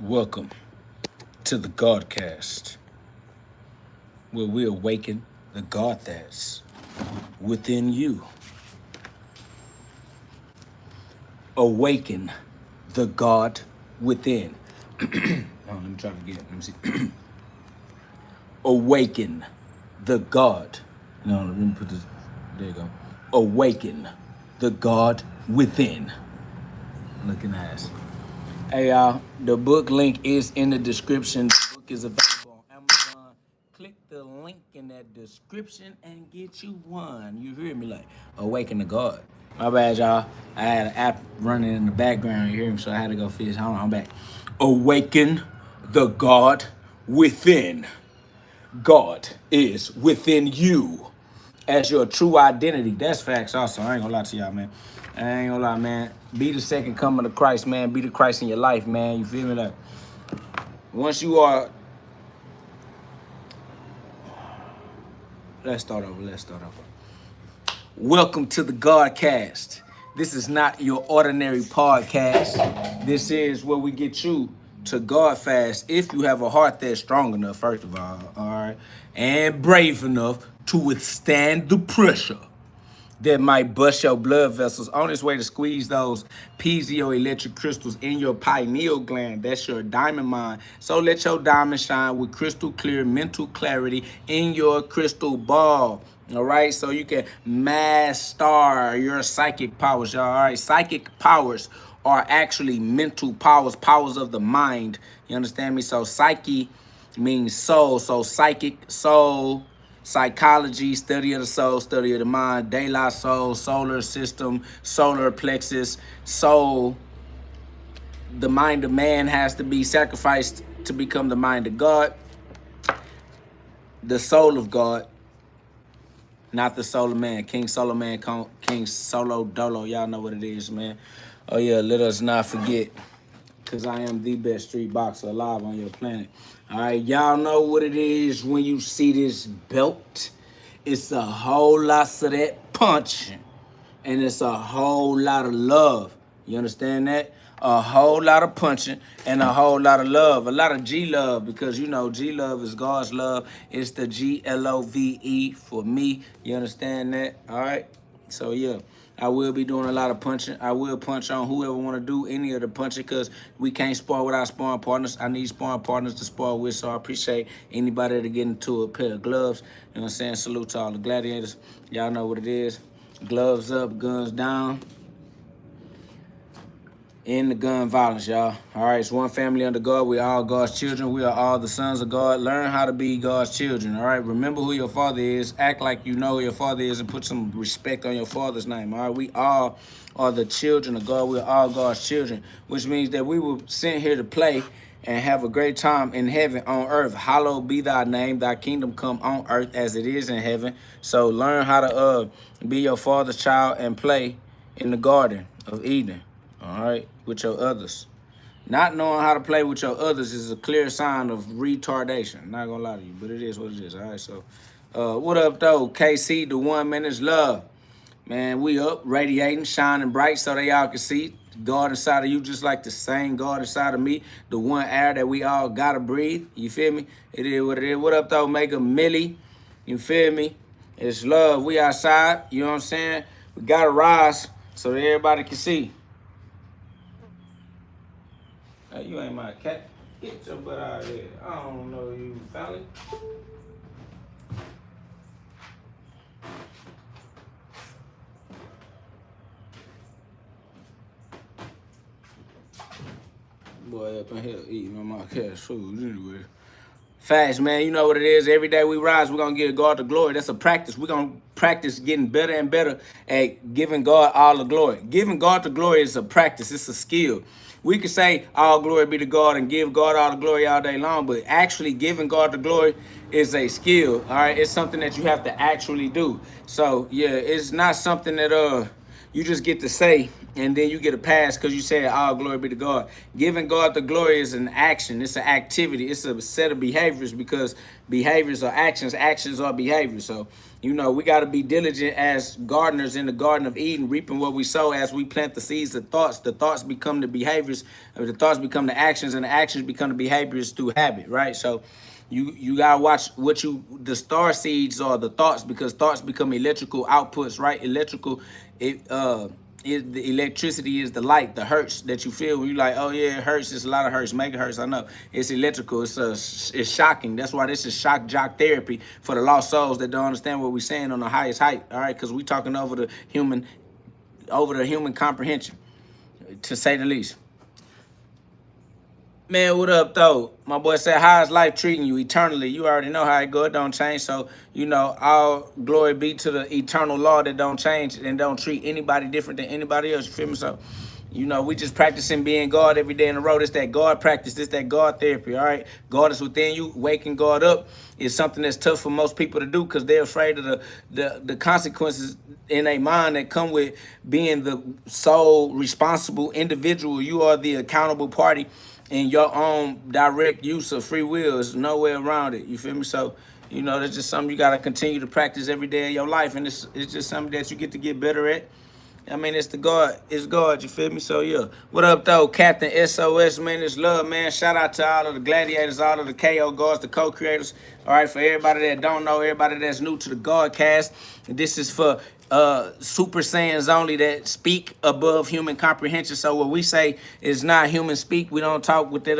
Welcome to the Godcast, where we awaken the God that's within you. Awaken the God within. Let me try to let me see. Awaken the God. No, let me put this. There you go. Awaken the God within. Looking ass. Hey y'all, the book link is in the description. The book is available on Amazon. Click the link in that description and get you one. You hear me? Like, awaken to God. My bad, y'all. I had an app running in the background. You hear me? So I had to go fix. Hold on, I'm back. Awaken the God within. God is within you as your true identity. That's facts also. I ain't gonna lie to y'all, man. I ain't gonna lie, man. Be the second coming of Christ, man. Be the Christ in your life, man. You feel me? Like, once you are... Let's start over. Welcome to the Godcast. This is not your ordinary podcast. This is where we get you to God fast if you have a heart that's strong enough, first of all right, and brave enough to withstand the pressure that might bust your blood vessels on its way to squeeze those piezoelectric crystals in your pineal gland. That's your diamond mind. So let your diamond shine with crystal clear mental clarity in your crystal ball. All right, so you can master your psychic powers, y'all. All right, psychic powers are actually mental powers, powers of the mind. You understand me? So psyche means soul. So psychic, soul, psychology, study of the soul, study of the mind, de la soul, solar system, solar plexus, soul. The mind of man has to be sacrificed to become the mind of God. The soul of God, not the soul of man. King Solomon, King Solo Dolo. Y'all know what it is, man. Oh, yeah, let us not forget, because I am the best street boxer alive on your planet. All right, y'all know what it is when you see this belt. It's a whole lot of that punch, and it's a whole lot of love. You understand that? A whole lot of punching and a whole lot of love. A lot of G-love, because you know G-love is God's love. It's the G-L-O-V-E for me. You understand that? All right? So, yeah. I will be doing a lot of punching. I will punch on whoever want to do any of the punching, because we can't spar without sparring partners. I need sparring partners to spar with, so I appreciate anybody that get into a pair of gloves. You know what I'm saying? Salute to all the gladiators. Y'all know what it is. Gloves up, guns down. End the gun violence, y'all. All right, it's one family under God. We are all God's children. We are all the sons of God. Learn how to be God's children, all right? Remember who your father is. Act like you know who your father is and put some respect on your father's name, all right? We all are the children of God. We are all God's children, which means that we were sent here to play and have a great time in heaven on earth. Hallowed be thy name. Thy kingdom come on earth as it is in heaven. So learn how to be your father's child and play in the Garden of Eden. All right, with your others. Not knowing how to play with your others is a clear sign of retardation. Not gonna lie to you, but it is what it is. All right, so what up though? KC, the 1 minute's love. Man, we up, radiating, shining bright so they all can see God inside of you, just like the same God inside of me, the one air that we all gotta breathe. You feel me? It is what it is. What up though? Make a milli. You feel me? It's love. We outside. You know what I'm saying? We gotta rise so that everybody can see. Hey, you ain't my cat. Get your butt out of here. I don't know you, family. Boy up in here eating on my cat's food anyway. Facts, man. You know what it is. Every day we rise, we're going to give God the glory. That's a practice. We're going to practice getting better and better at giving God all the glory. Giving God the glory is a practice. It's a skill. We could say all glory be to God and give God all the glory all day long, but actually giving God the glory is a skill, all right? It's something that you have to actually do. So, yeah, it's not something that you just get to say, and then you get a pass because you said, "All glory be to God." Giving God the glory is an action. It's an activity. It's a set of behaviors, because behaviors are actions. Actions are behaviors. So, we got to be diligent as gardeners in the Garden of Eden, reaping what we sow. As we plant the seeds of thoughts, the thoughts become the behaviors, or the thoughts become the actions, and the actions become the behaviors through habit, right? So you gotta watch the star seeds are the thoughts, because thoughts become electrical outputs, right? The electricity is the light, the hertz that you feel when you like, oh yeah, it hurts. It's a lot of hertz, megahertz. I know it's electrical. It's shocking. That's why this is shock jock therapy for the lost souls that don't understand what we're saying on the highest height. All right, because we talking over the human comprehension, to say the least. Man, what up, though? My boy said, how is life treating you eternally? You already know how it go. It don't change. So, all glory be to the eternal law that don't change and don't treat anybody different than anybody else. You feel me? So, we just practicing being God every day in a row. It's that God practice. It's that God therapy, all right? God is within you. Waking God up is something that's tough for most people to do, because they're afraid of the consequences in their mind that come with being the sole responsible individual. You are the accountable party in your own direct use of free will. There's no way around it. You feel me? So, that's just something you got to continue to practice every day of your life. And it's just something that you get to get better at. I mean, it's God, you feel me? So, yeah. What up, though? Captain SOS, man, it's love, man. Shout out to all of the gladiators, all of the KO gods, the co-creators. All right, for everybody that don't know, everybody that's new to the Godcast, this is for Super Saiyans only that speak above human comprehension. So what we say is not human speak. We don't talk with that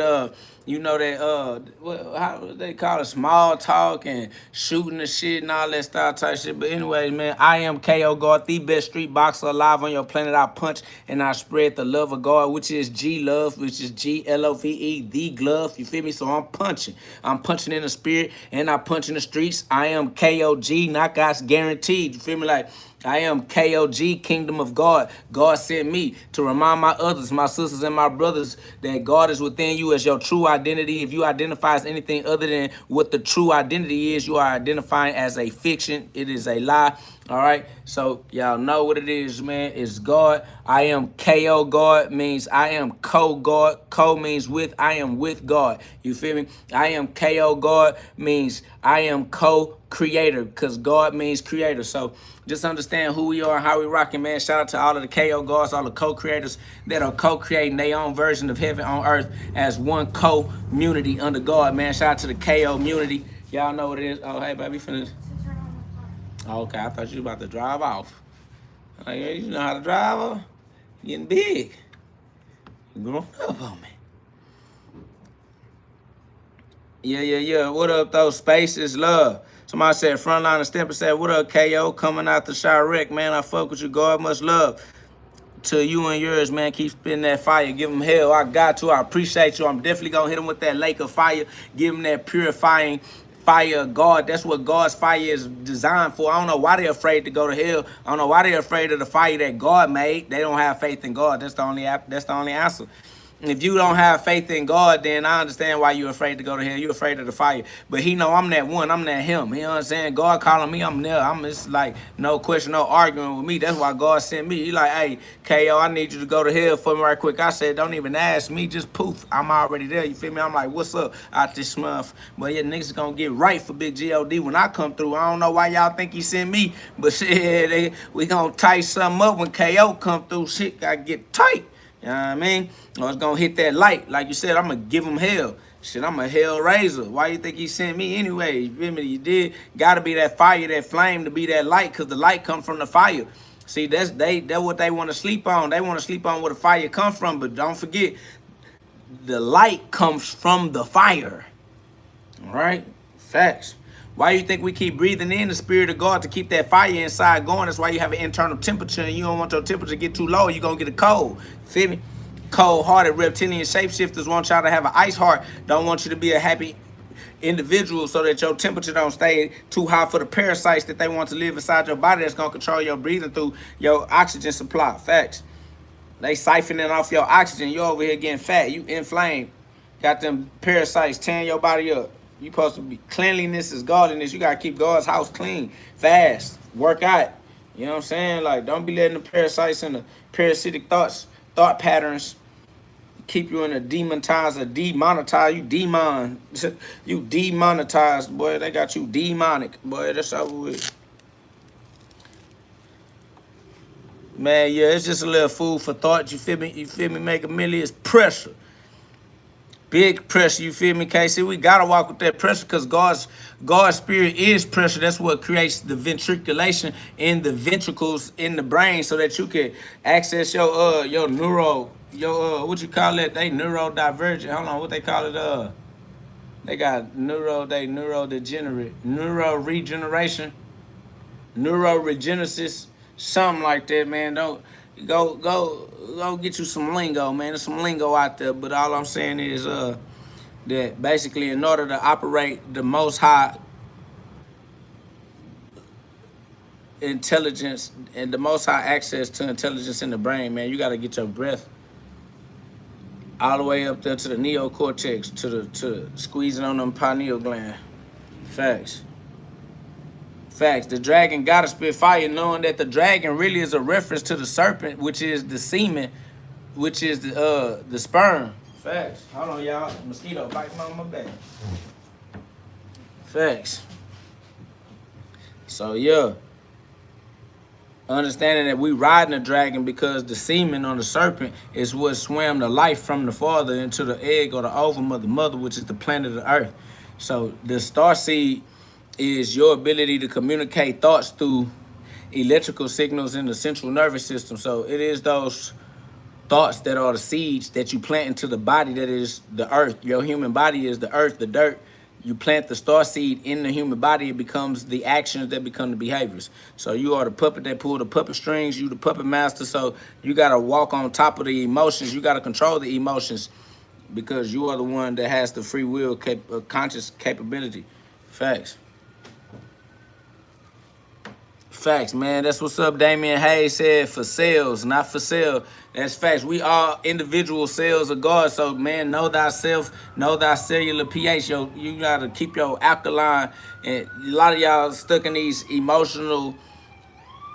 how they call it, small talk and shooting the shit and all that style type shit. But anyway, man, I am KO God, the best street boxer alive on your planet. I punch and I spread the love of God, which is G love, which is GLOVE, the glove. You feel me? So I'm punching. I'm punching in the spirit and I punch in the streets. I am KOG, knockouts guaranteed. You feel me? Like, I am KOG, Kingdom of God. God sent me to remind my others, my sisters and my brothers, that God is within you as your true identity. If you identify as anything other than what the true identity is, you are identifying as a fiction. It is a lie. All right. So y'all know what it is, man. It's God. I am KO God means I am co-God. Co means with. I am with God. You feel me? I am KO God means I am co-creator, because God means creator. So just understand who we are and how we rocking, man. Shout out to all of the KO gods, all the co-creators that are co-creating their own version of heaven on earth as one community under God, man. Shout out to the KO community. Y'all know what it is. Oh, hey, baby, finished. Oh, okay, I thought you were about to drive off. Like, you know how to drive off? You're getting big. You're growing up on me. Yeah. What up, though? Space is love. Somebody said, Frontline and Stemper said, what up, KO? Coming out the Chirac, man. I fuck with you. God much love to you and yours, man. Keep spitting that fire. Give them hell. I got to. I appreciate you. I'm definitely going to hit them with that lake of fire. Give them that purifying fire of God. That's what God's fire is designed for. I don't know why they're afraid to go to hell. I don't know why they're afraid of the fire that God made. They don't have faith in God. That's the only answer. If you don't have faith in God, then I understand why you're afraid to go to hell. You're afraid of the fire. But he know I'm that one. I'm that him. You know what I'm saying? God calling me, I'm there. It's like no question, no arguing with me. That's why God sent me. He like, hey, KO, I need you to go to hell for me right quick. I said, don't even ask me. Just poof. I'm already there. You feel me? I'm like, what's up out this month? But yeah, niggas gonna get right for big GOD when I come through. I don't know why y'all think he sent me. But shit, we gonna tight something up when KO come through. Shit gotta get tight. You know what I mean? Or it's going to hit that light. Like you said, I'm going to give him hell. Shit, I'm a hell raiser. Why you think he sent me anyway? You feel me? You did. Got to be that fire, that flame to be that light, because the light comes from the fire. See, that's what they want to sleep on. They want to sleep on where the fire comes from. But don't forget, the light comes from the fire. All right? Facts. Why you think we keep breathing in the spirit of God to keep that fire inside going? That's why you have an internal temperature, and you don't want your temperature to get too low. You're going to get a cold. Feel me? Cold-hearted reptilian shapeshifters want y'all to have an ice heart. Don't want you to be a happy individual so that your temperature don't stay too high for the parasites that they want to live inside your body that's going to control your breathing through your oxygen supply. Facts. They siphoning off your oxygen. You over here getting fat. You inflamed. Got them parasites tearing your body up. You supposed to be cleanliness is godliness. You got to keep God's house clean, fast, work out, You know what I'm saying? Like, don't be letting the parasites and the parasitic thought patterns keep you in a demonetize, you demon. You demonetized, boy. They got you demonic, boy. That's over with. Man, yeah, it's just a little food for thought. You feel me? You feel me? Make a million. It's pressure. Big pressure, you feel me, KC? We gotta walk with that pressure because God's spirit is pressure. That's what creates the ventriculation in the ventricles in the brain so that you can access your what you call it? They neurodivergent. Hold on, what they call it? They got neurodegenerate, neuroregeneration, neuroregenesis, something like that, man. Don't go get you some lingo, man. There's some lingo out there, but all I'm saying is that basically in order to operate the most high intelligence and the most high access to intelligence in the brain, man, you got to get your breath all the way up there to the neocortex, to squeezing on them pineal gland. Facts. Facts. The dragon gotta spit fire, knowing that the dragon really is a reference to the serpent, which is the semen, which is the sperm. Facts. Hold on, y'all. Mosquito biting on my back. Facts. So yeah. Understanding that we riding a dragon because the semen on the serpent is what swam the life from the father into the egg or the ovum of the mother, which is the planet of the earth. So the starseed is your ability to communicate thoughts through electrical signals in the central nervous system. So it is those thoughts that are the seeds that you plant into the body that is the earth. Your human body is the earth, the dirt. You plant the star seed in the human body, it becomes the actions that become the behaviors. So you are the puppet that pull the puppet strings, you the puppet master. So you got to walk on top of the emotions. You got to control the emotions because you are the one that has the free will, conscious capability. Facts. Facts, man. That's what's up. Damian Hayes said for sales, not for sale. That's facts. We are individual cells of God. So, man, know thyself, know thy cellular pH. You got to keep your alkaline. And a lot of y'all stuck in these emotional,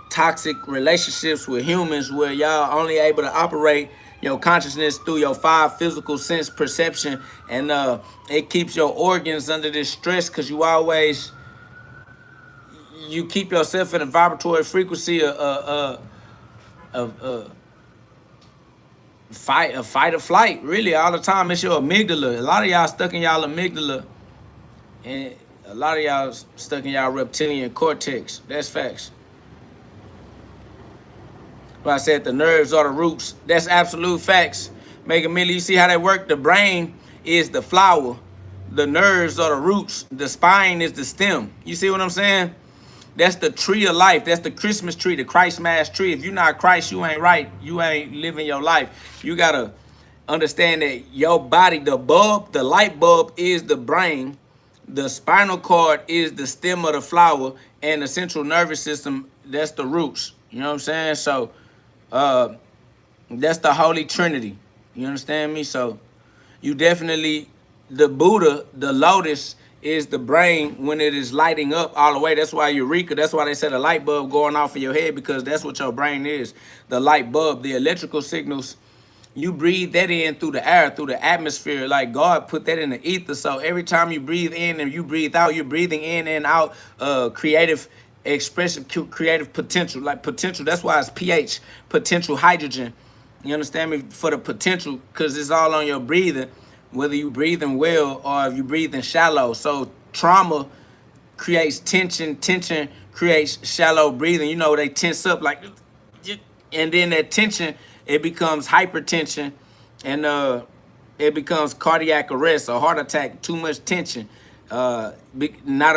toxic relationships with humans where y'all only able to operate your consciousness through your 5 physical sense perception. And it keeps your organs under this stress because you keep yourself in a vibratory frequency of fight or flight. Really, all the time, it's your amygdala. A lot of y'all stuck in y'all amygdala, and a lot of y'all stuck in y'all reptilian cortex. That's facts. But I said the nerves are the roots. That's absolute facts. Mega Millie, you see how they work? The brain is the flower. The nerves are the roots. The spine is the stem. You see what I'm saying? That's the tree of life. That's the Christmas tree, the Christ mass tree. If you're not Christ, you ain't right. You ain't living your life. You got to understand that your body, the light bulb is the brain. The spinal cord is the stem of the flower. And the central nervous system, that's the roots. You know what I'm saying? So that's the Holy Trinity. You understand me? So you definitely, the Buddha, the lotus, is the brain when it is lighting up all the way. That's why Eureka, that's why they said a light bulb going off in your head, because that's what your brain is. The light bulb, the electrical signals, you breathe that in through the air, through the atmosphere. Like God put that in the ether. So every time you breathe in and you breathe out, you're breathing in and out creative expression, creative potential, like potential. That's why it's pH, potential hydrogen. You understand me? For the potential, because it's all on your breathing. Whether you breathing well or if you breathing shallow. So trauma creates tension. Tension creates shallow breathing. You know, they tense up like, and then that tension, it becomes hypertension, and it becomes cardiac arrest or heart attack. Too much tension, not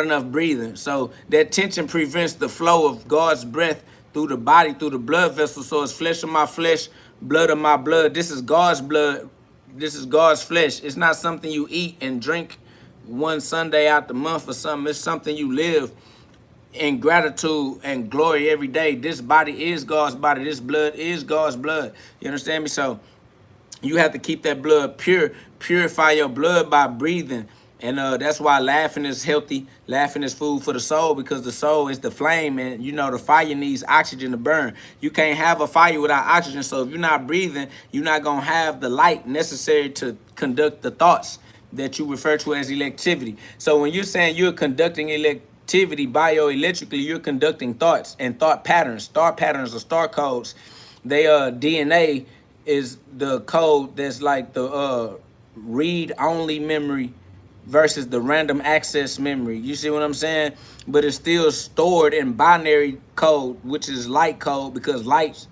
enough breathing. So that tension prevents the flow of God's breath through the body, through the blood vessel. So it's flesh of my flesh, blood of my blood. This is God's blood. This is God's flesh. It's not something you eat and drink one Sunday out the month or something. It's something you live in gratitude and glory every day. This body is God's body. This blood is God's blood. You understand me? So you have to keep that blood pure. Purify your blood by breathing And that's why laughing is healthy. Laughing is food for the soul, because the soul is the flame, and the fire needs oxygen to burn. You can't have a fire without oxygen. So if you're not breathing, you're not gonna have the light necessary to conduct the thoughts that you refer to as electricity. So when you're saying you're conducting electricity bioelectrically, you're conducting thoughts and thought patterns. Star patterns or star codes. They DNA is the code that's like the read-only memory versus the random access memory. You see what I'm saying? But it's still stored in binary code, which is light code, because light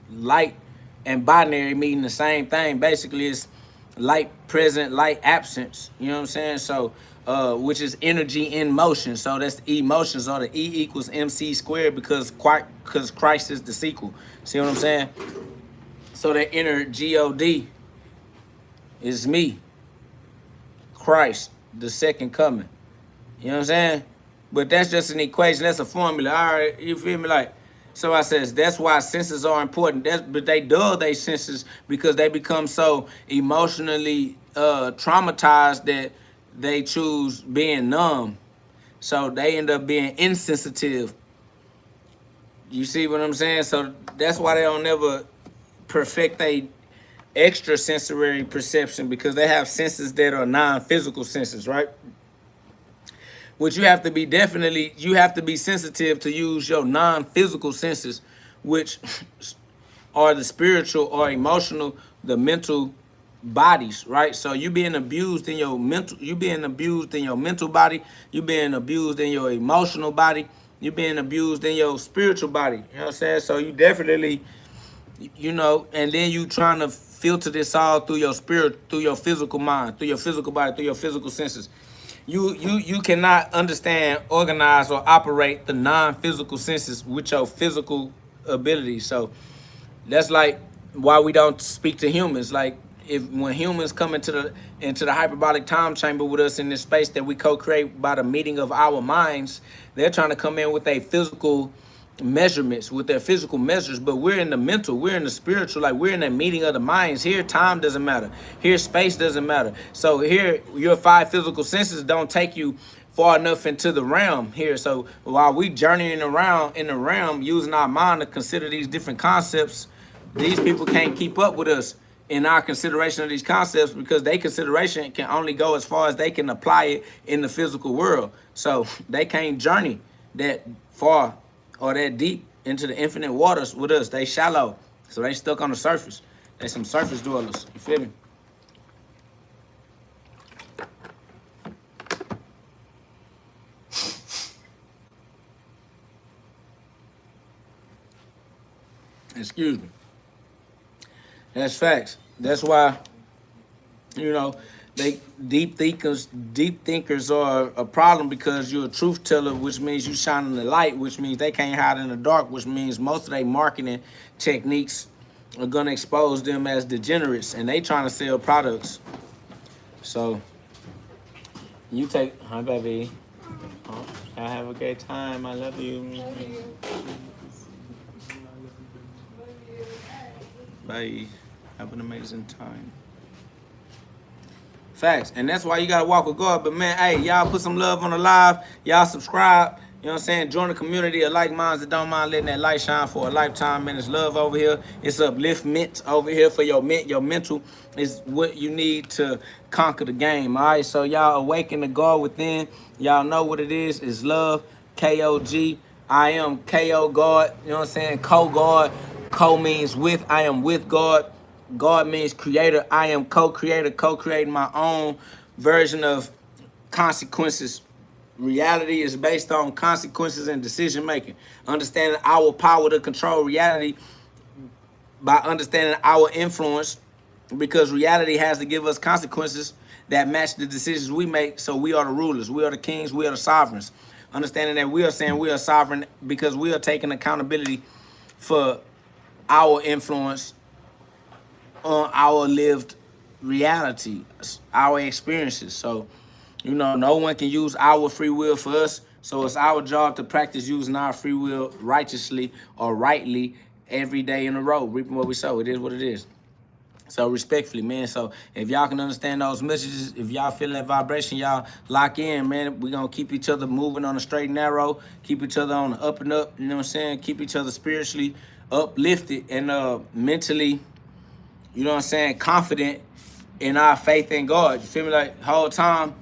and binary mean the same thing. Basically, it's light present, light absence. You know what I'm saying? So, which is energy in motion. So that's the emotions, or the E equals MC squared, because Christ is the sequel. See what I'm saying? So that inner GhOD is me, Christ, the second coming. You know what I'm saying? But that's just an equation. That's a formula. All right, you feel me? Like, so I says, that's why senses are important. But they dull their senses because they become so emotionally traumatized that they choose being numb. So they end up being insensitive. You see what I'm saying? So that's why they don't never perfect a extrasensory perception, because they have senses that are non-physical senses, right? Which you have to be sensitive to use your non-physical senses, which are the spiritual or emotional, the mental bodies, right? So you being abused in your mental body, you being abused in your emotional body, you being abused in your spiritual body. You know what I'm saying? So you definitely, and then you trying to filter this all through your spirit, through your physical mind, through your physical body, through your physical senses. You cannot understand, organize, or operate the non-physical senses with your physical abilities. So that's like why we don't speak to humans. Like, when humans come into the hyperbolic time chamber with us in this space that we co-create by the meeting of our minds, they're trying to come in with a physical measurements, with their physical measures, but we're in the mental, we're in the spiritual, like we're in the meeting of the minds. Here time doesn't matter, here space doesn't matter. So here your 5 physical senses don't take you far enough into the realm here. So while we journeying around in the realm using our mind to consider these different concepts, these people can't keep up with us in our consideration of these concepts, because their consideration can only go as far as they can apply it in the physical world. So they can't journey that far or that deep into the infinite waters with us. They shallow, so they stuck on the surface. They some surface dwellers. You feel me? Excuse me. That's facts. That's why, they deep thinkers are a problem, because you're a truth teller, which means you shining the light, which means they can't hide in the dark, which means most of their marketing techniques are gonna expose them as degenerates, and they trying to sell products. So you take, hi baby. Oh, I have a great time. I love you. Bye. Have an amazing time. Facts. And that's why you gotta walk with God. But man, hey, y'all put some love on the live. Y'all subscribe. You know what I'm saying? Join the community of like minds that don't mind letting that light shine for a lifetime. Man, it's love over here. It's upliftment over here for your mental is what you need to conquer the game. All right. So y'all awaken the God within. Y'all know what it is. It's love. K-O-G. I am K-O God. You know what I'm saying? Co-God. Co means with. I am with God. God means creator. I am co-creator, co-creating my own version of consequences. Reality is based on consequences and decision making. Understanding our power to control reality by understanding our influence, because reality has to give us consequences that match the decisions we make. So we are the rulers, we are the kings, we are the sovereigns. Understanding that we are saying we are sovereign because we are taking accountability for our influence on our lived reality, our experiences. So, no one can use our free will for us. So it's our job to practice using our free will righteously or rightly every day in a row, reaping what we sow. It is what it is. So respectfully, man. So if y'all can understand those messages, if y'all feel that vibration, y'all lock in, man. We're gonna keep each other moving on the straight and narrow, keep each other on the up and up, you know what I'm saying? Keep each other spiritually uplifted and mentally, you know what I'm saying, confident in our faith in God. You feel me? Like the whole time,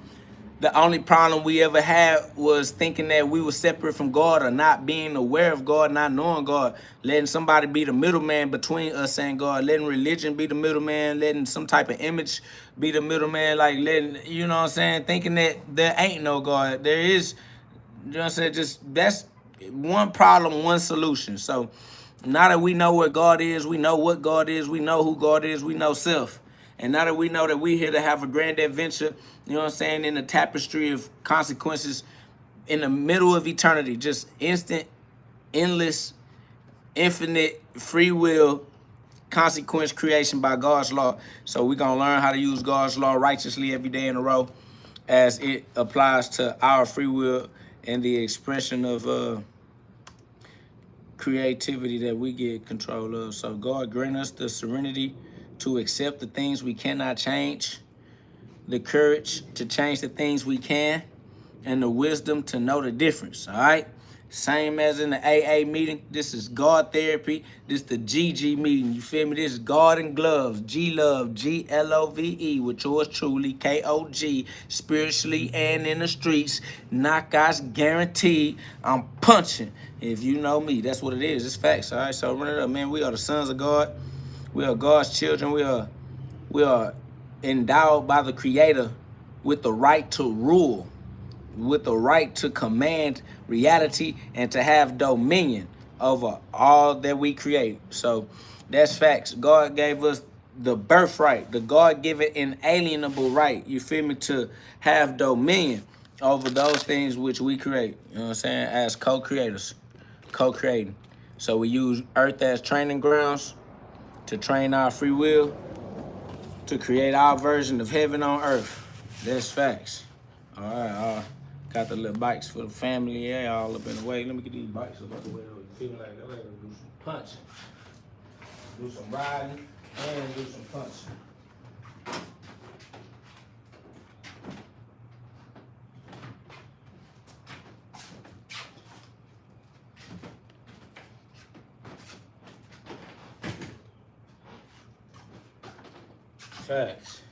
the only problem we ever had was thinking that we were separate from God, or not being aware of God, not knowing God, letting somebody be the middleman between us and God, letting religion be the middleman, letting some type of image be the middleman, like letting, you know what I'm saying, thinking that there ain't no God. There is, you know what I'm saying, just that's one problem, one solution. So now that we know what God is, we know what God is, we know who God is, we know self. And now that we know that we're here to have a grand adventure, you know what I'm saying, in the tapestry of consequences in the middle of eternity, just instant, endless, infinite, free will, consequence creation by God's law. So we're going to learn how to use God's law righteously every day in a row as it applies to our free will and the expression of creativity that we get control of. So God grant us the serenity to accept the things we cannot change, the courage to change the things we can, and the wisdom to know the difference, all right? Same as in the AA meeting, this is God therapy, this is the GG meeting, you feel me? This is God and gloves, G-Love, G-L-O-V-E, with yours truly, K-O-G, spiritually and in the streets, knockouts guaranteed, I'm punching. If you know me, that's what it is, it's facts, all right? So run it up, man, we are the sons of God, we are God's children, we are endowed by the Creator with the right to rule, with the right to command reality and to have dominion over all that we create. So that's facts. God gave us the birthright, the God-given inalienable right, you feel me, to have dominion over those things which we create, you know what I'm saying, as co-creators, co-creating. So we use earth as training grounds to train our free will, to create our version of heaven on earth. That's facts. All right, got the little bikes for the family. Yeah, all up in the way. Let me get these bikes up the way. Feeling like I gotta do some punching, do some riding, and do some punching. Facts.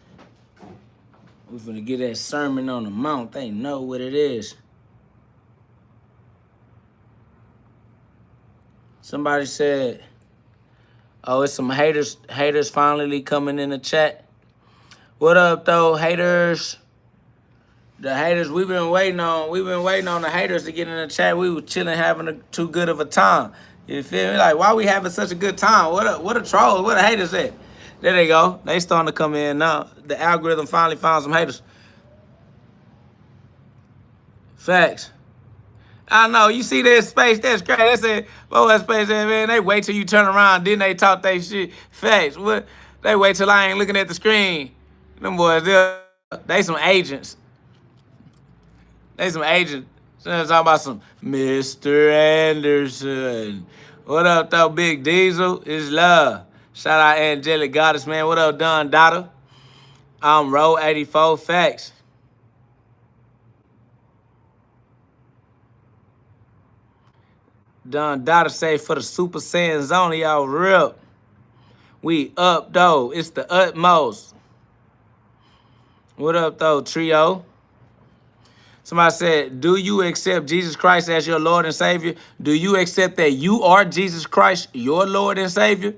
We finna get that Sermon on the Mount. They know what it is. Somebody said, oh, it's some haters finally coming in the chat. What up, though, haters? The haters we've been waiting on the haters to get in the chat. We were chilling, having too good of a time. You feel me? Like, why we having such a good time? What a troll. What a haters at? There they go. They starting to come in now. The algorithm finally found some haters. Facts. I know. You see that space? That's crazy. They said, "Oh, that space, man." They wait till you turn around, then they talk they shit. Facts. What? They wait till I ain't looking at the screen. Them boys, they some agents. They some agents. So talking about some Mr. Anderson. What up, though, Big Diesel? It's love. Shout out Angelic Goddess, man. What up, Don Dada? I'm Row 84 Facts. Don Dada say for the Super Saiyan Zone, y'all real. We up, though. It's the utmost. What up, though, Trio? Somebody said, do you accept Jesus Christ as your Lord and Savior? Do you accept that you are Jesus Christ, your Lord and Savior?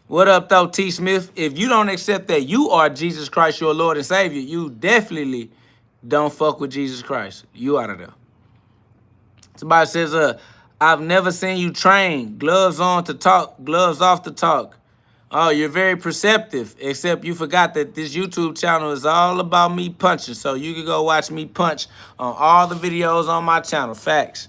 What up, though, T. Smith? If you don't accept that you are Jesus Christ, your Lord and Savior, you definitely don't fuck with Jesus Christ. You out of there. Somebody says, I've never seen you train. Gloves on to talk, gloves off to talk. Oh, you're very perceptive, except you forgot that this YouTube channel is all about me punching. So you can go watch me punch on all the videos on my channel. Facts.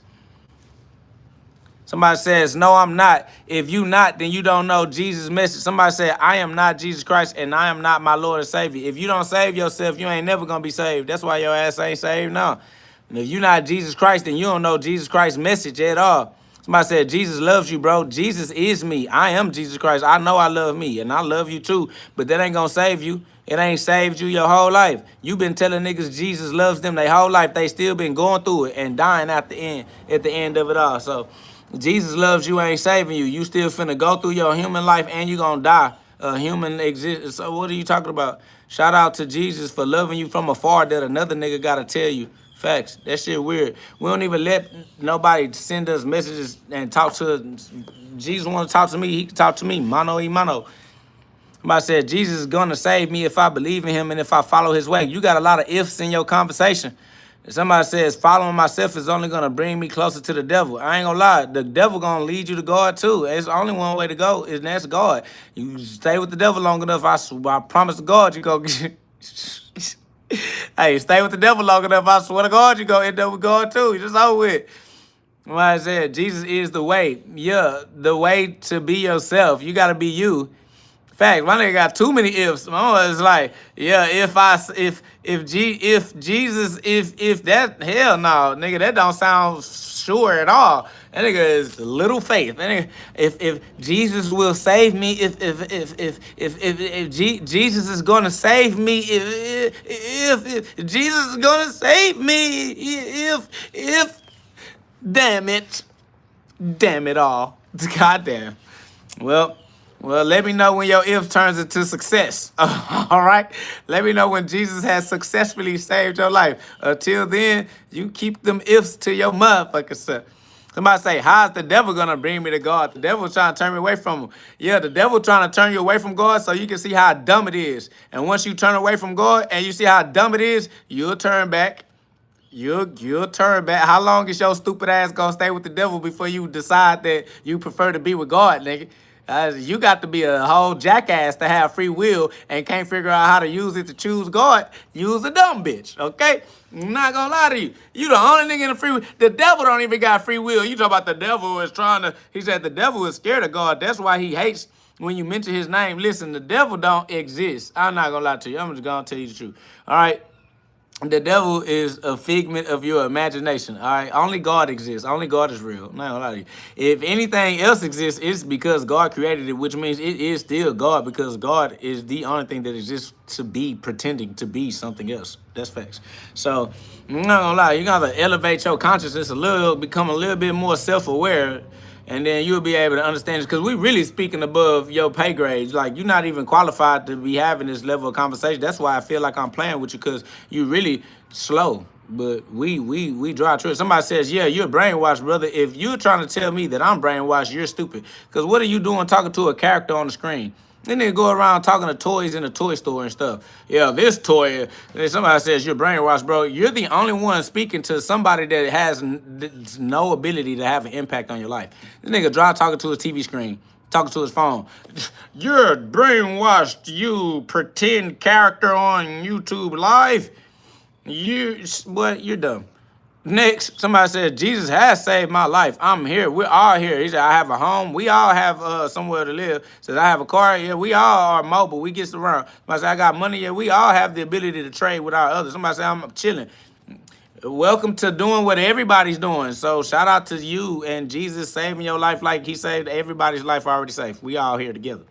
Somebody says, no, I'm not. If you not, then you don't know Jesus' message. Somebody said, I am not Jesus Christ and I am not my Lord and Savior. If you don't save yourself, you ain't never going to be saved. That's why your ass ain't saved now. And if you're not Jesus Christ, then you don't know Jesus Christ's message at all. Somebody said, Jesus loves you, bro. Jesus is me. I am Jesus Christ. I know I love me, and I love you too. But that ain't gonna save you. It ain't saved you your whole life. You been telling niggas Jesus loves them their whole life. They still been going through it and dying at the end of it all. So Jesus loves you, ain't saving you. You still finna go through your human life and you gonna die. Human existence. So what are you talking about? Shout out to Jesus for loving you from afar that another nigga gotta tell you. Facts. That shit weird. We don't even let nobody send us messages and talk to us. Jesus want to talk to me, he can talk to me. Mano y mano. Somebody said, Jesus is going to save me if I believe in him and if I follow his way. You got a lot of ifs in your conversation. Somebody says, following myself is only going to bring me closer to the devil. I ain't going to lie. The devil going to lead you to God too. It's only one way to go, and that's God. You stay with the devil long enough, I promise to God, you go... Hey, stay with the devil long enough, I swear to God, you go end up with God too. Just over with. Like I said, Jesus is the way. Yeah, the way to be yourself. You got to be you. Fact, my nigga got too many ifs. My is like, yeah, if Jesus, if that, hell no, nigga, that don't sound sure at all. That nigga is little faith. That nigga, if Jesus will save me, if Jesus is gonna save me, if Jesus is gonna save me, if damn it all, goddamn. Well, let me know when your if turns into success. All right? Let me know when Jesus has successfully saved your life. Until then, you keep them ifs to your motherfucking self. Somebody say, how's the devil going to bring me to God? The devil's trying to turn me away from him. Yeah, the devil trying to turn you away from God so you can see how dumb it is. And once you turn away from God and you see how dumb it is, you'll turn back. You'll turn back. How long is your stupid ass gonna stay with the devil before you decide that you prefer to be with God, nigga? You got to be a whole jackass to have free will and can't figure out how to use it to choose God. Use a dumb bitch, okay? I'm not gonna lie to you. You the only nigga in the free will. The devil don't even got free will. You talk about the devil is trying to, he said the devil is scared of God. That's why he hates when you mention his name. Listen, the devil don't exist. I'm not gonna lie to you. I'm just gonna tell you the truth, all right? The devil is a figment of your imagination, all right? Only God exists. Only God is real. I'm not gonna lie to you. If anything else exists, it's because God created it, which means it is still God because God is the only thing that exists to be pretending to be something else. That's facts. So, I'm not gonna lie. You gotta elevate your consciousness a little, become a little bit more self-aware, and then you'll be able to understand it. Because we really speaking above your pay grades. Like, you're not even qualified to be having this level of conversation. That's why I feel like I'm playing with you, because you really slow. But we drive through it. Somebody says, yeah, you're brainwashed, brother. If you're trying to tell me that I'm brainwashed, you're stupid. Because what are you doing talking to a character on the screen? Then they go around talking to toys in the toy store and stuff. Yeah, this toy. And somebody says you're brainwashed, bro. You're the only one speaking to somebody that has no ability to have an impact on your life. This nigga drive talking to a TV screen, talking to his phone. You're brainwashed, you pretend character on YouTube Live. You're dumb. Next, somebody said, Jesus has saved my life. I'm here. We're all here. He said, I have a home. We all have somewhere to live. Says, I have a car. Yeah, we all are mobile. We get around. Somebody said, I got money. Yeah, we all have the ability to trade with our others. Somebody said, I'm chilling. Welcome to doing what everybody's doing. So shout out to you and Jesus saving your life like he saved everybody's life already safe. We all here together.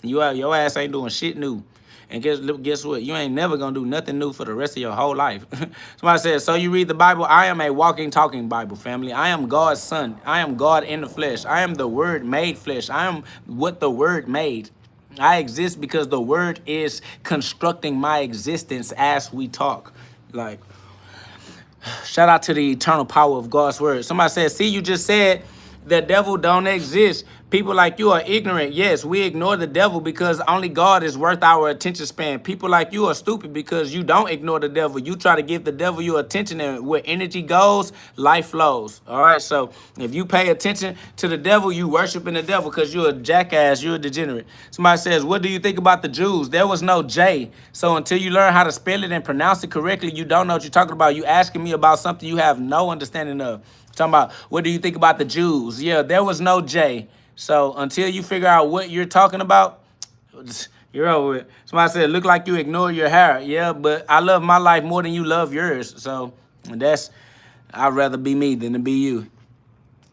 Your ass ain't doing shit new. And guess what? You ain't never gonna do nothing new for the rest of your whole life. Somebody says, so you read the Bible? I am a walking, talking Bible, family. I am God's son. I am God in the flesh. I am the word made flesh. I am what the word made. I exist because the word is constructing my existence as we talk. Like, shout out to the eternal power of God's word. Somebody says, see, you just said the devil don't exist. People like you are ignorant. Yes, we ignore the devil because only God is worth our attention span. People like you are stupid because you don't ignore the devil. You try to give the devil your attention, and where energy goes, life flows. All right, so if you pay attention to the devil, you worshiping the devil because you're a jackass, you're a degenerate. Somebody says, what do you think about the Jews? There was no J. So until you learn how to spell it and pronounce it correctly, you don't know what you're talking about. You asking me about something you have no understanding of. Talking about, what do you think about the Jews? Yeah, there was no J. So until you figure out what you're talking about, you're over it. Somebody said, look like you ignore your hair. Yeah, but I love my life more than you love yours. So I'd rather be me than to be you.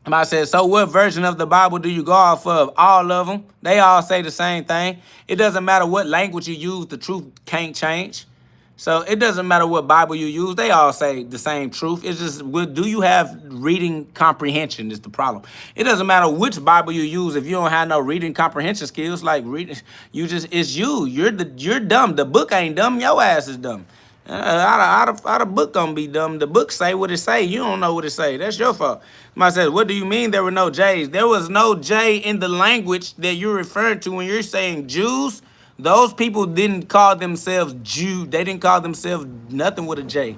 Somebody says, so what version of the Bible do you go off of? All of them. They all say the same thing. It doesn't matter what language you use, the truth can't change. So it doesn't matter what Bible you use. They all say the same truth. It's just, do you have reading comprehension is the problem. It doesn't matter which Bible you use if you don't have no reading comprehension skills. Like reading, it's you. You're dumb. The book ain't dumb. Your ass is dumb. How the book gonna be dumb? The book say what it say. You don't know what it say. That's your fault. Somebody says, what do you mean there were no J's? There was no J in the language that you're referring to when you're saying Jews. Those people didn't call themselves Jew. They didn't call themselves nothing with a J.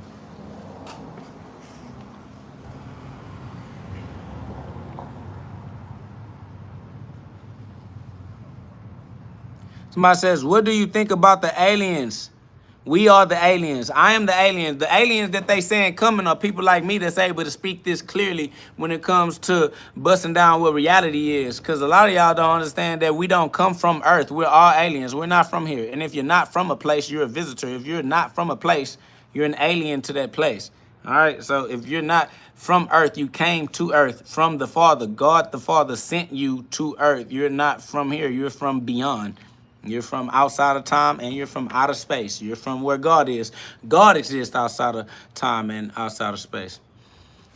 Somebody says, what do you think about the aliens? We are the aliens. I am the aliens. The aliens that they saying coming are people like me that's able to speak this clearly when it comes to busting down what reality is. Because a lot of y'all don't understand that we don't come from Earth. We're all aliens. We're not from here. And if you're not from a place, you're a visitor. If you're not from a place, you're an alien to that place. All right? So if you're not from Earth, you came to Earth from the Father. God the Father sent you to Earth. You're not from here. You're from beyond. You're from outside of time and you're from outer space. You're from where God is. God exists outside of time and outside of space.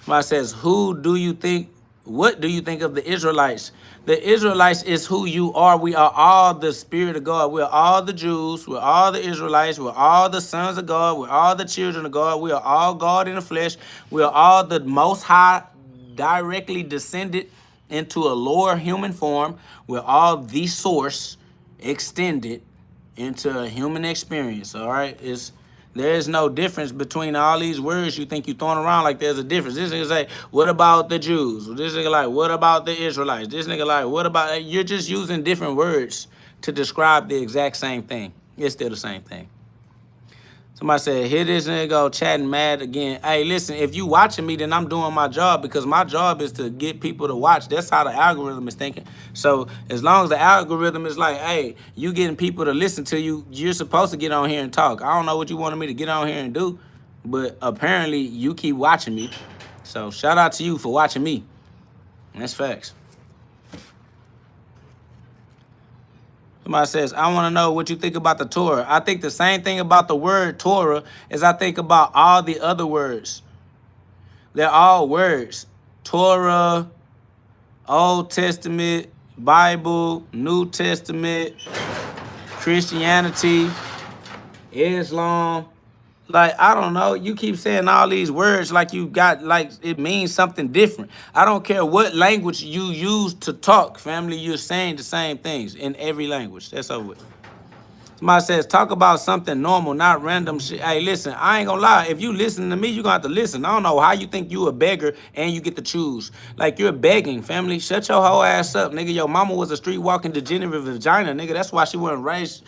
Somebody says, what do you think of the Israelites? The Israelites is who you are. We are all the Spirit of God. We're all the Jews. We're all the Israelites. We're all the sons of God. We're all the children of God. We are all God in the flesh. We are all the Most High directly descended into a lower human form. We're all the source extended into a human experience. All right, there is no difference between all these words you think you throwing around like there's a difference. This nigga say, what about the Jews? This nigga like, what about the Israelites? This nigga like, what about, you're just using different words to describe the exact same thing. It's still the same thing. Somebody said, here this nigga go chatting mad again. Hey, listen, if you watching me, then I'm doing my job because my job is to get people to watch. That's how the algorithm is thinking. So as long as the algorithm is like, hey, you getting people to listen to you, you're supposed to get on here and talk. I don't know what you wanted me to get on here and do, but apparently you keep watching me. So shout out to you for watching me. That's facts. Somebody says, I want to know what you think about the Torah. I think the same thing about the word Torah as I think about all the other words. They're all words. Torah, Old Testament, Bible, New Testament, Christianity, Islam. Like, I don't know. You keep saying all these words like you got, like it means something different. I don't care what language you use to talk, family. You're saying the same things in every language. That's over with. Somebody says, talk about something normal, not random shit. Hey, listen, I ain't gonna lie. If you listen to me, you're gonna have to listen. I don't know how you think you a beggar and you get to choose. Like, you're begging, family. Shut your whole ass up, nigga. Your mama was a street walking degenerate vagina, nigga. That's why she didn't raise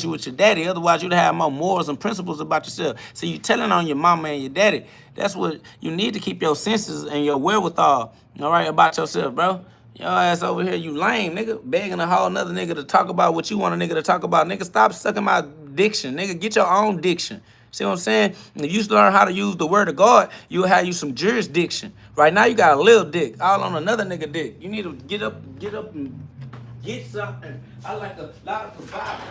you with your daddy. Otherwise, you'd have more morals and principles about yourself. So you telling on your mama and your daddy. That's what you need to keep your senses and your wherewithal, all right, about yourself, bro. Your ass over here, you lame, nigga, begging a whole nother nigga to talk about what you want a nigga to talk about. Nigga, stop sucking my diction. Nigga, get your own diction. See what I'm saying? If you learn how to use the word of God, you'll have you some jurisdiction. Right now, you got a little dick, all on another nigga dick. You need to get up and get something. I like a lot of survival.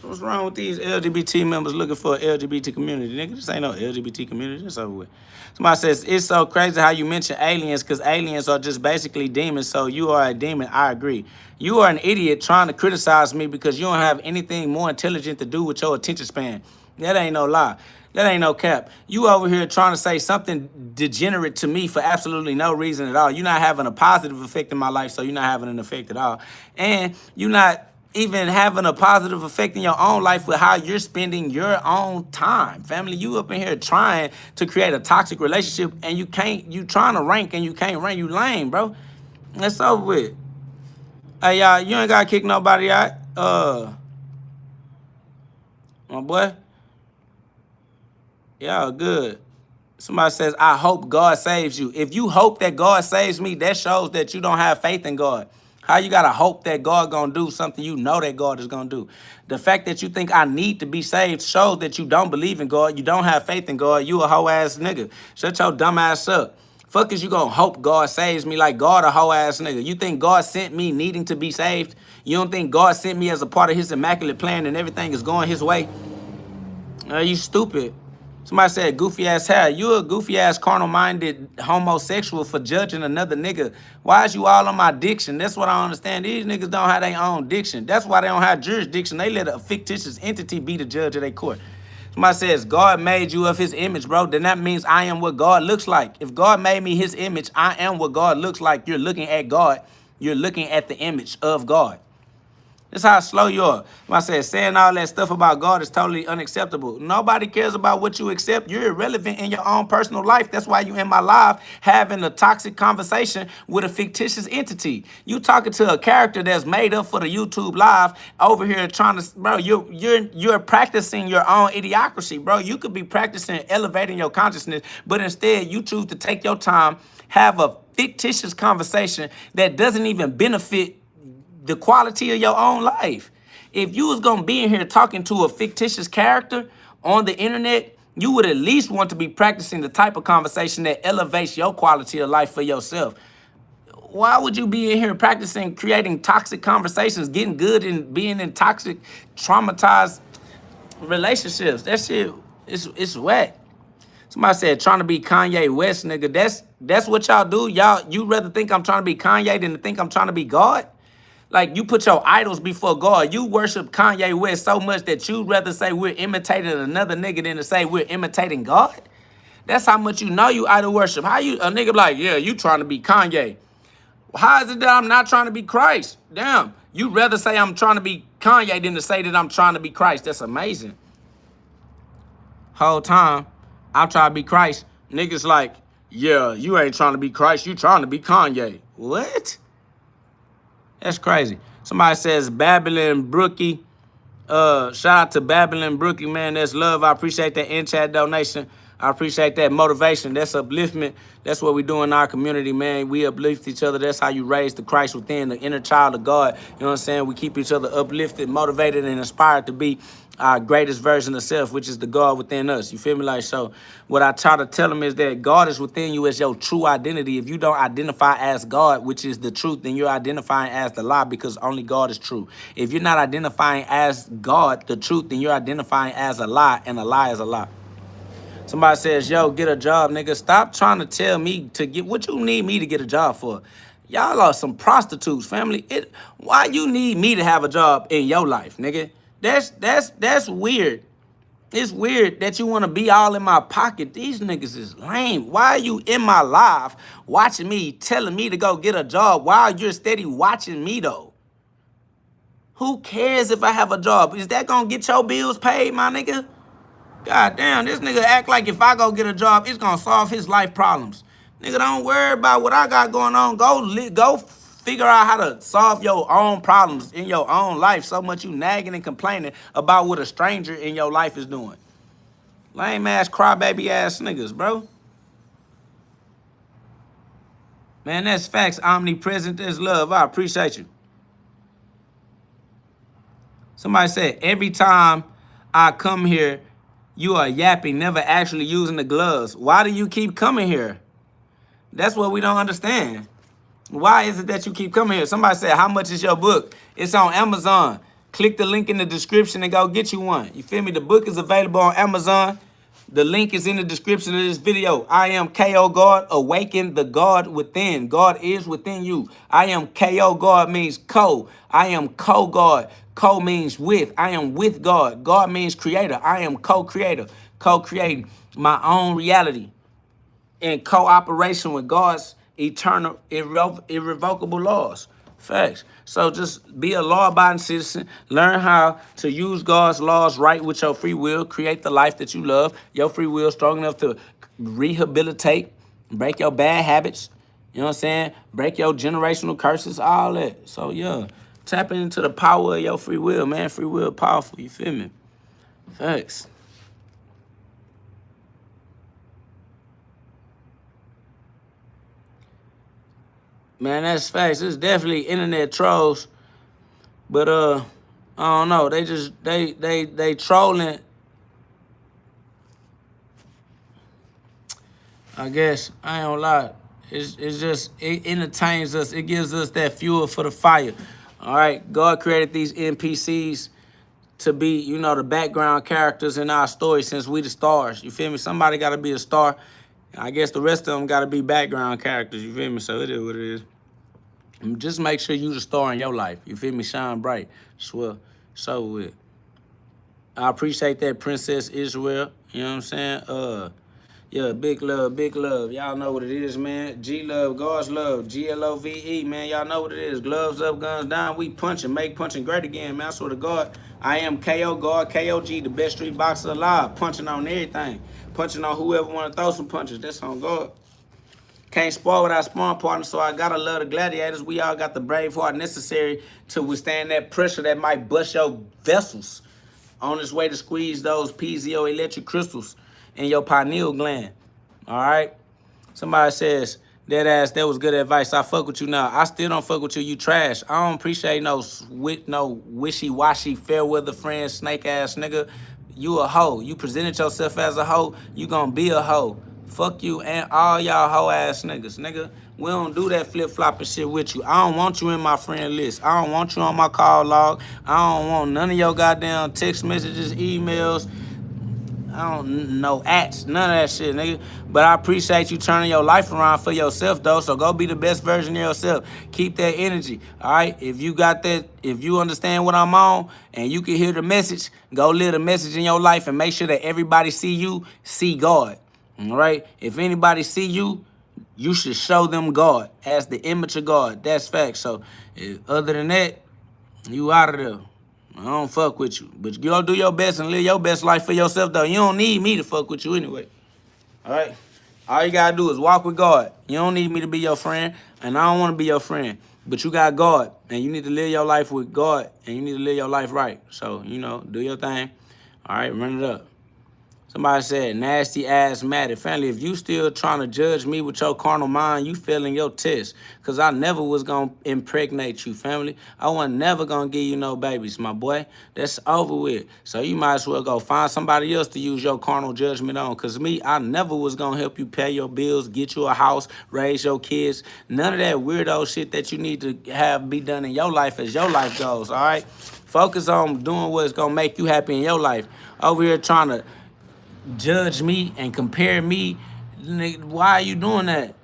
What's wrong with these LGBT members looking for an LGBT community? Nigga, this ain't no LGBT community. That's over with. Somebody says, it's so crazy how you mention aliens because aliens are just basically demons, so you are a demon. I agree. You are an idiot trying to criticize me because you don't have anything more intelligent to do with your attention span. That ain't no lie. That ain't no cap. You over here trying to say something degenerate to me for absolutely no reason at all. You're not having a positive effect in my life, so you're not having an effect at all. And you're not even having a positive effect in your own life with how you're spending your own time. Family, you up in here trying to create a toxic relationship and you trying to rank and you can't rank. You lame, bro. That's over with. Hey, y'all, you ain't got to kick nobody out. My boy. Y'all good. Somebody says, I hope God saves you. If you hope that God saves me, that shows that you don't have faith in God. How you gotta hope that God gonna do something you know that God is gonna do? The fact that you think I need to be saved shows that you don't believe in God. You don't have faith in God. You a hoe ass nigga. Shut your dumb ass up. Fuck is you gonna hope God saves me like God a hoe ass nigga? You think God sent me needing to be saved? You don't think God sent me as a part of his immaculate plan and everything is going his way? You stupid. Somebody said goofy ass hair. You a goofy ass carnal minded homosexual for judging another nigga. Why is you all on my diction? That's what I don't understand. These niggas don't have their own diction. That's why they don't have jurisdiction. They let a fictitious entity be the judge of their court. Somebody says God made you of his image, bro. Then that means I am what God looks like. If God made me his image, I am what God looks like. You're looking at God. You're looking at the image of God. That's how slow you are. When I said saying all that stuff about God is totally unacceptable. Nobody cares about what you accept. You're irrelevant in your own personal life. That's why you in my life having a toxic conversation with a fictitious entity. You talking to a character that's made up for the YouTube live over here trying to, bro, you're practicing your own idiocracy, bro. You could be practicing elevating your consciousness, but instead you choose to take your time, have a fictitious conversation that doesn't even benefit the quality of your own life. If you was gonna be in here talking to a fictitious character on the internet, you would at least want to be practicing the type of conversation that elevates your quality of life for yourself. Why would you be in here practicing creating toxic conversations, getting good and being in toxic, traumatized relationships? That shit, it's whack. Somebody said trying to be Kanye West, nigga. That's what y'all do. You rather think I'm trying to be Kanye than to think I'm trying to be God? Like, you put your idols before God. You worship Kanye West so much that you'd rather say we're imitating another nigga than to say we're imitating God? That's how much you know you idol worship. How you, a nigga like, yeah, you trying to be Kanye. How is it that I'm not trying to be Christ? Damn, you'd rather say I'm trying to be Kanye than to say that I'm trying to be Christ. That's amazing. Whole time, I'm trying to be Christ. Niggas like, yeah, you ain't trying to be Christ. You trying to be Kanye. What? That's crazy. Somebody says Babylon Brookie. Shout out to Babylon Brookie, man. That's love. I appreciate that in-chat donation. I appreciate that motivation. That's upliftment. That's what we do in our community, man. We uplift each other. That's how you raise the Christ within, the inner child of God. You know what I'm saying? We keep each other uplifted, motivated, and inspired to be our greatest version of self, which is the God within us. You feel me? Like, so what I try to tell them is that God is within you as your true identity. If you don't identify as God, which is the truth, then you're identifying as the lie, because only God is true. If you're not identifying as God, the truth, then you're identifying as a lie, and a lie is a lie. Somebody says, yo, get a job, nigga. Stop trying to tell me to get what you need me to get a job for. Y'all are some prostitutes, family. Why you need me to have a job in your life, nigga? That's weird. It's weird that you want to be all in my pocket. These niggas is lame. Why are you in my life watching me, telling me to go get a job while you're steady watching me, though? Who cares if I have a job? Is that going to get your bills paid, my nigga? God damn, this nigga act like if I go get a job, it's going to solve his life problems. Nigga, don't worry about what I got going on. Go figure out how to solve your own problems in your own life. So much you nagging and complaining about what a stranger in your life is doing. Lame ass, crybaby ass niggas, bro. Man, that's facts. Omnipresent is love. I appreciate you. Somebody said, every time I come here, you are yapping, never actually using the gloves. Why do you keep coming here? That's what we don't understand. Why is it that you keep coming here? Somebody said, how much is your book? It's on Amazon. Click the link in the description and go get you one. You feel me? The book is available on Amazon. The link is in the description of this video. I am KO God, awaken the God within. God is within you. I am KO God means co. I am co-God. Co means with. I am with God. God means creator. I am co-creator. Co-creating my own reality in cooperation with God's eternal, irrevocable laws. Facts. So just be a law-abiding citizen. Learn how to use God's laws right with your free will. Create the life that you love. Your free will strong enough to rehabilitate, break your bad habits. You know what I'm saying? Break your generational curses, all that. So, yeah, tap into the power of your free will, man. Free will powerful. You feel me? Facts. Man, that's facts. It's definitely internet trolls, but I don't know. They just they trolling. I guess I ain't gonna lie. It's just it entertains us. It gives us that fuel for the fire. All right, God created these NPCs to be, the background characters in our story since we the stars. You feel me? Somebody got to be a star. I guess the rest of them got to be background characters. You feel me? So it is what it is. And just make sure you the star in your life. You feel me? Shine bright. Swear. So with. I appreciate that, Princess Israel. You know what I'm saying? Yeah, big love, big love. Y'all know what it is, man. G love, God's love, GLOVE, man. Y'all know what it is. Gloves up, guns down. We punching, make punching great again, man. I swear to God, I am KO, God, KOG, the best street boxer alive. Punching on everything. Punching on whoever want to throw some punches. That's on God. Can't spar without sparring partners, so I gotta love the gladiators. We all got the brave heart necessary to withstand that pressure that might bust your vessels on its way to squeeze those piezoelectric crystals in your pineal gland. All right? Somebody says, that ass, that was good advice. I fuck with you now. I still don't fuck with you. You trash. I don't appreciate no wishy-washy, fair weather friend, snake ass nigga. You a hoe. You presented yourself as a hoe. You gonna be a hoe. Fuck you and all y'all hoe ass niggas, nigga. We don't do that flip-flopping shit with you. I don't want you in my friend list. I don't want you on my call log. I don't want none of your goddamn text messages, emails. I don't know ats, none of that shit, nigga. But I appreciate you turning your life around for yourself, though. So go be the best version of yourself. Keep that energy, all right? If you got that, if you understand what I'm on and you can hear the message, go live the message in your life and make sure that everybody see you, see God, all right? If anybody see you, you should show them God as the image of God. That's fact. So other than that, you out of there. I don't fuck with you. But you go do your best and live your best life for yourself, though. You don't need me to fuck with you anyway. All right? All you got to do is walk with God. You don't need me to be your friend, and I don't want to be your friend. But you got God, and you need to live your life with God, and you need to live your life right. So, do your thing. All right? Run it up. Somebody said, nasty ass Maddie. Family, if you still trying to judge me with your carnal mind, you failing your test. Because I never was going to impregnate you, family. I was never going to give you no babies, my boy. That's over with. So you might as well go find somebody else to use your carnal judgment on. Because me, I never was going to help you pay your bills, get you a house, raise your kids. None of that weirdo shit that you need to have be done in your life as your life goes, all right? Focus on doing what's going to make you happy in your life. Over here trying to judge me and compare me. Why are you doing that?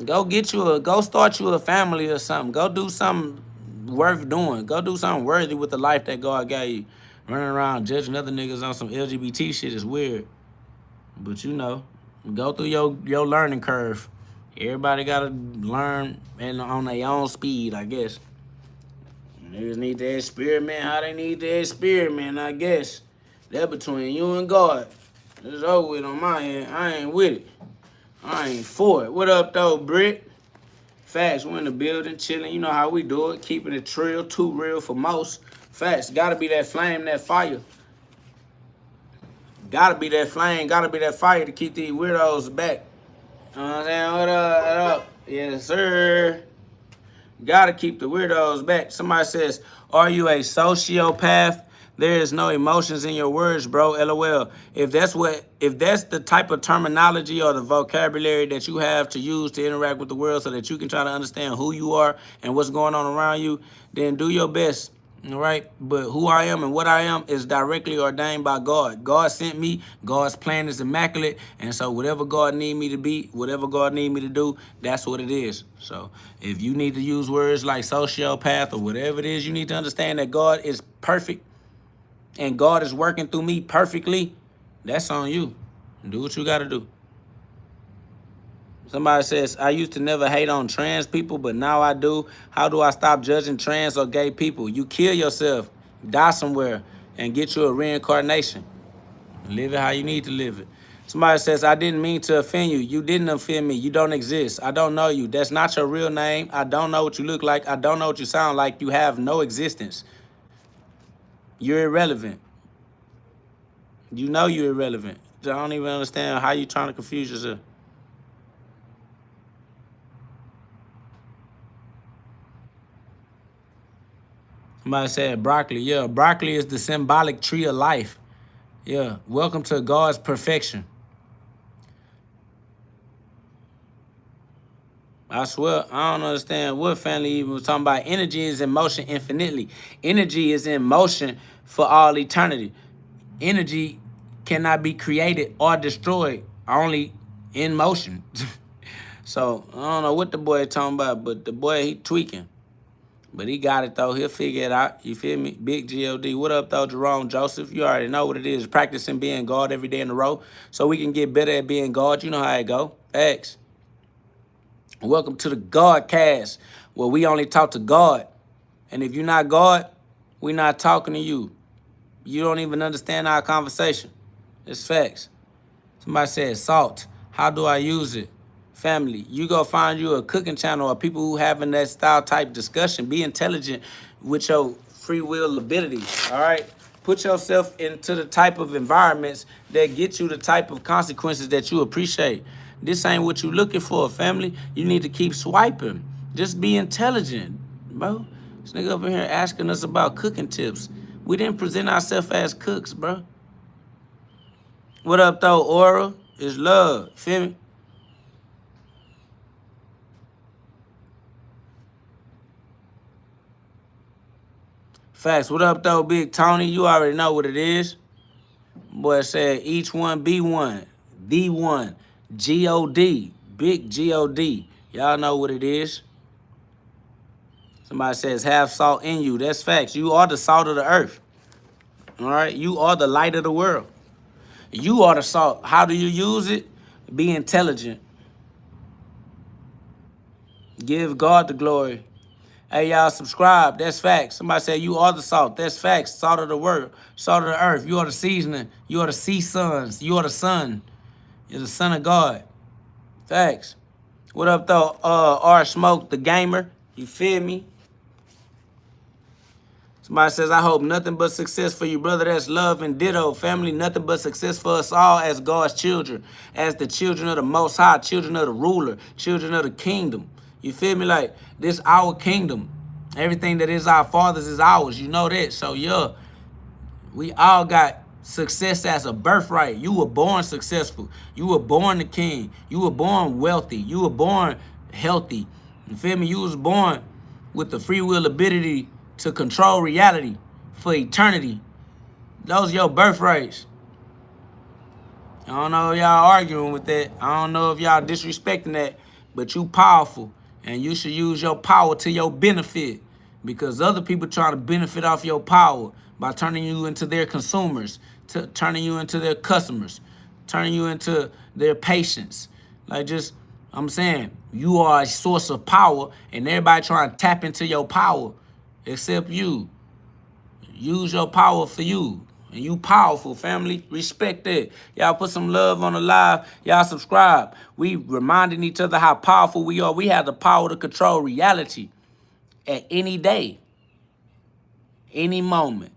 Go start you a family or something. Go do something worth doing. Go do something worthy with the life that God gave you. Running around judging other niggas on some LGBT shit is weird. But go through your learning curve. Everybody gotta learn and on their own speed, I guess. Niggas need to experiment how they need to experiment, I guess. That between you and God. It's over with on my end. I ain't with it. I ain't for it. What up, though, Britt? Facts, we're in the building, chilling. You know how we do it. Keeping it real, too real for most. Facts, gotta be that flame, that fire. Gotta be that flame, gotta be that fire to keep these weirdos back. You know what I'm saying? What up, what up? Yes, sir. Gotta keep the weirdos back. Somebody says, are you a sociopath? There is no emotions in your words, bro. LOL. If that's the type of terminology or the vocabulary that you have to use to interact with the world so that you can try to understand who you are and what's going on around you, then do your best. All right, but who I am and what I am is directly ordained by God. God sent me. God's plan is immaculate, and so whatever God need me to be, whatever God need me to do, that's what it is. So if you need to use words like sociopath or whatever it is, you need to understand that God is perfect, and God is working through me perfectly. That's on you. Do what you got to do. Somebody says, I used to never hate on trans people, but now I do. How do I stop judging trans or gay people? You kill yourself, die somewhere, and get you a reincarnation. Live it how you need to live it. Somebody says, I didn't mean to offend you. You didn't offend me. You don't exist. I don't know you. That's not your real name. I don't know what you look like. I don't know what you sound like. You have no existence. You're irrelevant. You know you're irrelevant. I don't even understand how you trying to confuse yourself. Somebody said broccoli. Yeah, broccoli is the symbolic tree of life. Yeah, welcome to God's perfection. I swear, I don't understand what family even was talking about. Energy is in motion infinitely. Energy is in motion for all eternity. Energy cannot be created or destroyed, only in motion. So, I don't know what the boy talking about, but the boy, he tweaking. But he got it, though. He'll figure it out. You feel me? Big GhOD. What up, though, Jerome Joseph? You already know what it is. Practicing being God every day in a row so we can get better at being God. You know how it go. X. Welcome to the Godcast, where we only talk to God. And if you're not God, we're not talking to you. You don't even understand our conversation. It's facts. Somebody said salt. How do I use it? Family, you go find you a cooking channel or people who having that style type discussion. Be intelligent with your free will ability, all right? Put yourself into the type of environments that get you the type of consequences that you appreciate. This ain't what you looking for, family. You need to keep swiping. Just be intelligent, bro. This nigga over here asking us about cooking tips. We didn't present ourselves as cooks, bro. What up, though, Aura? It's love. Feel me? Facts. What up, though, Big Tony? You already know what it is. Boy said each one be one. The one. GhOD. Big GhOD. Y'all know what it is. Somebody says have salt in you. That's facts. You are the salt of the earth. All right? You are the light of the world. You are the salt. How do you use it? Be intelligent. Give God the glory. Hey, y'all, subscribe. That's facts. Somebody said you are the salt. That's facts. Salt of the world. Salt of the earth. You are the seasoning. You are the sea sons. You are the sun. You're the son of God. Facts. What up, though? R Smoke, the gamer. You feel me? Somebody says, I hope nothing but success for you, brother. That's love and ditto. Family, nothing but success for us all as God's children, as the children of the Most High, children of the ruler, children of the kingdom. You feel me? Like, this our kingdom. Everything that is our father's is ours. You know that. So, yeah, we all got success as a birthright. You were born successful. You were born the king. You were born wealthy. You were born healthy. You feel me? You was born with the free will ability to control reality for eternity. Those are your birthrights. I don't know if y'all arguing with that. I don't know if y'all disrespecting that, but you powerful, and you should use your power to your benefit, because other people trying to benefit off your power by turning you into their consumers, turning you into their customers, turning you into their patients. Like, just, I'm saying, you are a source of power, and everybody trying to tap into your power except you. Use your power for you. And you powerful, family. Respect that. Y'all put some love on the live. Y'all subscribe. We reminding each other how powerful we are. We have the power to control reality at any day, any moment.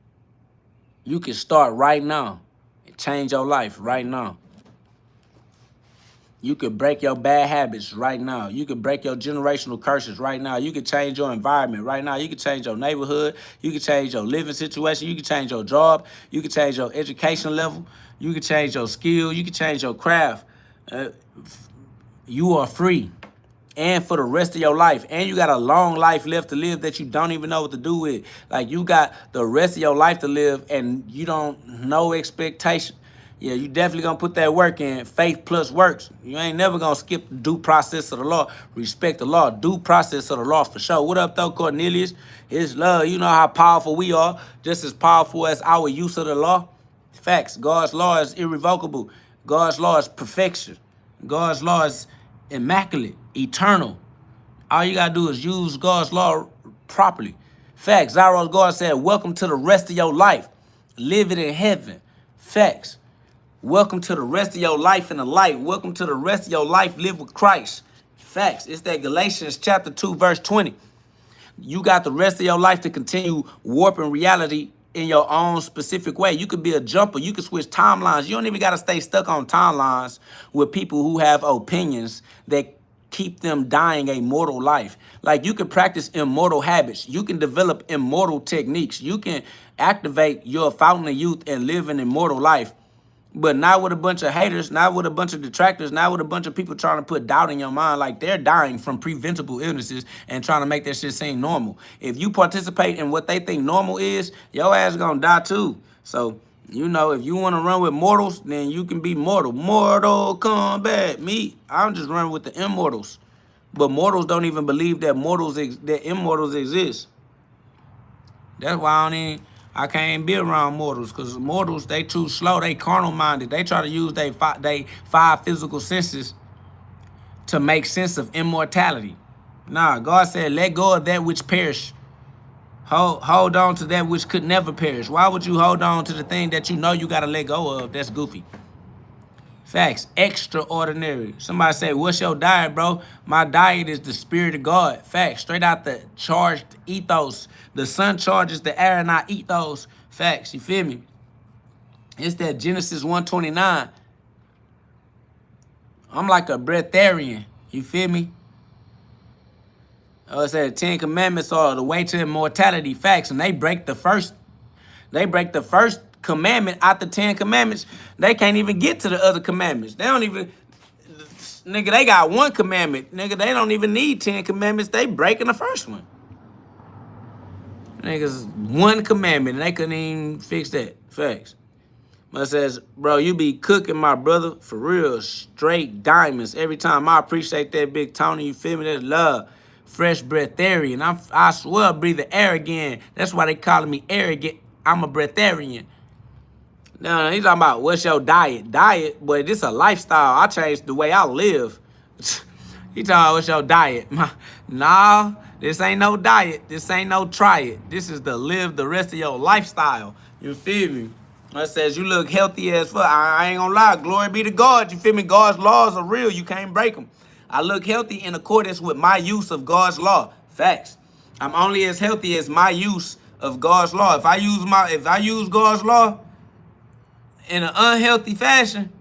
You can start right now and change your life right now. You could break your bad habits right now. You could break your generational curses right now. You could change your environment right now. You could change your neighborhood. You could change your living situation. You could change your job. You could change your education level. You could change your skill. You could change your craft. You are free. And for the rest of your life. And you got a long life left to live that you don't even know what to do with. Like, you got the rest of your life to live and you don't know expectation. Yeah, you definitely gonna put that work in. Faith plus works. You ain't never gonna skip the due process of the law. Respect the law. Due process of the law for sure. What up, though, Cornelius? It's love. You know how powerful we are. Just as powerful as our use of the law. Facts. God's law is irrevocable. God's law is perfection. God's law is immaculate, eternal. All you gotta do is use God's law properly. Facts. Zyros God said, welcome to the rest of your life. Live it in heaven. Facts. Welcome to the rest of your life in the light. Welcome to the rest of your life. Live with Christ. Facts. It's that Galatians chapter 2, verse 20. You got the rest of your life to continue warping reality in your own specific way. You could be a jumper. You could switch timelines. You don't even got to stay stuck on timelines with people who have opinions that keep them dying a mortal life. Like, you can practice immortal habits. You can develop immortal techniques. You can activate your fountain of youth and live an immortal life. But not with a bunch of haters, not with a bunch of detractors, not with a bunch of people trying to put doubt in your mind. Like, they're dying from preventable illnesses and trying to make that shit seem normal. If you participate in what they think normal is, your ass gonna die too. So, you know, if you want to run with mortals, then you can be mortal. Mortal Kombat. Me, I'm just running with the immortals. But mortals don't even believe that that immortals exist. That's why I can't be around mortals, because mortals, they too slow, they carnal minded. They try to use they five physical senses to make sense of immortality. Nah, God said, let go of that which perish. Hold on to that which could never perish. Why would you hold on to the thing that you know you gotta let go of? That's goofy. Facts. Extraordinary. Somebody say, what's your diet, bro? My diet is the spirit of God. Facts. Straight out the charged ethos. The sun charges the air and I eat those. Facts. You feel me? It's that Genesis 1:29. I'm like a breatharian. You feel me? I said the 10 commandments are the way to immortality. Facts. And they break the first commandment out the 10 commandments. They can't even get to the other commandments. They don't even, nigga, they got one commandment. Nigga, they don't even need 10 commandments. They breaking the first one. Niggas, one commandment, and they couldn't even fix that. Facts. But it says, bro, you be cooking, my brother, for real, straight diamonds. Every time I appreciate that, Big Tony, you feel me? That's love. Fresh breatharian. I swear I breathe the air again. That's why they calling me arrogant. I'm a breatharian. No, he's talking about what's your diet. Diet, boy, this a lifestyle. I changed the way I live. He talking about what's your diet. Nah, this ain't no diet. This ain't no try it. This is to live the rest of your lifestyle. You feel me? It says you look healthy as fuck. I ain't gonna lie. Glory be to God. You feel me? God's laws are real. You can't break them. I look healthy in accordance with my use of God's law. Facts. I'm only as healthy as my use of God's law. If I use God's law in an unhealthy fashion,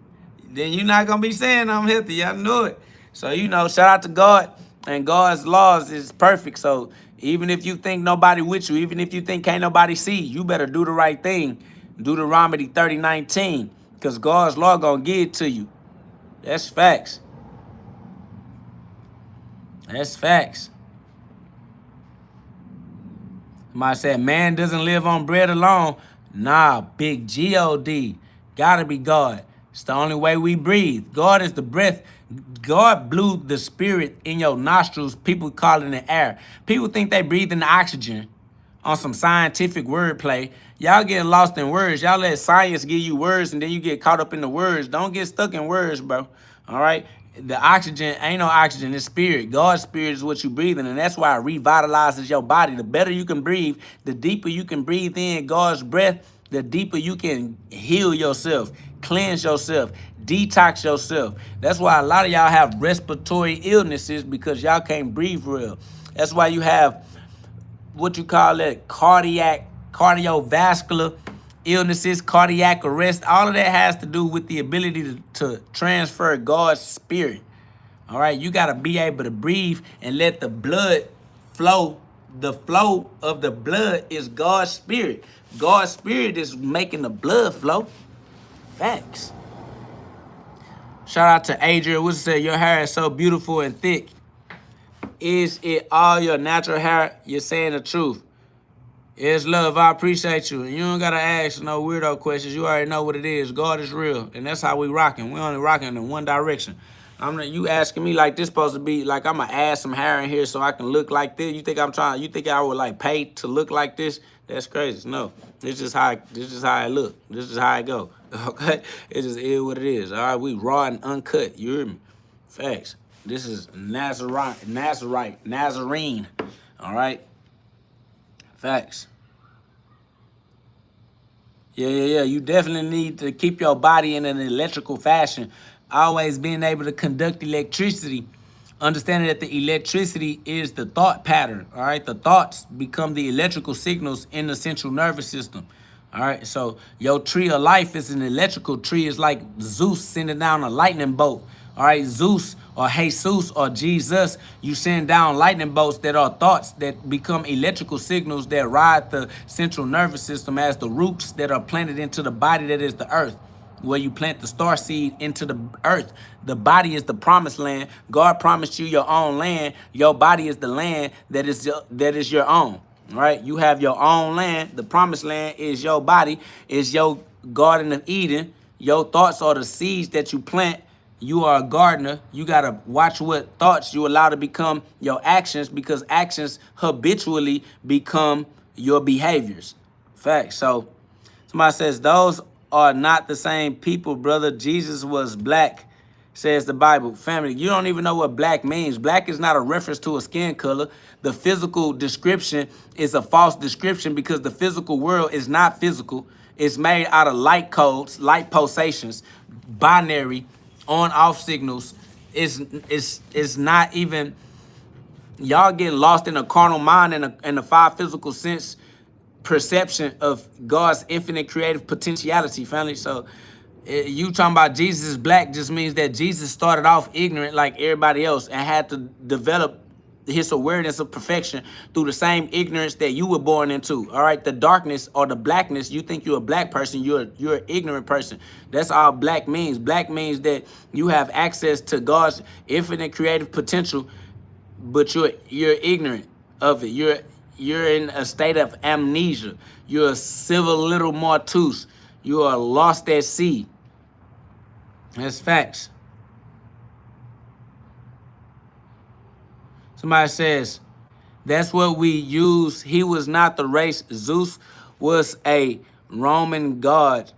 then you're not gonna be saying I'm healthy. I know it. So, you know, shout out to God, and God's laws is perfect. So even if you think nobody with you, even if you think can't nobody see, you better do the right thing. Deuteronomy 30:19, because God's law gonna give it to you. That's facts. That's facts. Somebody said, man doesn't live on bread alone. Nah, big GhOD. Gotta be God. It's the only way we breathe. God is the breath. God blew the spirit in your nostrils. People call it the air. People think they breathe in the oxygen on some scientific wordplay. Y'all getting lost in words. Y'all let science give you words and then you get caught up in the words. Don't get stuck in words, bro. All right? The oxygen ain't no oxygen. It's spirit. God's spirit is what you breathing, and that's why it revitalizes your body. The better you can breathe, the deeper you can breathe in God's breath, the deeper you can heal yourself, cleanse yourself, detox yourself. That's why a lot of y'all have respiratory illnesses, because y'all can't breathe real. That's why you have what you call it, cardiovascular illnesses, cardiac arrest. All of that has to do with the ability to transfer God's spirit. All right, you got to be able to breathe and let the blood flow. The flow of the blood is God's spirit. God's spirit is making the blood flow. Facts. Shout out to Adrian. What said, your hair is so beautiful and thick. Is it all your natural hair? You're saying the truth. It's love. I appreciate you. You don't got to ask no weirdo questions. You already know what it is. God is real. And that's how we rocking. We only rocking in one direction. You asking me like this supposed to be like I'm going to add some hair in here so I can look like this? You think you think I would like pay to look like this? That's crazy. No. This is how I look. This is how I go. Okay? It just is what it is. All right? We raw and uncut. You hear me? Facts. This is Nazarene. All right? Facts. Yeah. You definitely need to keep your body in an electrical fashion. Always being able to conduct electricity. Understanding that the electricity is the thought pattern. All right. The thoughts become the electrical signals in the central nervous system. All right. So your tree of life is an electrical tree. It's like Zeus sending down a lightning bolt All right, Zeus or Jesus or Jesus, you send down lightning bolts that are thoughts that become electrical signals that ride the central nervous system as the roots that are planted into the body that is the earth. Where you plant the star seed into the earth. The body is the promised land. God promised you your own land. Your body is the land that is your own. Right? You have your own land. The promised land is your body, is your Garden of Eden. Your thoughts are the seeds that you plant. You are a gardener. You got to watch what thoughts you allow to become your actions, because actions habitually become your behaviors. Facts. So somebody says, those are not the same people, brother. Jesus was black, says the Bible. Family, you don't even know what black means. Black is not a reference to a skin color. The physical description is a false description because the physical world is not physical. It's made out of light codes, light pulsations, binary, on-off signals. It's not even, y'all get lost in a carnal mind and a five physical sense perception of God's infinite creative potentiality, family. So you talking about Jesus is black just means that Jesus started off ignorant like everybody else and had to develop his awareness of perfection through the same ignorance that you were born into. All right, the darkness or the blackness, you think you're a black person, you're an ignorant person. That's all black means. Black means that you have access to God's infinite creative potential, but you're ignorant of it. You're in a state of amnesia. You're a civil little martus. You are lost at sea. That's facts. Somebody says, that's what we use. He was not the race. Zeus was a Roman god.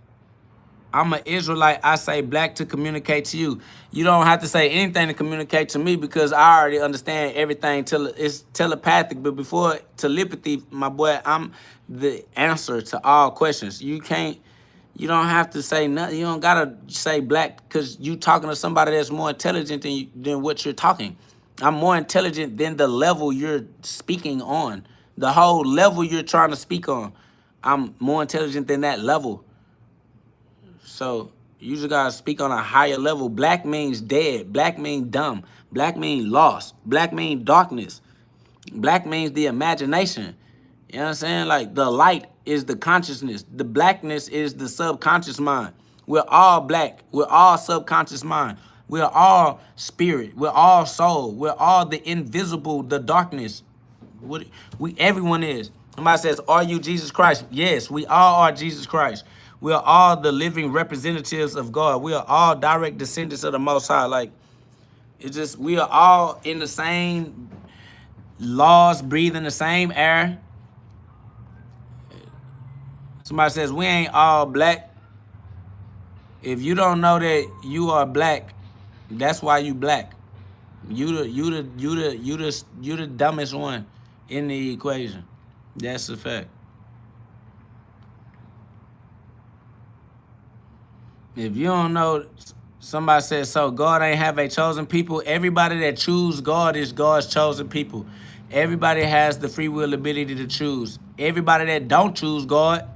I'm an Israelite. I say black to communicate to you. You don't have to say anything to communicate to me because I already understand everything till it's telepathic. But before telepathy, my boy, I'm the answer to all questions. You don't have to say nothing. You don't gotta say black because you talking to somebody that's more intelligent than what you're talking. I'm more intelligent than the level you're speaking on. The whole level you're trying to speak on. I'm more intelligent than that level. So you just gotta speak on a higher level. Black means dead. Black means dumb. Black means lost. Black means darkness. Black means the imagination. You know what I'm saying? Like the light is the consciousness. The blackness is the subconscious mind. We're all black. We're all subconscious mind. We're all spirit. We're all soul. We're all the invisible, the darkness. Everyone is. Somebody says, are you Jesus Christ? Yes, we all are Jesus Christ. We are all the living representatives of God. We are all direct descendants of the Most High. Like, it's just, we are all in the same laws, breathing the same air. Somebody says, we ain't all black. If you don't know that you are black, that's why you black. You the dumbest one in the equation. That's a fact. If you don't know, somebody says, so God ain't have a chosen people. Everybody that choose God is God's chosen people. Everybody has the free will ability to choose. Everybody that don't choose God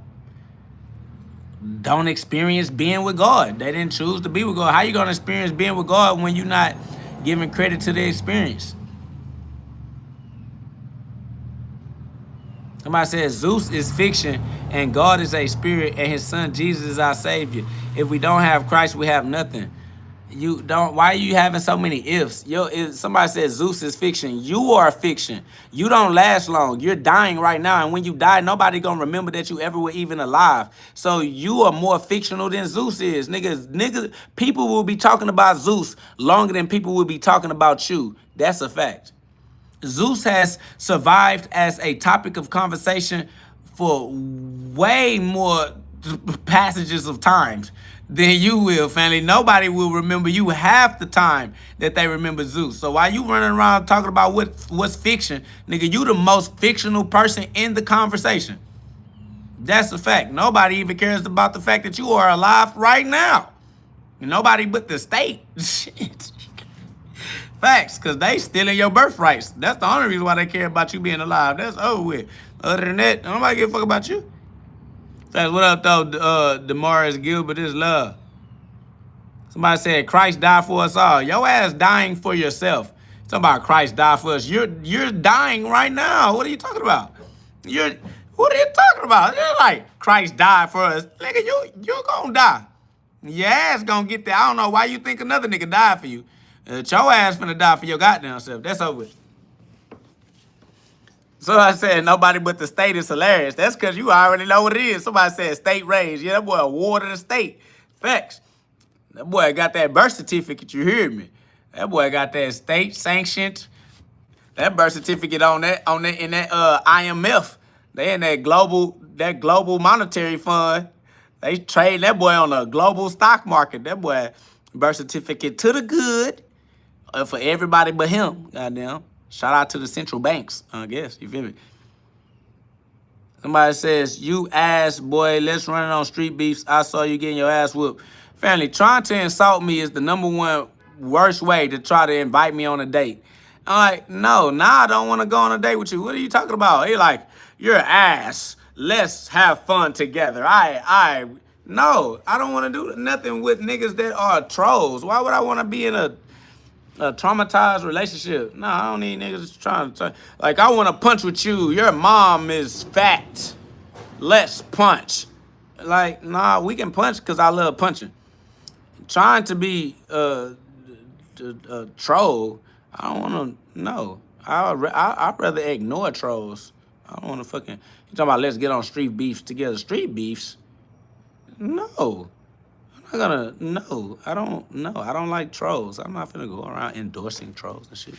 don't experience being with God. They didn't choose to be with God. How you going to experience being with God when you're not giving credit to the experience? Somebody says Zeus is fiction and God is a spirit and his son Jesus is our savior. If we don't have Christ, we have nothing. Why are you having so many ifs? If somebody says Zeus is fiction, you are fiction. You don't last long. You're dying right now. And when you die, nobody gonna remember that you ever were even alive. So you are more fictional than Zeus is. Niggas, people will be talking about Zeus longer than people will be talking about you. That's a fact. Zeus has survived as a topic of conversation for way more passages of times than you will, family. Nobody will remember you half the time that they remember Zeus. So while you running around talking about what's fiction, nigga, you the most fictional person in the conversation. That's a fact. Nobody even cares about the fact that you are alive right now. Nobody but the state. Shit. Facts, because they stealing your birthrights. That's the only reason why they care about you being alive. That's over with. Other than that, nobody give a fuck about you. Facts, what up, though, Demaris Gilbert? It's love. Somebody said Christ died for us all. Your ass dying for yourself. Talking about Christ died for us. You're dying right now. What are you talking about? What are you talking about? You're like Christ died for us. Nigga, you gonna die. Your ass gonna get there. I don't know why you think another nigga died for you. Your ass finna die for your goddamn self. That's over with. So I said nobody but the state is hilarious. That's because you already know what it is. Somebody said state raised. Yeah, that boy awarded the state. Facts. That boy got that birth certificate, you hear me? That boy got that state sanctioned. That birth certificate in that IMF. They in that global monetary fund. They trade that boy on the global stock market. That boy birth certificate to the good for everybody but him. Goddamn. Shout out to the central banks, I guess. You feel me? Somebody says, you ass boy, let's run it on street beefs. I saw you getting your ass whooped. Family, trying to insult me is the number one worst way to try to invite me on a date. I'm like, no, now I don't want to go on a date with you. What are you talking about? He like, you're ass. Let's have fun together. No, I don't want to do nothing with niggas that are trolls. Why would I want to be in a traumatized relationship? No, I don't need niggas trying to, like, I want to punch with you. Your mom is fat. Let's punch. Like, nah, we can punch because I love punching. Trying to be a troll, I don't want to, no. I'd rather ignore trolls. I don't want to fucking, you talking about let's get on street beefs together. Street beefs? No. I'm not gonna, no. I don't like trolls. I'm not finna go around endorsing trolls and shit.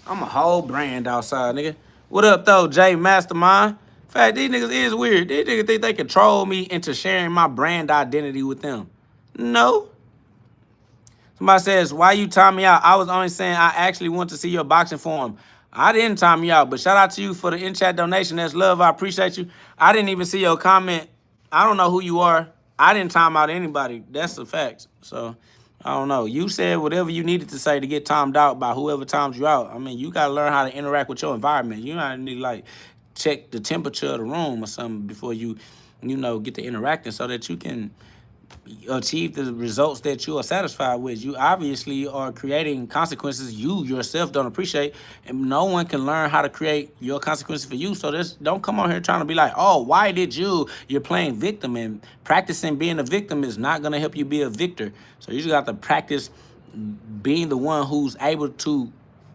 I'm a whole brand outside, nigga. What up, though, Jay Mastermind? In fact, these niggas is weird. These niggas think they control me into sharing my brand identity with them. No. Somebody says, why you time me out? I was only saying I actually want to see your boxing form. I didn't time you out, but shout out to you for the in-chat donation. That's love. I appreciate you. I didn't even see your comment. I don't know who you are. I didn't time out anybody. That's a fact. So, I don't know. You said whatever you needed to say to get timed out by whoever times you out. I mean, you got to learn how to interact with your environment. You need to, like, check the temperature of the room or something before you get to interacting so that you can achieve the results that you are satisfied with. You obviously are creating consequences you yourself don't appreciate, and no one can learn how to create your consequences for you. So don't come on here trying to be like, oh, why did you're playing victim, and practicing being a victim is not going to help you be a victor. So you just got to practice being the one who's able to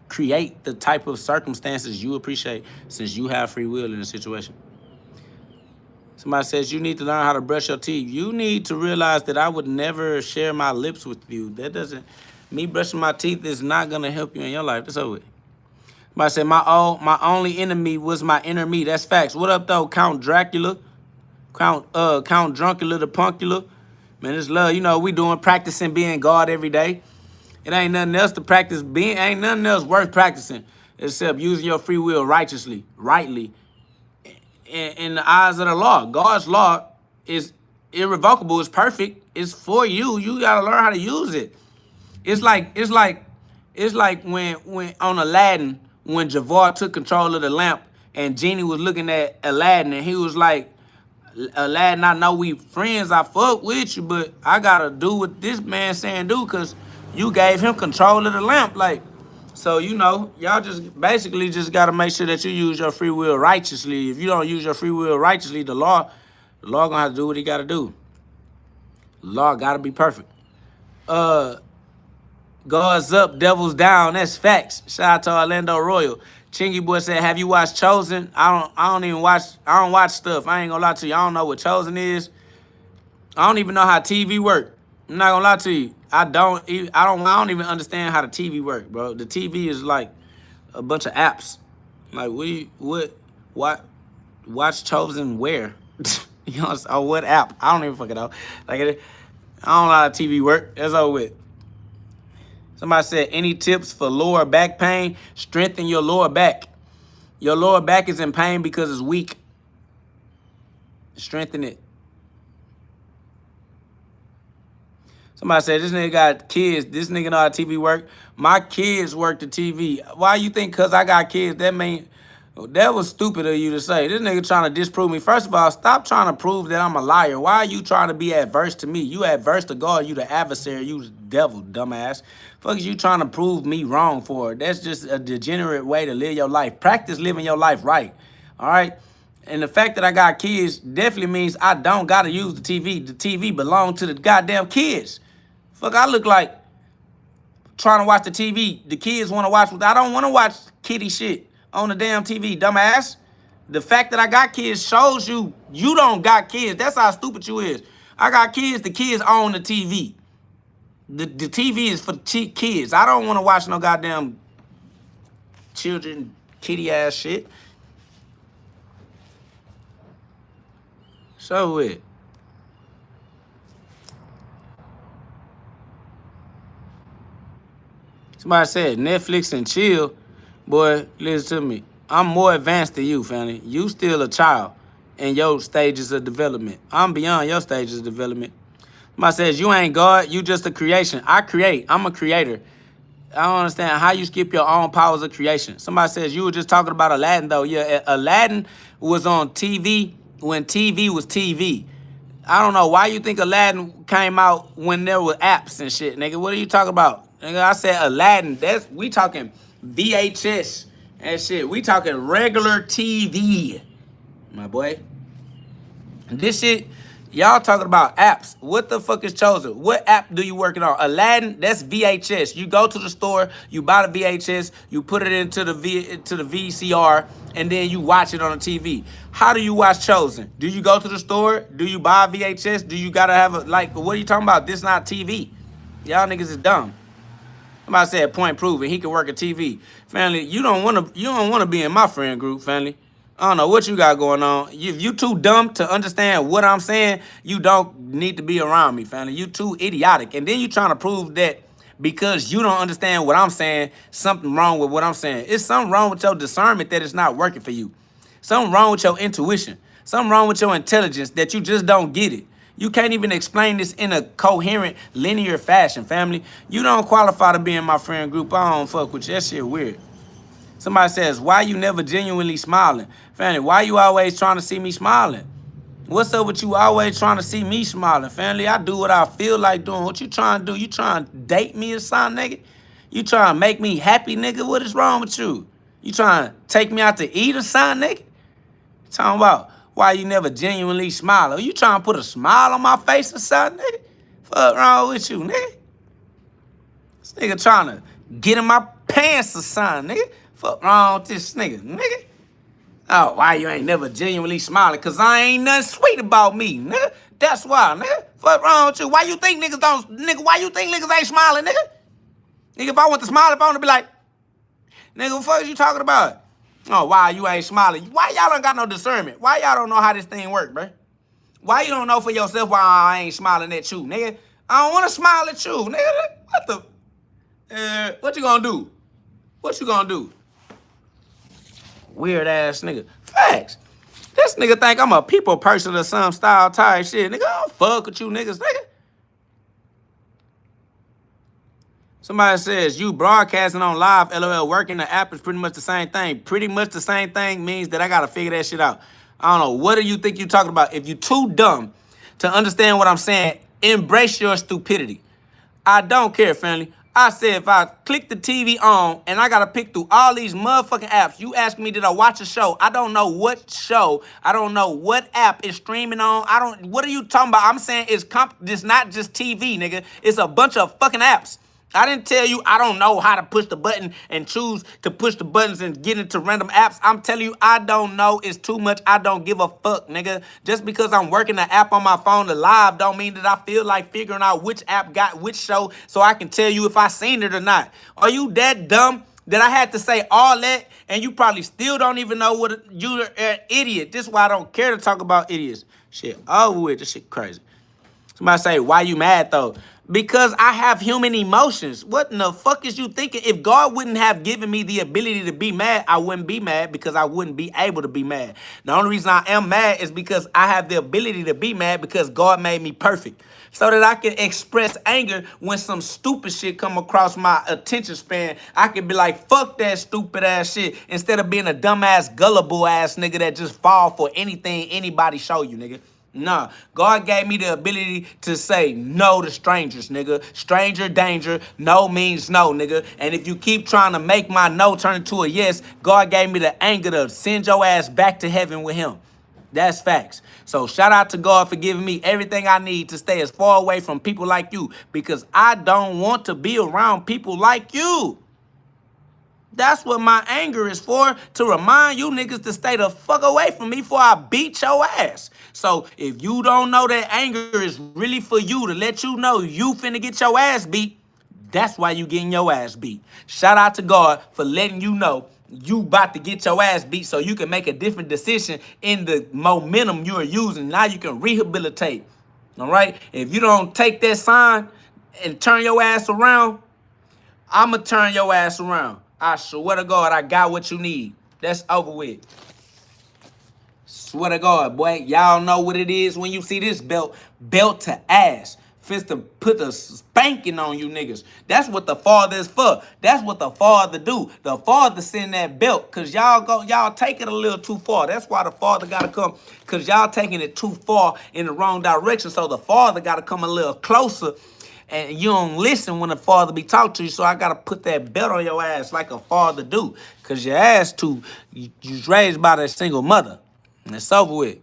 create the type of circumstances you appreciate, since you have free will in a situation. Somebody says, you need to learn how to brush your teeth. You need to realize that I would never share my lips with you. Me brushing my teeth is not going to help you in your life. That's over. Somebody said, my only enemy was my inner me. That's facts. What up, though, Count Dracula? Count Drunkula the Punkula. Man, it's love. We practicing being God every day. It ain't nothing else to practice being. Ain't nothing else worth practicing except using your free will rightly. In the eyes of the law. God's law is irrevocable. It's perfect. It's for you. You gotta learn how to use it. It's like when on Aladdin, when Jafar took control of the lamp and Genie was looking at Aladdin and he was like, Aladdin, I know we friends, I fuck with you, but I gotta do what this man saying do because you gave him control of the lamp. Like, so, y'all just basically just got to make sure that you use your free will righteously. If you don't use your free will righteously, the law going to have to do what he got to do. The law got to be perfect. God's up, devil's down. That's facts. Shout out to Orlando Royal. Chingy Boy said, have you watched Chosen? I don't watch stuff. I ain't going to lie to you. I don't know what Chosen is. I don't even know how TV work. I'm not gonna lie to you. I don't even understand how the TV work, bro. The TV is like a bunch of apps. Like what watch Chosen where? What app? I don't even fucking know. Like I don't know how the TV work. That's over with. Somebody said, any tips for lower back pain? Strengthen your lower back. Your lower back is in pain because it's weak. Strengthen it. Somebody said, this nigga got kids. This nigga know how TV work. My kids work the TV. Why you think because I got kids, that mean That was stupid of you to say. This nigga trying to disprove me. First of all, stop trying to prove that I'm a liar. Why are you trying to be adverse to me? You adverse to God. You the adversary. You the devil, dumbass. Fuck is you trying to prove me wrong for? That's just a degenerate way to live your life. Practice living your life right. All right? And the fact that I got kids definitely means I don't got to use the TV. The TV belongs to the goddamn kids. Fuck, I look like trying to watch the TV. The kids want to watch. I don't want to watch kiddie shit on the damn TV, dumbass. The fact that I got kids shows you don't got kids. That's how stupid you is. I got kids. The kids own the TV. The TV is for kids. I don't want to watch no goddamn children, kiddie ass shit. So it. Somebody said Netflix and chill. Boy, listen to me. I'm more advanced than you, family. You still a child in your stages of development. I'm beyond your stages of development. Somebody says you ain't God, you just a creation. I create. I'm a creator. I don't understand how you skip your own powers of creation. Somebody says you were just talking about Aladdin, though. Yeah, Aladdin was on TV when TV was TV. I don't know why you think Aladdin came out when there were apps and shit, nigga. What are you talking about? Nigga, I said Aladdin. We talking VHS and shit. We talking regular TV, my boy. This shit, y'all talking about apps. What the fuck is chosen? What app do you working on? Aladdin, that's VHS. You go to the store, you buy the VHS, you put it into the VCR, and then you watch it on the TV. How do you watch Chosen? Do you go to the store? Do you buy a VHS? Do you gotta have what are you talking about? This not TV. Y'all niggas is dumb. Somebody said point proven. He can work a TV. Family, you don't wanna be in my friend group, family. I don't know what you got going on. If you too dumb to understand what I'm saying, you don't need to be around me, family. You too idiotic. And then you trying to prove that because you don't understand what I'm saying, something wrong with what I'm saying. It's something wrong with your discernment that it's not working for you. Something wrong with your intuition. Something wrong with your intelligence that you just don't get it. You can't even explain this in a coherent, linear fashion, family. You don't qualify to be in my friend group. I don't fuck with you. That shit weird. Somebody says, why you never genuinely smiling? Family, why you always trying to see me smiling? What's up with you always trying to see me smiling? Family, I do what I feel like doing. What you trying to do? You trying to date me or something, nigga? You trying to make me happy, nigga? What is wrong with you? You trying to take me out to eat or something, nigga? Talking about why you never genuinely smile. Are you trying to put a smile on my face or something, nigga? Fuck wrong with you, nigga? This nigga trying to get in my pants or something, nigga? Fuck wrong with this nigga? Oh, why you ain't never genuinely smiling? Cause I ain't nothing sweet about me, nigga. That's why, nigga. Fuck wrong with you? Why you think niggas don't, nigga? Why you think niggas ain't smiling, nigga? Nigga, if I want to smile, if I want to be like, nigga, what the fuck is you talking about? Oh, why you ain't smiling? Why y'all don't got no discernment? Why y'all don't know how this thing work, bro? Why you don't know for yourself why I ain't smiling at you, nigga? I don't want to smile at you, nigga. What you gonna do? What you gonna do? Weird ass nigga. Facts. This nigga think I'm a people person or some style type shit. Nigga, I don't fuck with you niggas, nigga. Somebody says, you broadcasting on live, LOL, working the app is pretty much the same thing. Pretty much the same thing means that I got to figure that shit out. I don't know. What do you think you're talking about? If you're too dumb to understand what I'm saying, embrace your stupidity. I don't care, family. I said if I click the TV on and I got to pick through all these motherfucking apps, you ask me, did I watch a show? I don't know what show. I don't know what app is streaming on. What are you talking about? I'm saying it's not just TV, nigga. It's a bunch of fucking apps. I didn't tell you I don't know how to push the button and choose to push the buttons and get into random apps. I'm telling you, I don't know. It's too much. I don't give a fuck, nigga. Just because I'm working the app on my phone to live don't mean that I feel like figuring out which app got which show so I can tell you if I seen it or not. Are you that dumb that I had to say all that and you probably still don't even know what you're an idiot? This is why I don't care to talk about idiots. Shit, over with. This shit crazy. Somebody say, why you mad though? Because I have human emotions. What in the fuck is you thinking? If God wouldn't have given me the ability to be mad, I wouldn't be mad because I wouldn't be able to be mad. The only reason I am mad is because I have the ability to be mad because God made me perfect. So that I can express anger when some stupid shit come across my attention span. I can be like, fuck that stupid ass shit, instead of being a dumbass, gullible ass nigga that just fall for anything anybody show you, nigga. Nah, God gave me the ability to say no to strangers, nigga. Stranger danger, no means no, nigga. And if you keep trying to make my no turn into a yes, God gave me the anger to send your ass back to heaven with him. That's facts. So shout out to God for giving me everything I need to stay as far away from people like you, because I don't want to be around people like you. That's what my anger is for, to remind you niggas to stay the fuck away from me before I beat your ass. So if you don't know that anger is really for you, to let you know you finna get your ass beat, that's why you getting your ass beat. Shout out to God for letting you know you about to get your ass beat so you can make a different decision in the momentum you are using. Now you can rehabilitate. All right? If you don't take that sign and turn your ass around, I'ma turn your ass around. I swear to God, I got what you need. That's over with. Swear to God, boy. Y'all know what it is when you see this belt. Belt to ass. Fist to put the spanking on you niggas. That's what the Father is for. That's what the Father do. The Father send that belt because y'all take it a little too far. That's why the Father got to come, because y'all taking it too far in the wrong direction. So the Father got to come a little closer. And you don't listen when the Father be talking to you, so I got to put that belt on your ass like a father do. Because your ass you was raised by that single mother. And it's over with.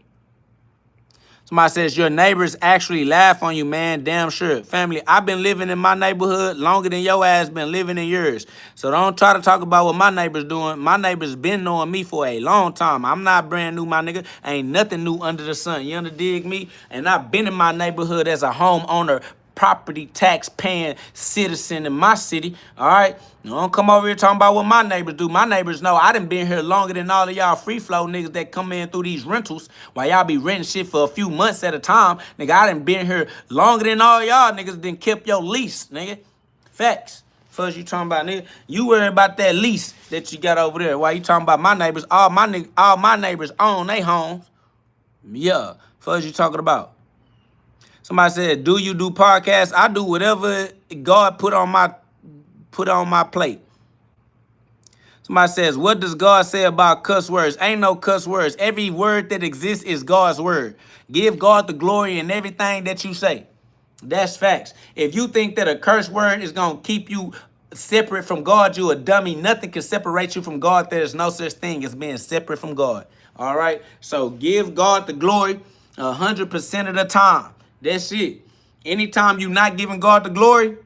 Somebody says, your neighbors actually laugh on you, man. Damn sure. Family, I've been living in my neighborhood longer than your ass been living in yours. So don't try to talk about what my neighbors doing. My neighbors been knowing me for a long time. I'm not brand new, my nigga. Ain't nothing new under the sun. You underdig me? And I've been in my neighborhood as a homeowner, property tax paying citizen in my city. All right, don't come over here talking about what my neighbors do. My neighbors know I done been here longer than all of y'all free flow niggas that come in through these rentals while y'all be renting shit for a few months at a time. Nigga, I done been here longer than all y'all niggas done kept your lease, nigga. Facts. First you talking about, nigga, you worry about that lease that you got over there. Why you talking about my neighbors? All my neighbors own they homes. Yeah. First you talking about. Somebody said, do you do podcasts? I do whatever God put on my plate. Somebody says, what does God say about cuss words? Ain't no cuss words. Every word that exists is God's word. Give God the glory in everything that you say. That's facts. If you think that a curse word is going to keep you separate from God, you a dummy. Nothing can separate you from God. There's no such thing as being separate from God. All right? So give God the glory 100% of the time. That's it. Anytime you not giving God the glory,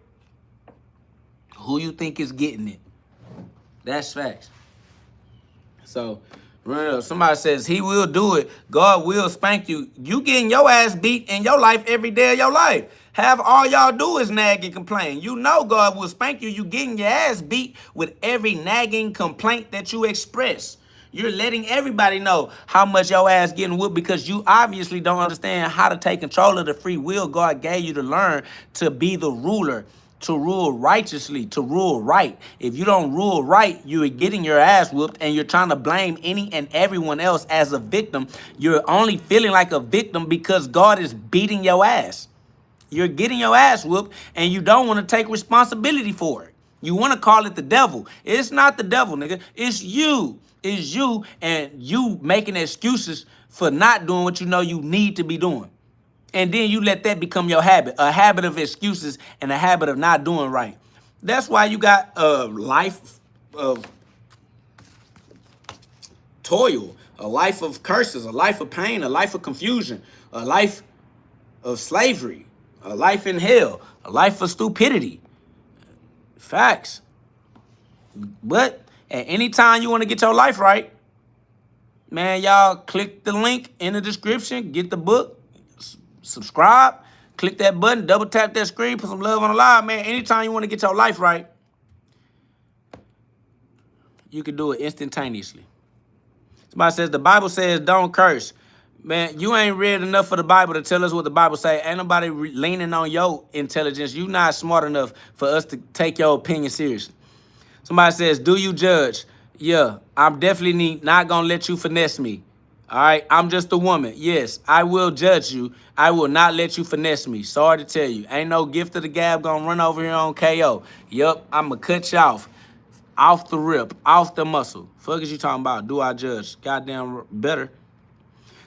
who you think is getting it? That's facts. So, somebody says he will do it. God will spank you. You getting your ass beat in your life every day of your life. Have all y'all do is nag and complain. You know God will spank you. You getting your ass beat with every nagging complaint that you express. You're letting everybody know how much your ass getting whooped because you obviously don't understand how to take control of the free will God gave you to learn to be the ruler, to rule righteously, to rule right. If you don't rule right, you're getting your ass whooped and you're trying to blame any and everyone else as a victim. You're only feeling like a victim because God is beating your ass. You're getting your ass whooped and you don't want to take responsibility for it. You want to call it the devil. It's not the devil, nigga. It's you. It's you and you making excuses for not doing what you know you need to be doing. And then you let that become your habit, a habit of excuses and a habit of not doing right. That's why you got a life of toil, a life of curses, a life of pain, a life of confusion, a life of slavery, a life in hell, a life of stupidity. Facts. But at any time you want to get your life right, man, y'all click the link in the description, get the book, subscribe, click that button, double tap that screen, put some love on the live, man. Anytime you want to get your life right, you can do it instantaneously. Somebody says, the Bible says don't curse. Man, you ain't read enough of the Bible to tell us what the Bible say. Ain't nobody leaning on your intelligence. You not smart enough for us to take your opinion seriously. Somebody says, do you judge? Yeah, I'm definitely not going to let you finesse me. All right, I'm just a woman. Yes, I will judge you. I will not let you finesse me. Sorry to tell you. Ain't no gift of the gab going to run over here on KO. Yup, I'm going to cut you off the rip, off the muscle. Fuck is you talking about? Do I judge? Goddamn better.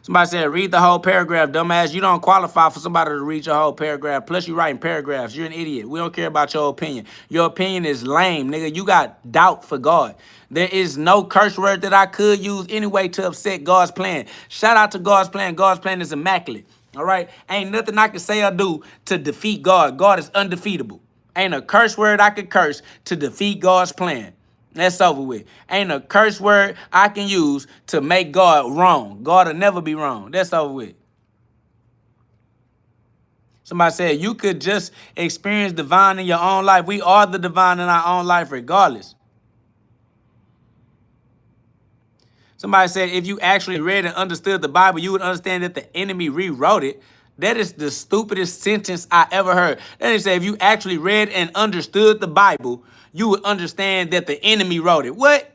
Somebody said, read the whole paragraph, dumbass. You don't qualify for somebody to read your whole paragraph. Plus, you writing paragraphs. You're an idiot. We don't care about your opinion. Your opinion is lame, nigga. You got doubt for God. There is no curse word that I could use anyway to upset God's plan. Shout out to God's plan. God's plan is immaculate. All right? Ain't nothing I can say or do to defeat God. God is undefeatable. Ain't a curse word I could curse to defeat God's plan. That's over with. Ain't a curse word I can use to make God wrong. God will never be wrong. That's over with. Somebody said you could just experience divine in your own life. We are the divine in our own life regardless. Somebody said if you actually read and understood the Bible, you would understand that the enemy rewrote it. That is the stupidest sentence I ever heard. They say if you actually read and understood the Bible, you would understand that the enemy wrote it. What?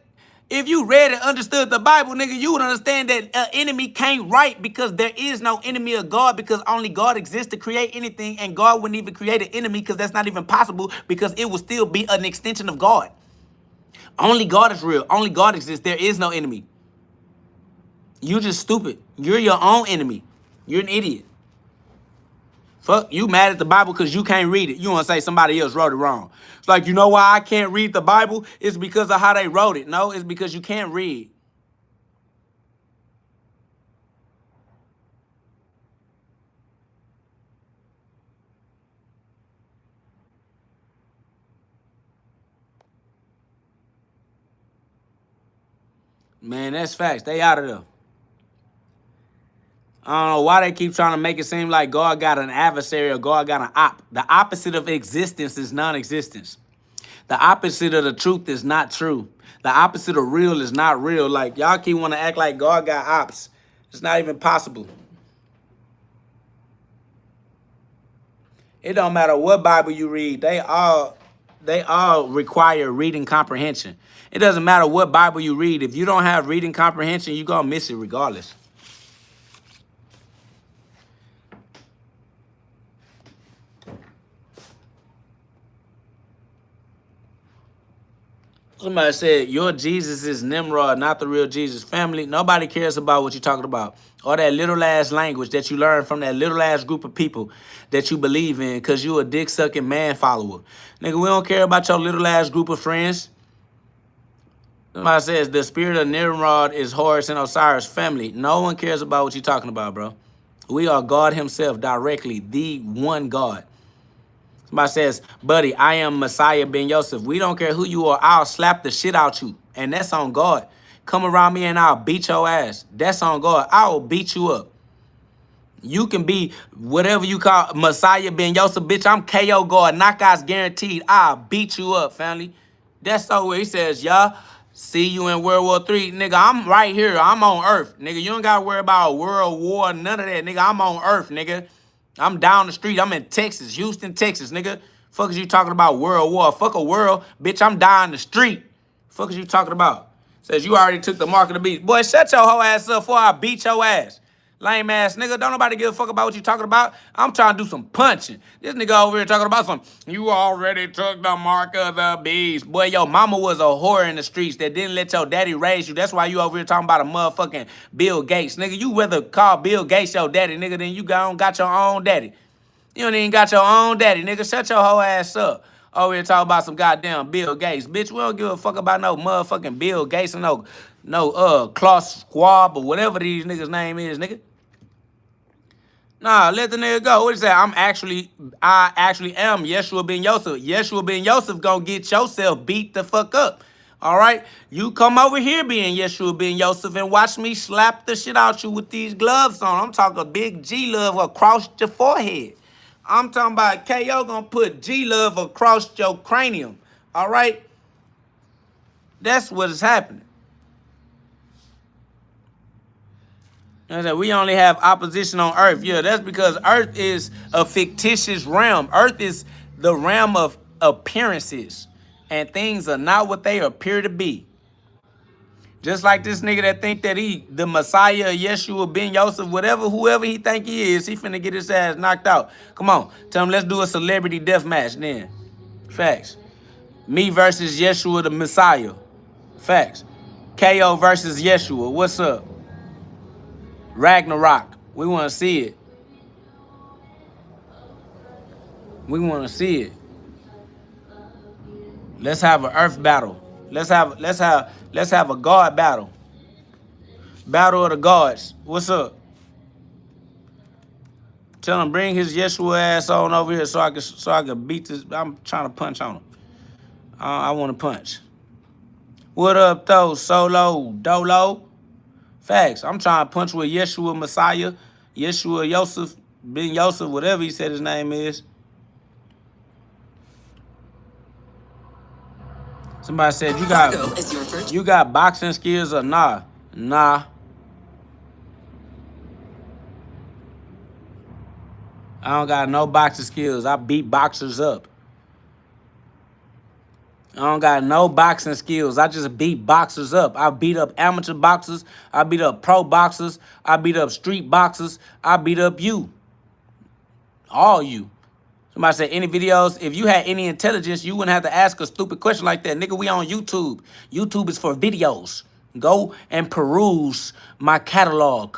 If you read and understood the Bible, nigga, you would understand that an enemy can't write because there is no enemy of God because only God exists to create anything, and God wouldn't even create an enemy because that's not even possible because it would still be an extension of God. Only God is real. Only God exists. There is no enemy. You just stupid. You're your own enemy. You're an idiot. Fuck, you mad at the Bible because you can't read it. You want to say somebody else wrote it wrong. It's like, you know why I can't read the Bible? It's because of how they wrote it. No, it's because you can't read. Man, that's facts. They out of there. I don't know why they keep trying to make it seem like God got an adversary or God got an op. The opposite of existence is non-existence. The opposite of the truth is not true. The opposite of real is not real. Like, y'all keep want to act like God got ops. It's not even possible. It don't matter what Bible you read. They all require reading comprehension. It doesn't matter what Bible you read. If you don't have reading comprehension, you're going to miss it regardless. Somebody said, your Jesus is Nimrod, not the real Jesus. Family, nobody cares about what you're talking about. Or that little ass language that you learn from that little ass group of people that you believe in because you a dick-sucking man follower. Nigga, we don't care about your little ass group of friends. Somebody says, the spirit of Nimrod is Horus and Osiris. Family, no one cares about what you're talking about, bro. We are God himself directly, the one God. Somebody says, buddy, I am Messiah ben Yosef. We don't care who you are. I'll slap the shit out you. And that's on God. Come around me and I'll beat your ass. That's on God. I will beat you up. You can be whatever you call Messiah ben Yosef. Bitch, I'm KO God. Knockouts guaranteed. I'll beat you up, family. That's so he says, yeah, see you in World War III. Nigga, I'm right here. I'm on Earth. Nigga, you don't got to worry about World War, none of that. Nigga, I'm on Earth, nigga. I'm down the street. I'm in Texas, Houston, Texas, nigga. Fuck is you talking about World War? Fuck a world. Bitch, I'm down the street. Fuck is you talking about? Says you already took the mark of the beast. Boy, shut your whole ass up before I beat your ass. Lame ass nigga. Don't nobody give a fuck about what you talking about. I'm trying to do some punching. This nigga over here talking about some, you already took the mark of the beast. Boy, your mama was a whore in the streets that didn't let your daddy raise you. That's why you over here talking about a motherfucking Bill Gates. Nigga, you rather call Bill Gates your daddy, nigga, than you got your own daddy. You don't even got your own daddy, nigga. Shut your whole ass up. Over here talking about some goddamn Bill Gates. Bitch, we don't give a fuck about no motherfucking Bill Gates and no Klaus Schwab or whatever these niggas' name is, nigga. Nah, let the nigga go. What he say? I actually am Yeshua ben Yosef. Yeshua ben Yosef gonna get yourself beat the fuck up. All right? You come over here being Yeshua ben Yosef and watch me slap the shit out you with these gloves on. I'm talking big G love across your forehead. I'm talking about KO gonna put G love across your cranium. All right? That's what is happening. You know what I'm saying? We only have opposition on earth. Yeah, that's because earth is a fictitious realm. Earth is the realm of appearances. And things are not what they appear to be. Just like this nigga that think that he the Messiah, Yeshua, Ben Yosef, whatever, whoever he think he is, he finna get his ass knocked out. Come on, tell him let's do a celebrity death match then. Facts. Me versus Yeshua the Messiah. Facts. KO versus Yeshua. What's up? Ragnarok. We want to see it. We want to see it. Let's have an earth battle. Let's have a God battle. Battle of the gods. What's up? Tell him bring his Yeshua ass on over here so I can beat this. I'm trying to punch on him. I want to punch. What up though, Solo Dolo? Facts. I'm trying to punch with Yeshua Messiah, Yeshua Yosef, Ben Yosef, whatever he said his name is. Somebody said you got boxing skills or nah? Nah. I don't got no boxing skills. I beat boxers up. I don't got no boxing skills. I just beat boxers up. I beat up amateur boxers. I beat up pro boxers. I beat up street boxers. I beat up you. All you. Somebody said, any videos, if you had any intelligence, you wouldn't have to ask a stupid question like that. Nigga, we on YouTube. YouTube is for videos. Go and peruse my catalog.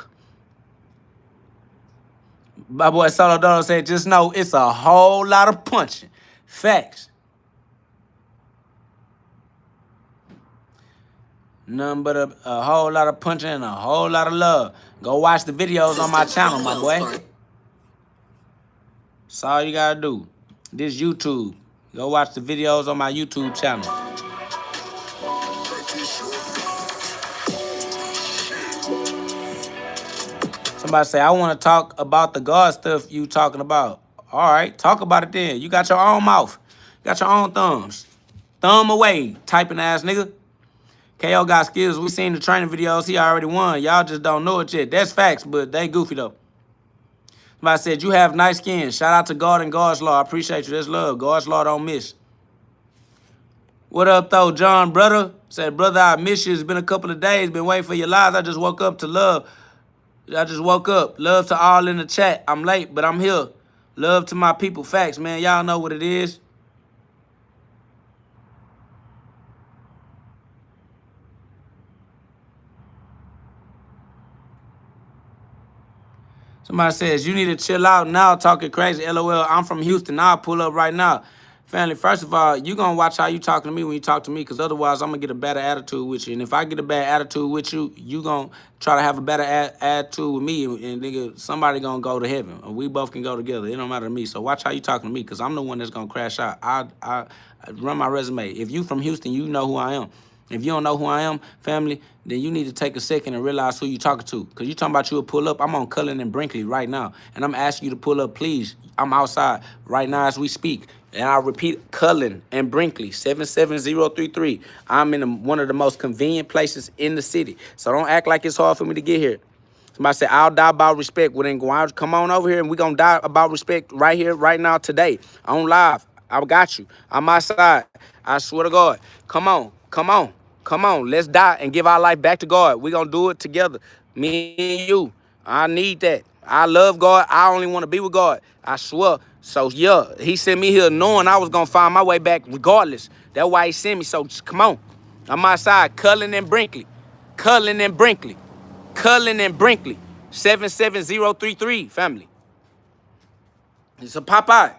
My boy Solo Dono said, just know it's a whole lot of punching. Facts. Nothing but a whole lot of punching and a whole lot of love. Go watch the videos on my channel, my boy. That's all you gotta do. This YouTube. Go watch the videos on my YouTube channel. Somebody say, I want to talk about the God stuff you talking about. All right, talk about it then. You got your own mouth. You got your own thumbs. Thumb away, typing ass nigga. KO got skills. We seen the training videos. He already won. Y'all just don't know it yet. That's facts, but they goofy though. Somebody said, you have nice skin. Shout out to God and God's law. I appreciate you. That's love. God's law don't miss. What up, though, John, brother? Said, brother, I miss you. It's been a couple of days. Been waiting for your lives. I just woke up to love. I just woke up. Love to all in the chat. I'm late, but I'm here. Love to my people. Facts, man. Y'all know what it is. Somebody says, you need to chill out now talking crazy. LOL, I'm from Houston. I'll pull up right now. Family, first of all, you going to watch how you talking to me when you talk to me, because otherwise I'm going to get a better attitude with you. And if I get a bad attitude with you, you going to try to have a better attitude with me, and nigga, somebody going to go to heaven. Or we both can go together. It don't matter to me. So watch how you talking to me, because I'm the one that's going to crash out. I run my resume. If you from Houston, you know who I am. If you don't know who I am, family, then you need to take a second and realize who you talking to. Because you talking about you will pull up. I'm on Cullen and Brinkley right now. And I'm asking you to pull up, please. I'm outside right now as we speak. And I'll repeat, Cullen and Brinkley, 77033. I'm in one of the most convenient places in the city. So don't act like it's hard for me to get here. Somebody said, I'll die about respect. Well, then go out, come on over here, and we're going to die about respect right here, right now, today. On live. I got you. I'm outside. I swear to God. Come on. Come on. Come on, let's die and give our life back to God. We're going to do it together. Me and you. I need that. I love God. I only want to be with God. I swear. So, yeah, he sent me here knowing I was going to find my way back regardless. That's why he sent me. So, come on. I'm outside. Cullen and Brinkley. Cullen and Brinkley. Cullen and Brinkley. 77033, family. It's a Popeye.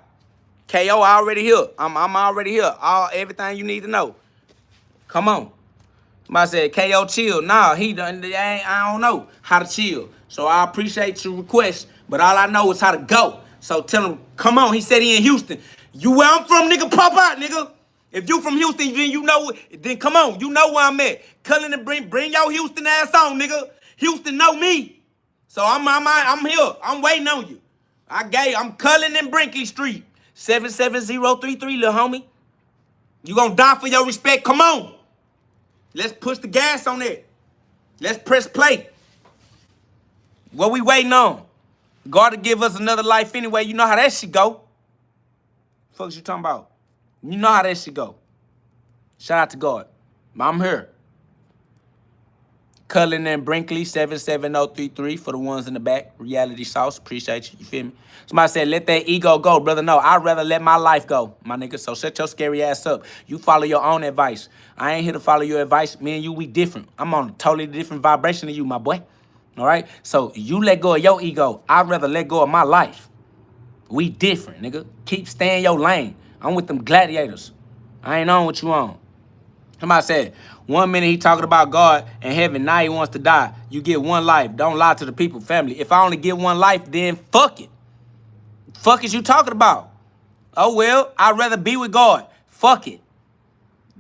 KO already here. I'm already here. Everything you need to know. Come on. Somebody said, KO chill. Nah, he done. I don't know how to chill. So I appreciate your request, but all I know is how to go. So tell him, come on. He said he in Houston. You where I'm from, nigga, pop out, nigga. If you from Houston, then you know, then come on. You know where I'm at. Cullen and bring your Houston ass on, nigga. Houston know me. So I'm here. I'm waiting on you. I'm Cullen and Brinkley Street. 77033, little homie. You gonna die for your respect? Come on. Let's push the gas on it. Let's press play. What we waiting on? God to give us another life anyway. You know how that shit go. Fuck you talking about? You know how that shit go. Shout out to God. I'm here. Cullen and Brinkley, 77033 for the ones in the back. Reality Sauce, appreciate you. You feel me? Somebody said, let that ego go, brother. No, I'd rather let my life go, my nigga. So shut your scary ass up. You follow your own advice. I ain't here to follow your advice. Me and you, we different. I'm on a totally different vibration than you, my boy. All right? So you let go of your ego. I'd rather let go of my life. We different, nigga. Keep staying your lane. I'm with them gladiators. I ain't on what you on. Somebody said, 1 minute he talking about God and heaven, now he wants to die. You get one life. Don't lie to the people, family. If I only get one life, then fuck it. Fuck is you talking about? Oh, well, I'd rather be with God. Fuck it.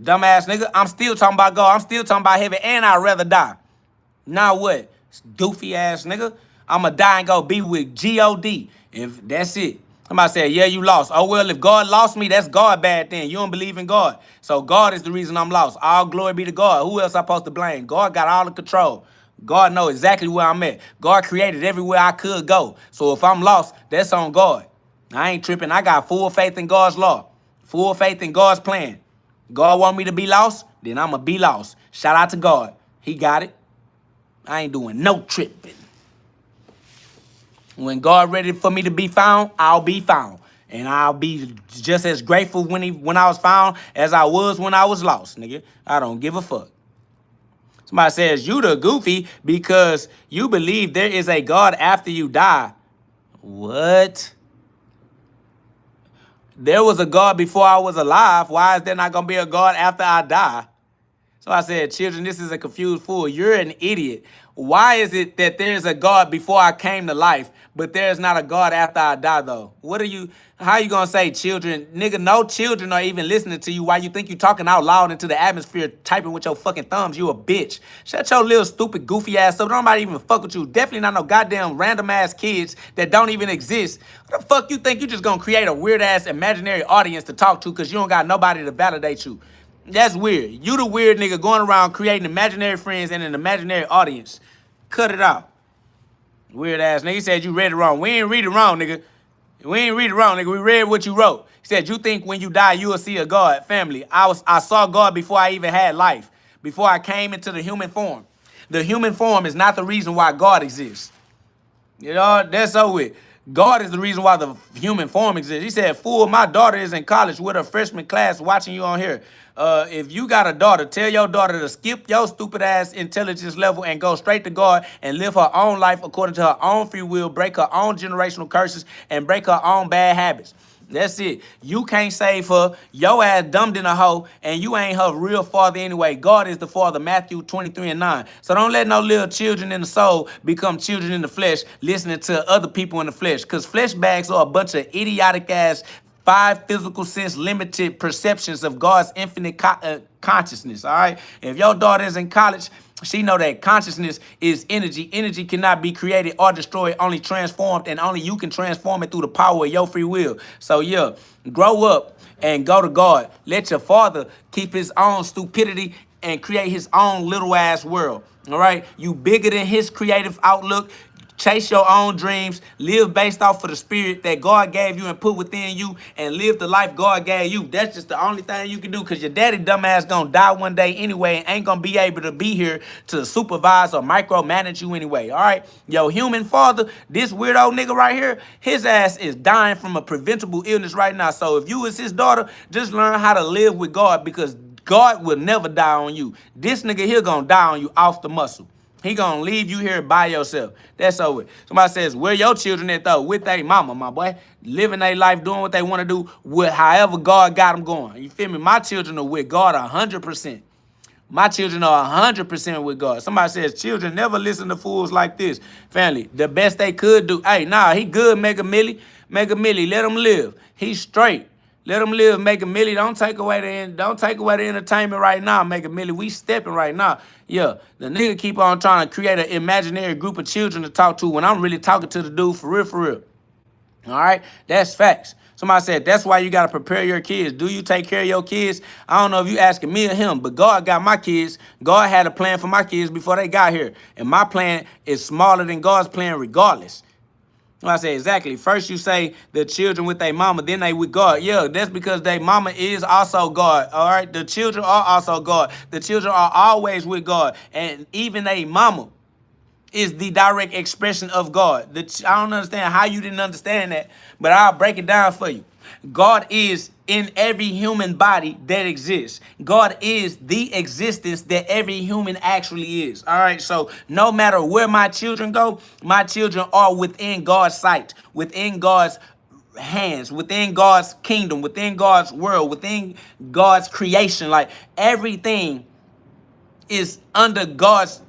Dumbass nigga, I'm still talking about God. I'm still talking about heaven, and I'd rather die. Now what? Doofy ass nigga. I'ma die and go be with G-O-D. If that's it. Somebody said, yeah, you lost. Oh, well, if God lost me, that's God bad then. You don't believe in God. So God is the reason I'm lost. All glory be to God. Who else I supposed to blame? God got all the control. God knows exactly where I'm at. God created everywhere I could go. So if I'm lost, that's on God. I ain't tripping. I got full faith in God's law. Full faith in God's plan. God want me to be lost, then I'ma be lost. Shout out to God. He got it. I ain't doing no tripping. When God ready for me to be found, I'll be found. And I'll be just as grateful when I was found as I was when I was lost, nigga. I don't give a fuck. Somebody says, you the goofy because you believe there is a God after you die. What? There was a God before I was alive. Why is there not going to be a God after I die? So I said, children, this is a confused fool. You're an idiot. Why is it that there's a God before I came to life, but there's not a God after I die, though? How you going to say children? Nigga, no children are even listening to you. Why you think you talking out loud into the atmosphere, typing with your fucking thumbs? You a bitch. Shut your little stupid goofy ass up. Nobody even fuck with you. Definitely not no goddamn random ass kids that don't even exist. What the fuck you think you just going to create a weird ass imaginary audience to talk to because you don't got nobody to validate you? That's weird. You the weird nigga going around creating imaginary friends and an imaginary audience. Cut it out. Weird ass nigga. He said you read it wrong. We ain't read it wrong, nigga. We ain't read it wrong, nigga. We read what you wrote. He said you think when you die you will see a God. Family, I saw God before I even had life. Before I came into the human form. The human form is not the reason why God exists. You know, that's over it. God is the reason why the human form exists. He said, fool, my daughter is in college with a freshman class watching you on here. If you got a daughter, tell your daughter to skip your stupid ass intelligence level and go straight to God and live her own life according to her own free will, break her own generational curses, and break her own bad habits. That's it. You can't save her. Your ass dumbed in a hoe, and you ain't her real father anyway. God is the father, Matthew 23:9. So don't let no little children in the soul become children in the flesh, listening to other people in the flesh. Because flesh bags are a bunch of idiotic ass, 5 physical sense limited perceptions of God's infinite consciousness, all right? If your daughter is in college, she know that consciousness is energy. Energy cannot be created or destroyed, only transformed, and only you can transform it through the power of your free will. So yeah, grow up and go to God. Let your father keep his own stupidity and create his own little ass world. All right? You bigger than his creative outlook. Chase your own dreams. Live based off of the spirit that God gave you and put within you, and live the life God gave you. That's just the only thing you can do, because your daddy dumbass gonna die one day anyway and ain't gonna be able to be here to supervise or micromanage you anyway. All right? Your human father, this weirdo nigga right here, his ass is dying from a preventable illness right now. So if you is his daughter, just learn how to live with God, because God will never die on you. This nigga here gonna die on you off the muscle. He gonna leave you here by yourself. That's over. Somebody says, where your children at though? With their mama, my boy. Living their life, doing what they want to do, with however God got them going. You feel me? My children are with God 100%. My children are 100% with God. Somebody says, children never listen to fools like this. Family, the best they could do. Hey, nah, he good, Mega Millie. Mega Millie, let him live. He's straight. Let him live, Mega Millie. Don't take away the entertainment right now, Mega Millie. We stepping right now. Yeah, the nigga keep on trying to create an imaginary group of children to talk to when I'm really talking to the dude for real, for real. All right, that's facts. Somebody said that's why you got to prepare your kids. Do you take care of your kids? I don't know if you asking me or him, but God got my kids. God had a plan for my kids before they got here, and my plan is smaller than God's plan regardless. I say exactly. First you say the children with their mama, then they with God. Yeah, that's because their mama is also God. All right, the children are also God. The children are always with God, and even their mama is the direct expression of God. I don't understand how you didn't understand that, but I'll break it down for you. God is in every human body that exists. God is the existence that every human actually is. All right, so no matter where my children go, my children are within God's sight, within God's hands, within God's kingdom, within God's world, within God's creation. Like everything is under God's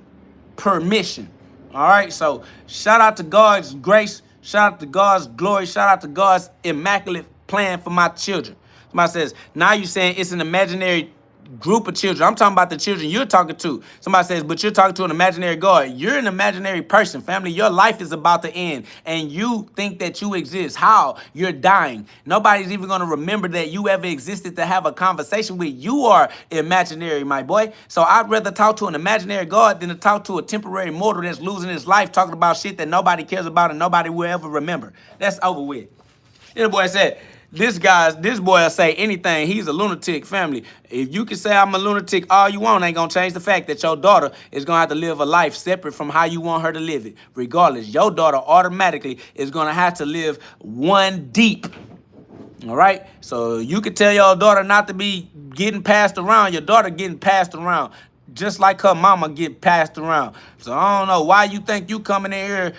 permission. All right, so shout out to God's grace, shout out to God's glory, shout out to God's immaculate plan for my children. Somebody says, now you're saying it's an imaginary group of children. I'm talking about the children you're talking to. Somebody says, but you're talking to an imaginary God. You're an imaginary person, family. Your life is about to end, and you think that you exist. How? You're dying. Nobody's even going to remember that you ever existed to have a conversation with. You are imaginary, my boy. So I'd rather talk to an imaginary God than to talk to a temporary mortal that's losing his life talking about shit that nobody cares about and nobody will ever remember. That's over with. And the boy said, this boy will say anything. He's a lunatic, family. If you can say I'm a lunatic all you want, ain't gonna change the fact that your daughter is gonna have to live a life separate from how you want her to live it. Regardless, your daughter automatically is gonna have to live one deep. All right? So you can tell your daughter not to be getting passed around. Your daughter getting passed around just like her mama get passed around. So I don't know why you think you coming in here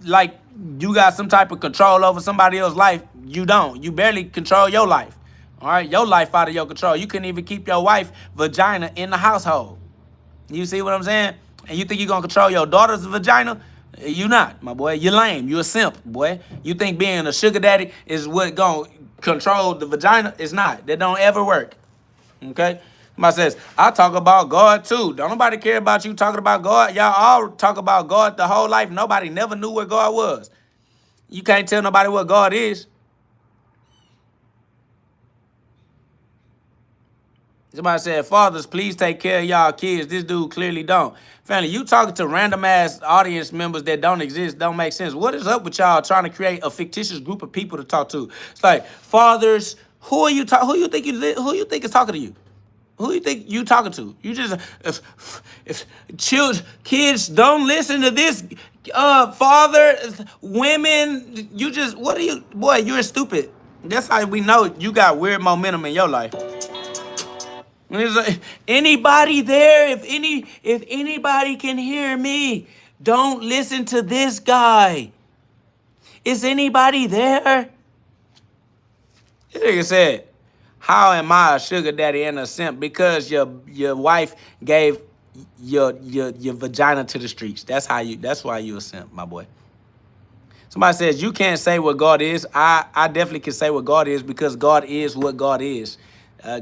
like you got some type of control over somebody else's life. You don't. You barely control your life. All right? Your life out of your control. You couldn't even keep your wife vagina in the household. You see what I'm saying? And you think you're going to control your daughter's vagina? You not, my boy. You're lame. You a simp, boy. You think being a sugar daddy is what going to control the vagina? It's not. That don't ever work. Okay? Somebody says, I talk about God too. Don't nobody care about you talking about God. Y'all all talk about God the whole life. Nobody never knew where God was. You can't tell nobody what God is. Somebody said, fathers, please take care of y'all kids. This dude clearly don't. Family, you talking to random ass audience members that don't exist, don't make sense. What is up with y'all trying to create a fictitious group of people to talk to? It's like, fathers, who you think is talking to you? Who you think you talking to? You just, if children, kids don't listen to this, father, women, you just, what are you, boy, you're stupid. That's how we know you got weird momentum in your life. And it's like, anybody there, if anybody can hear me, don't listen to this guy. Is anybody there? This nigga said, how am I a sugar daddy and a simp? Because your wife gave your vagina to the streets. That's why you a simp, my boy. Somebody says you can't say what God is. I definitely can say what God is because God is what God is.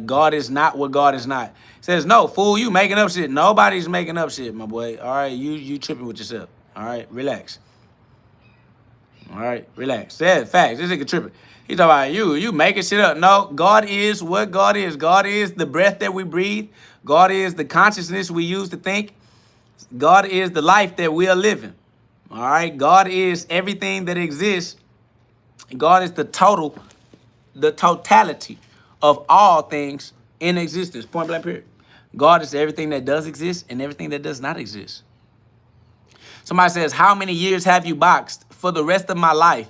God is not what God is not. Says, no, fool, you making up shit. Nobody's making up shit, my boy. All right, you tripping with yourself. All right, relax. All right, relax. Said facts. This nigga tripping. He talking about you making shit up. No, God is what God is. God is the breath that we breathe. God is the consciousness we use to think. God is the life that we are living. All right, God is everything that exists. God is the totality of all things in existence. Point blank period. God is everything that does exist and everything that does not exist. Somebody says, how many years have you boxed? For the rest of my life.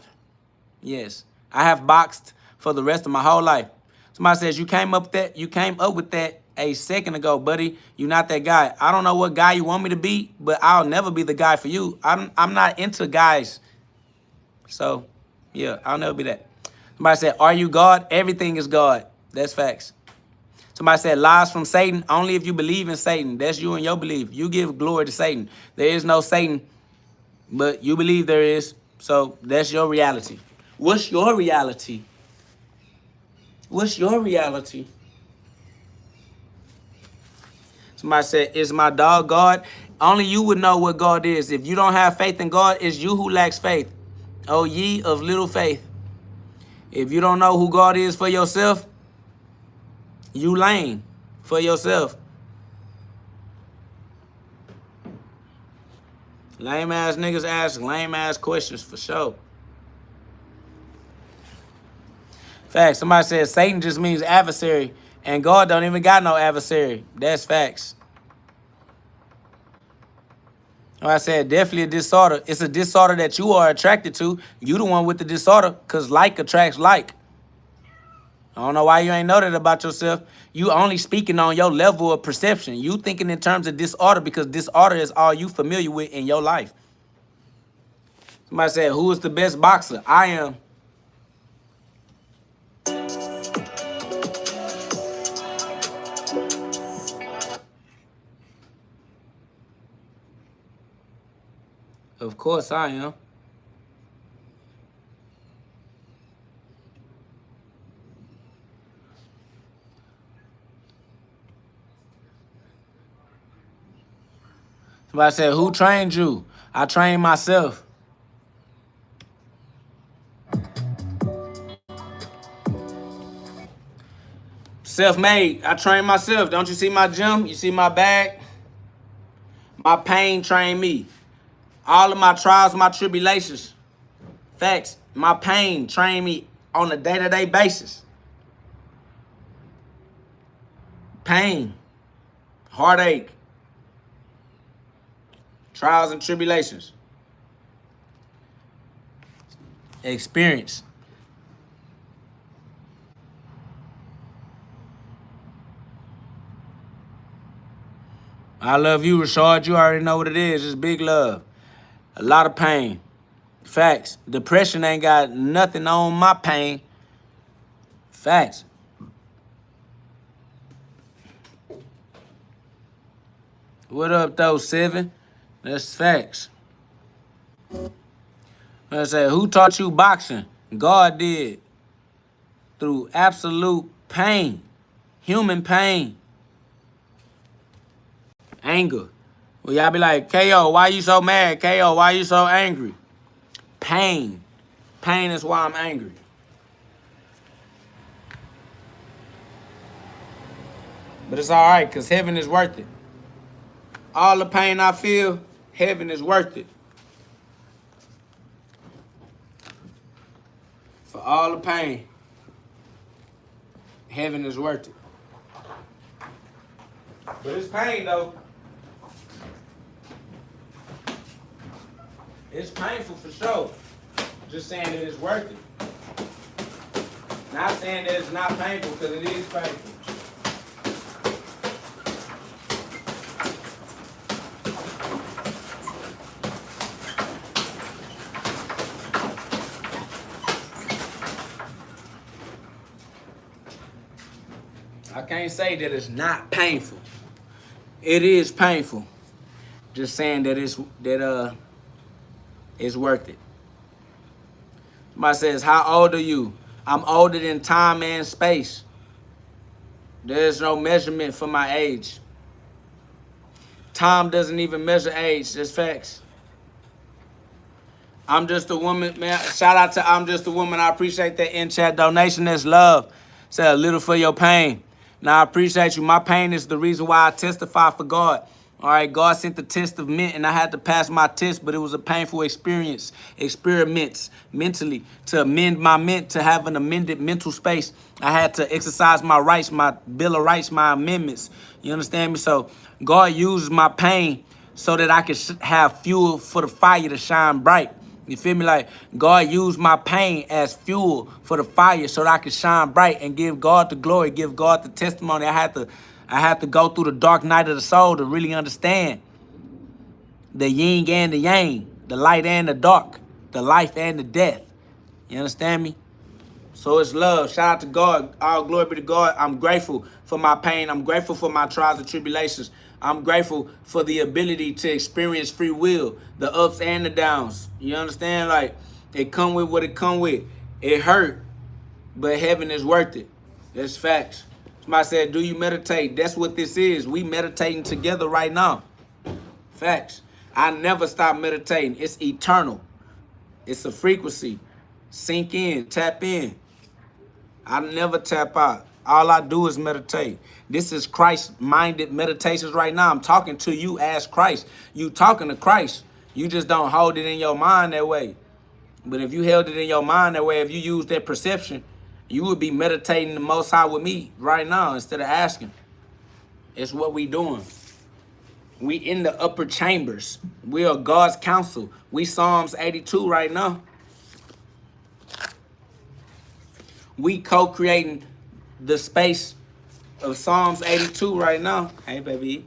Yes, I have boxed for the rest of my whole life. Somebody says, you came up with that a second ago, buddy. You're not that guy. I don't know what guy you want me to be, but I'll never be the guy for you. I'm not into guys. So, yeah, I'll never be that. Somebody said, are you God? Everything is God. That's facts. Somebody said, lies from Satan, only if you believe in Satan. That's you and your belief. You give glory to Satan. There is no Satan, but you believe there is. So that's your reality. What's your reality? What's your reality? Somebody said, is my dog God? Only you would know what God is. If you don't have faith in God, it's you who lacks faith. Oh, ye of little faith. If you don't know who God is for yourself, you lame for yourself. Lame ass niggas ask lame ass questions for sure. Facts. Somebody said Satan just means adversary, and God don't even got no adversary. That's facts. Like I said, definitely a disorder. It's a disorder that you are attracted to. You the one with the disorder, because like attracts like. I don't know why you ain't know that about yourself. You only speaking on your level of perception. You thinking in terms of disorder because disorder is all you familiar with in your life. Somebody said, who is the best boxer? I am. Of course I am. Somebody said, who trained you? I trained myself. Self-made. I trained myself. Don't you see my gym? You see my bag? My pain trained me. All of my trials, my tribulations. Facts. My pain trained me on a day-to-day basis. Pain. Heartache. Trials and tribulations. Experience. I love you, Rashard. You already know what it is. It's big love. A lot of pain. Facts. Depression ain't got nothing on my pain. Facts. What up, though, Seven? That's facts. I say, who taught you boxing? God did. Through absolute pain. Human pain. Anger. Well, y'all be like, KO, why you so mad? KO, why you so angry? Pain. Pain is why I'm angry. But it's all right, because heaven is worth it. All the pain I feel, heaven is worth it. For all the pain, heaven is worth it. But it's pain, though. It's painful for sure. Just saying that it's worth it. Not saying that it's not painful, because it is painful. I can't say that it's not painful. It is painful. Just saying that it's worth it. Somebody says, how old are you? I'm older than time and space. There's no measurement for my age. Time doesn't even measure age. That's facts. I'm just a woman, man. Shout out to I'm Just a Woman. I appreciate that in-chat donation. That's love. Say a little for your pain. Now, I appreciate you. My pain is the reason why I testify for God. All right, God sent the test of mint, and I had to pass my test, but it was a painful experience, experiments mentally to amend my ment, to have an amended mental space. I had to exercise my rights, my Bill of Rights, my amendments. You understand me? So God uses my pain so that I can have fuel for the fire to shine bright. You feel me? Like, God used my pain as fuel for the fire so that I could shine bright and give God the glory, give God the testimony. I had to go through the dark night of the soul to really understand the yin and the yang, the light and the dark, the life and the death. You understand me? So it's love. Shout out to God. All glory be to God. I'm grateful for my pain. I'm grateful for my trials and tribulations. I'm grateful for the ability to experience free will, the ups and the downs. You understand? Like, it come with what it come with. It hurt, but heaven is worth it. That's facts. Somebody said, do you meditate? That's what this is. We meditating together right now. Facts. I never stop meditating. It's eternal. It's a frequency. Sink in, tap in. I never tap out. All I do is meditate. This is Christ-minded meditations right now. I'm talking to you as Christ. You talking to Christ. You just don't hold it in your mind that way. But if you held it in your mind that way, if you use that perception, you would be meditating the Most High with me right now instead of asking. It's what we doing. We in the upper chambers. We are God's counsel. We Psalms 82 right now. We co-creating the space of Psalms 82 right now. Hey, baby.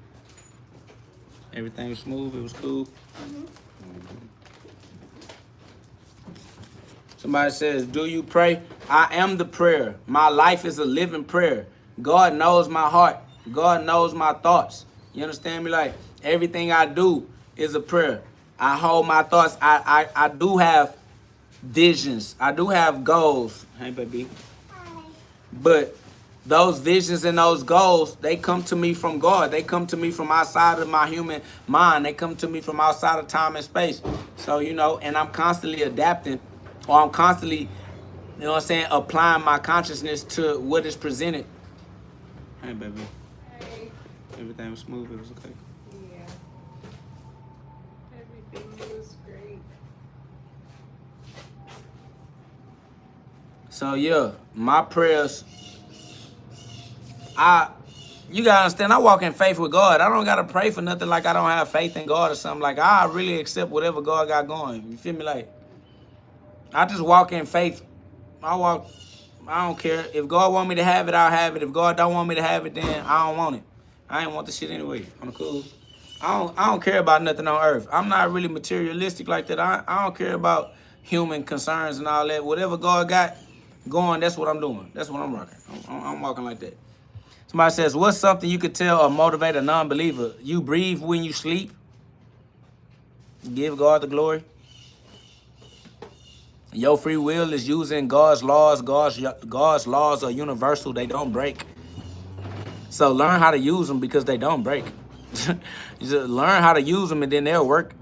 Everything was smooth. It was cool. Somebody says, do you pray? I am the prayer. My life is a living prayer. God knows my heart. God knows my thoughts. You understand me? Like, everything I do is a prayer. I hold my thoughts. I do have visions. I do have goals. Hey, baby. But those visions and those goals, they come to me from God. They come to me from outside of my human mind. They come to me from outside of time and space. So, and I'm constantly adapting, or I'm constantly, applying my consciousness to what is presented. Hey, baby. Hey. Everything was smooth. It was okay. Yeah. Everything was great. So, yeah, my prayers, you gotta understand, I walk in faith with God. I don't gotta pray for nothing like I don't have faith in God or something. Like, I really accept whatever God got going. You feel me? Like, I just walk in faith. I don't care. If God want me to have it, I'll have it. If God don't want me to have it, then I don't want it. I ain't want the shit anyway. I'm cool. I don't care about nothing on earth. I'm not really materialistic like that. I don't care about human concerns and all that. Whatever God got going, that's what I'm doing. That's what I'm rocking. I'm walking like that. Somebody says, what's something you could tell or motivate a non-believer? You breathe when you sleep. Give God the glory. Your free will is using God's laws. God's laws are universal. They don't break. So learn how to use them because they don't break. You just learn how to use them and then they'll work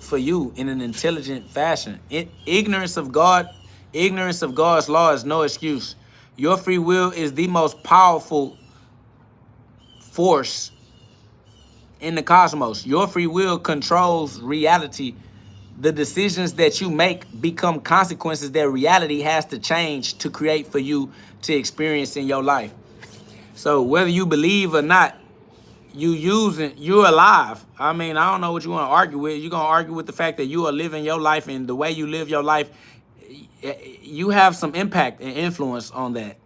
for you in an intelligent fashion. Ignorance of God's law is no excuse. Your free will is the most powerful force in the cosmos. Your free will controls reality. The decisions that you make become consequences that reality has to change to create for you to experience in your life. So whether you believe or not, you're alive. I mean, I don't know what you want to argue with. You're going to argue with the fact that you are living your life, and the way you live your life, you have some impact and influence on that.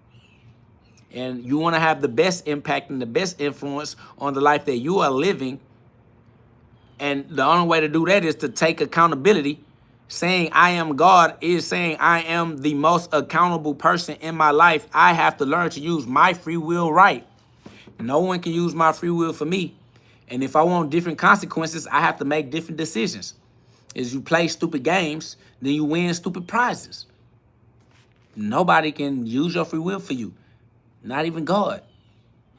And you want to have the best impact and the best influence on the life that you are living. And the only way to do that is to take accountability. Saying I am God is saying I am the most accountable person in my life. I have to learn to use my free will right. No one can use my free will for me. And if I want different consequences, I have to make different decisions. As you play stupid games, then you win stupid prizes. Nobody can use your free will for you. Not even God.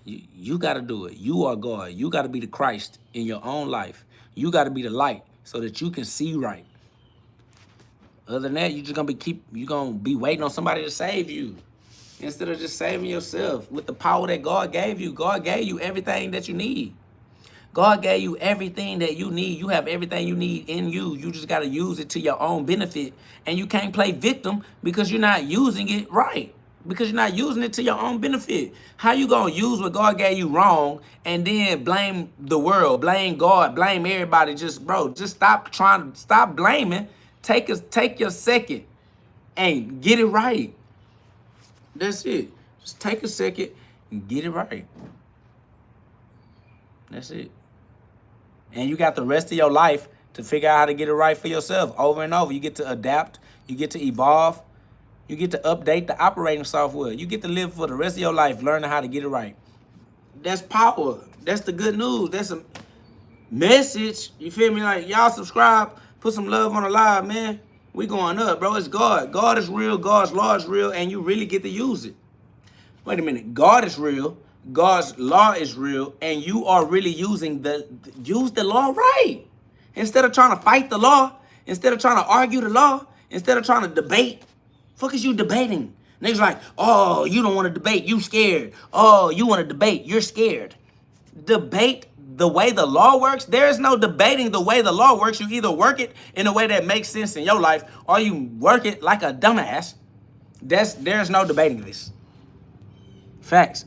You got to do it. You are God. You got to be the Christ in your own life. You got to be the light so that you can see right. Other than that, you're gonna be waiting on somebody to save you instead of just saving yourself with the power that God gave you. God gave you everything that you need. God gave you everything that you need. You have everything you need in you. You just got to use it to your own benefit. And you can't play victim because you're not using it right. Because you're not using it to your own benefit. How you going to use what God gave you wrong and then blame the world, blame God, blame everybody? Just stop blaming. Take your second and get it right. That's it. Just take a second and get it right. That's it. And you got the rest of your life to figure out how to get it right for yourself over and over. You get to adapt. You get to evolve. You get to update the operating software. You get to live for the rest of your life learning how to get it right. That's power. That's the good news. That's a message. You feel me? Like, y'all subscribe. Put some love on the live, man. We going up, bro. It's God. God is real. God's law is real. And you really get to use it. Wait a minute. God is real. God's law is real. And you are really using use the law right. Instead of trying to fight the law. Instead of trying to argue the law. Instead of trying to debate. Fuck is you debating? Niggas like, oh, you don't want to debate, you scared. Oh, you want to debate, you're scared. Debate the way the law works. There is no debating the way the law works. You either work it in a way that makes sense in your life, or you work it like a dumbass. There's no debating this. Facts.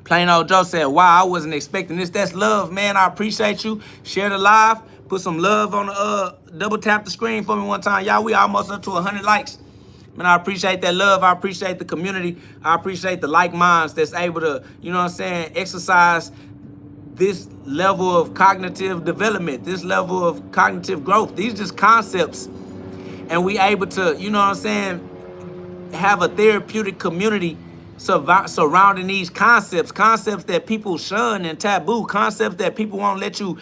Plain old Joe said, wow, I wasn't expecting this. That's love, man. I appreciate you. Share the live. Put some love on the double tap the screen for me one time. Y'all, we almost up to 100 likes. Man, I appreciate that love. I appreciate the community. I appreciate the like minds that's able to, you know what I'm saying, exercise this level of cognitive development, this level of cognitive growth. These just concepts. And we able to, you know what I'm saying, have a therapeutic community surrounding these concepts that people shun and taboo, concepts that people won't let you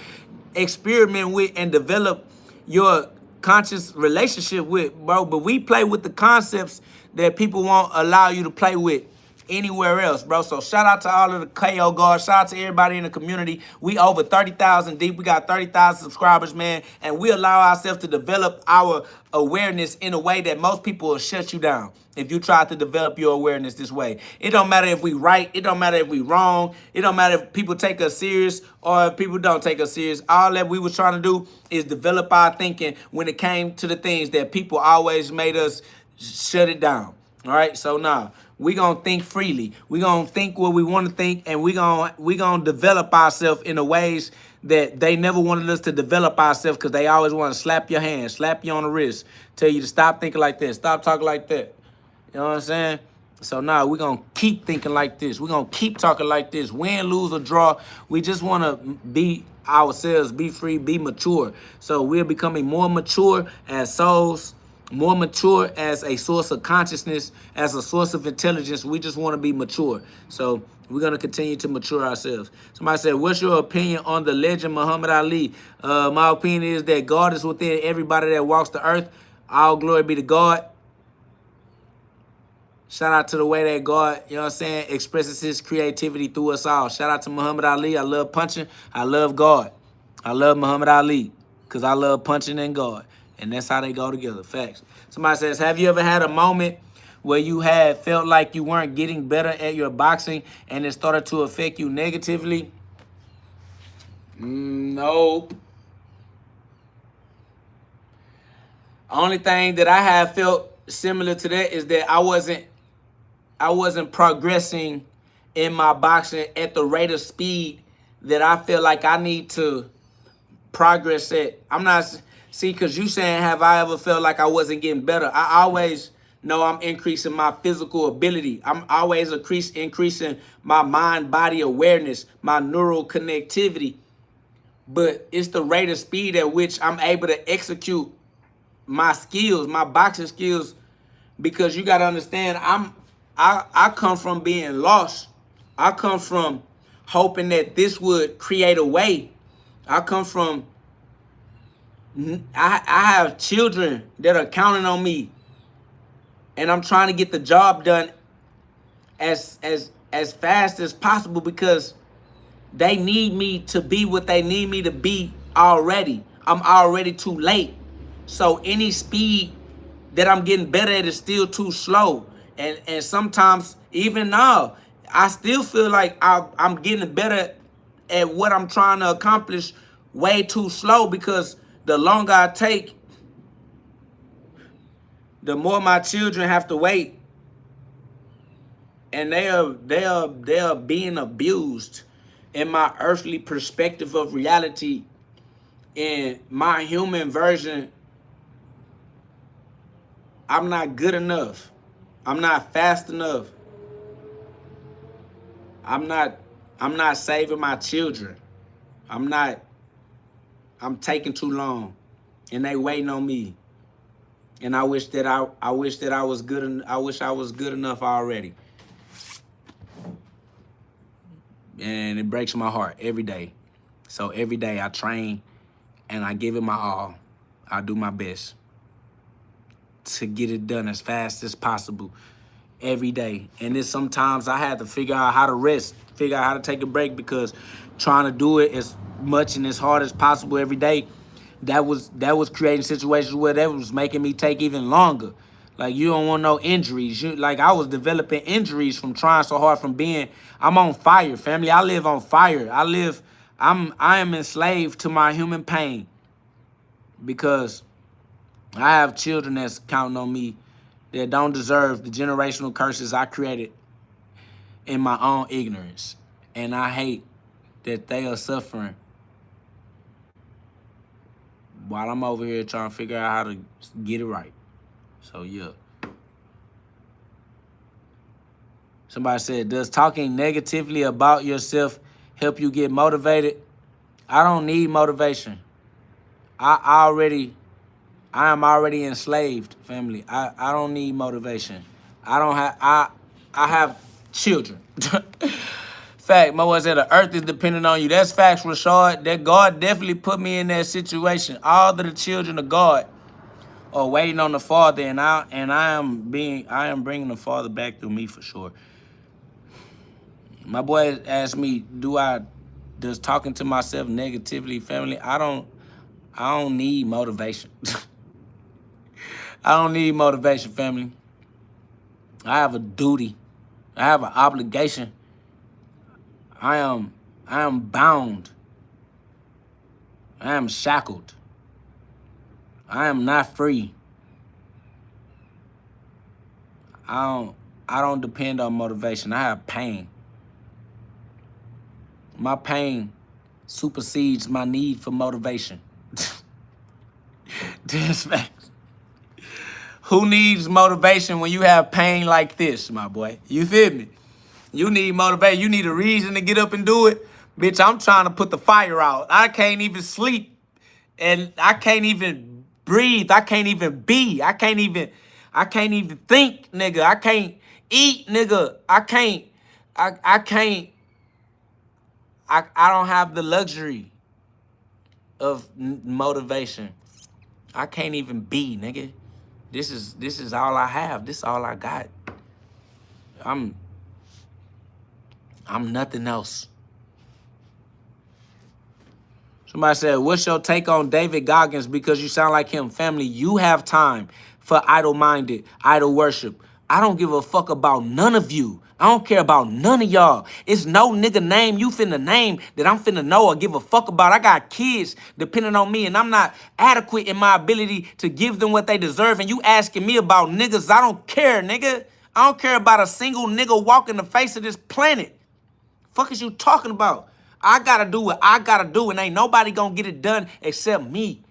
experiment with and develop your conscious relationship with, bro. But we play with the concepts that people won't allow you to play with anywhere else, bro. So shout out to all of the KO guards. Shout out to everybody in the community. We over 30,000 deep. We got 30,000 subscribers, man. And we allow ourselves to develop our awareness in a way that most people will shut you down if you try to develop your awareness this way. It don't matter if we right. It don't matter if we wrong. It don't matter if people take us serious or if people don't take us serious. All that we was trying to do is develop our thinking when it came to the things that people always made us shut it down. All right, so now we gonna think freely. We gonna think what we want to think, and we gonna develop ourselves in the ways that they never wanted us to develop ourselves, because they always want to slap your hand, slap you on the wrist, tell you to stop thinking like this, stop talking like that. You know what I'm saying? So now we're gonna keep thinking like this. We're gonna keep talking like this. Win, lose, or draw. We just wanna be ourselves, be free, be mature. So we're becoming more mature as souls, more mature as a source of consciousness, as a source of intelligence. We just want to be mature. So we're going to continue to mature ourselves. Somebody said, what's your opinion on the legend Muhammad Ali? My opinion is that God is within everybody that walks the earth. All glory be to God. Shout out to the way that God, you know what I'm saying, expresses his creativity through us all. Shout out to Muhammad Ali. I love punching. I love God. I love Muhammad Ali because I love punching and God. And that's how they go together. Facts. Somebody says, have you ever had a moment where you had felt like you weren't getting better at your boxing and it started to affect you negatively? Nope. Only thing that I have felt similar to that is that I wasn't progressing in my boxing at the rate of speed that I feel like I need to progress at. I'm not... See, because you saying, have I ever felt like I wasn't getting better? I always know I'm increasing my physical ability. I'm always increasing my mind-body awareness, my neural connectivity. But it's the rate of speed at which I'm able to execute my skills, my boxing skills. Because you got to understand, I come from being lost. I come from hoping that this would create a way. I come from... I have children that are counting on me, and I'm trying to get the job done as fast as possible because they need me to be what they need me to be already. I'm already too late. So any speed that I'm getting better at is still too slow. And sometimes, even now, I still feel like I'm getting better at what I'm trying to accomplish way too slow, because the longer I take, the more my children have to wait. And they are being abused in my earthly perspective of reality. In my human version, I'm not good enough. I'm not fast enough. I'm not saving my children. I'm taking too long, and they waiting on me. And I wish that I wish I was good enough already. And it breaks my heart every day. So every day I train and I give it my all. I do my best to get it done as fast as possible every day. And then sometimes I had to figure out how to rest, figure out how to take a break, because trying to do it as much and as hard as possible every day, that was creating situations where that was making me take even longer. Like, you don't want no injuries. Like, I was developing injuries from trying so hard, I'm on fire, family. I live on fire. I am enslaved to my human pain because I have children that's counting on me that don't deserve the generational curses I created in my own ignorance. And I hate that they are suffering while I'm over here trying to figure out how to get it right. So, yeah. Somebody said, does talking negatively about yourself help you get motivated? I don't need motivation. I am already enslaved, family. I don't need motivation. I have children. Fact, my boy said the earth is dependent on you. That's facts, Rashad. That God definitely put me in that situation. All of the children of God are waiting on the Father, and I am bringing the Father back through me for sure. My boy asked me, does talking to myself negatively, family? I don't need motivation. I don't need motivation, family. I have a duty. I have an obligation. I am bound. I am shackled. I am not free. I don't depend on motivation. I have pain. My pain supersedes my need for motivation. That's facts. Who needs motivation when you have pain like this, my boy? You feel me? You need motivation. You need a reason to get up and do it. Bitch, I'm trying to put the fire out. I can't even sleep. And I can't even breathe. I can't even be. I can't even think, nigga. I can't eat, nigga. I don't have the luxury of motivation. I can't even be, nigga. This is all I have. This is all I got. I'm nothing else. Somebody said, what's your take on David Goggins? Because you sound like him. Family, you have time for idle-minded, idol worship. I don't give a fuck about none of you. I don't care about none of y'all. It's no nigga name you finna name that I'm finna know or give a fuck about. I got kids depending on me, and I'm not adequate in my ability to give them what they deserve. And you asking me about niggas, I don't care, nigga. I don't care about a single nigga walking the face of this planet. Fuck is you talking about? I gotta do what I gotta do, and ain't nobody gonna get it done except me.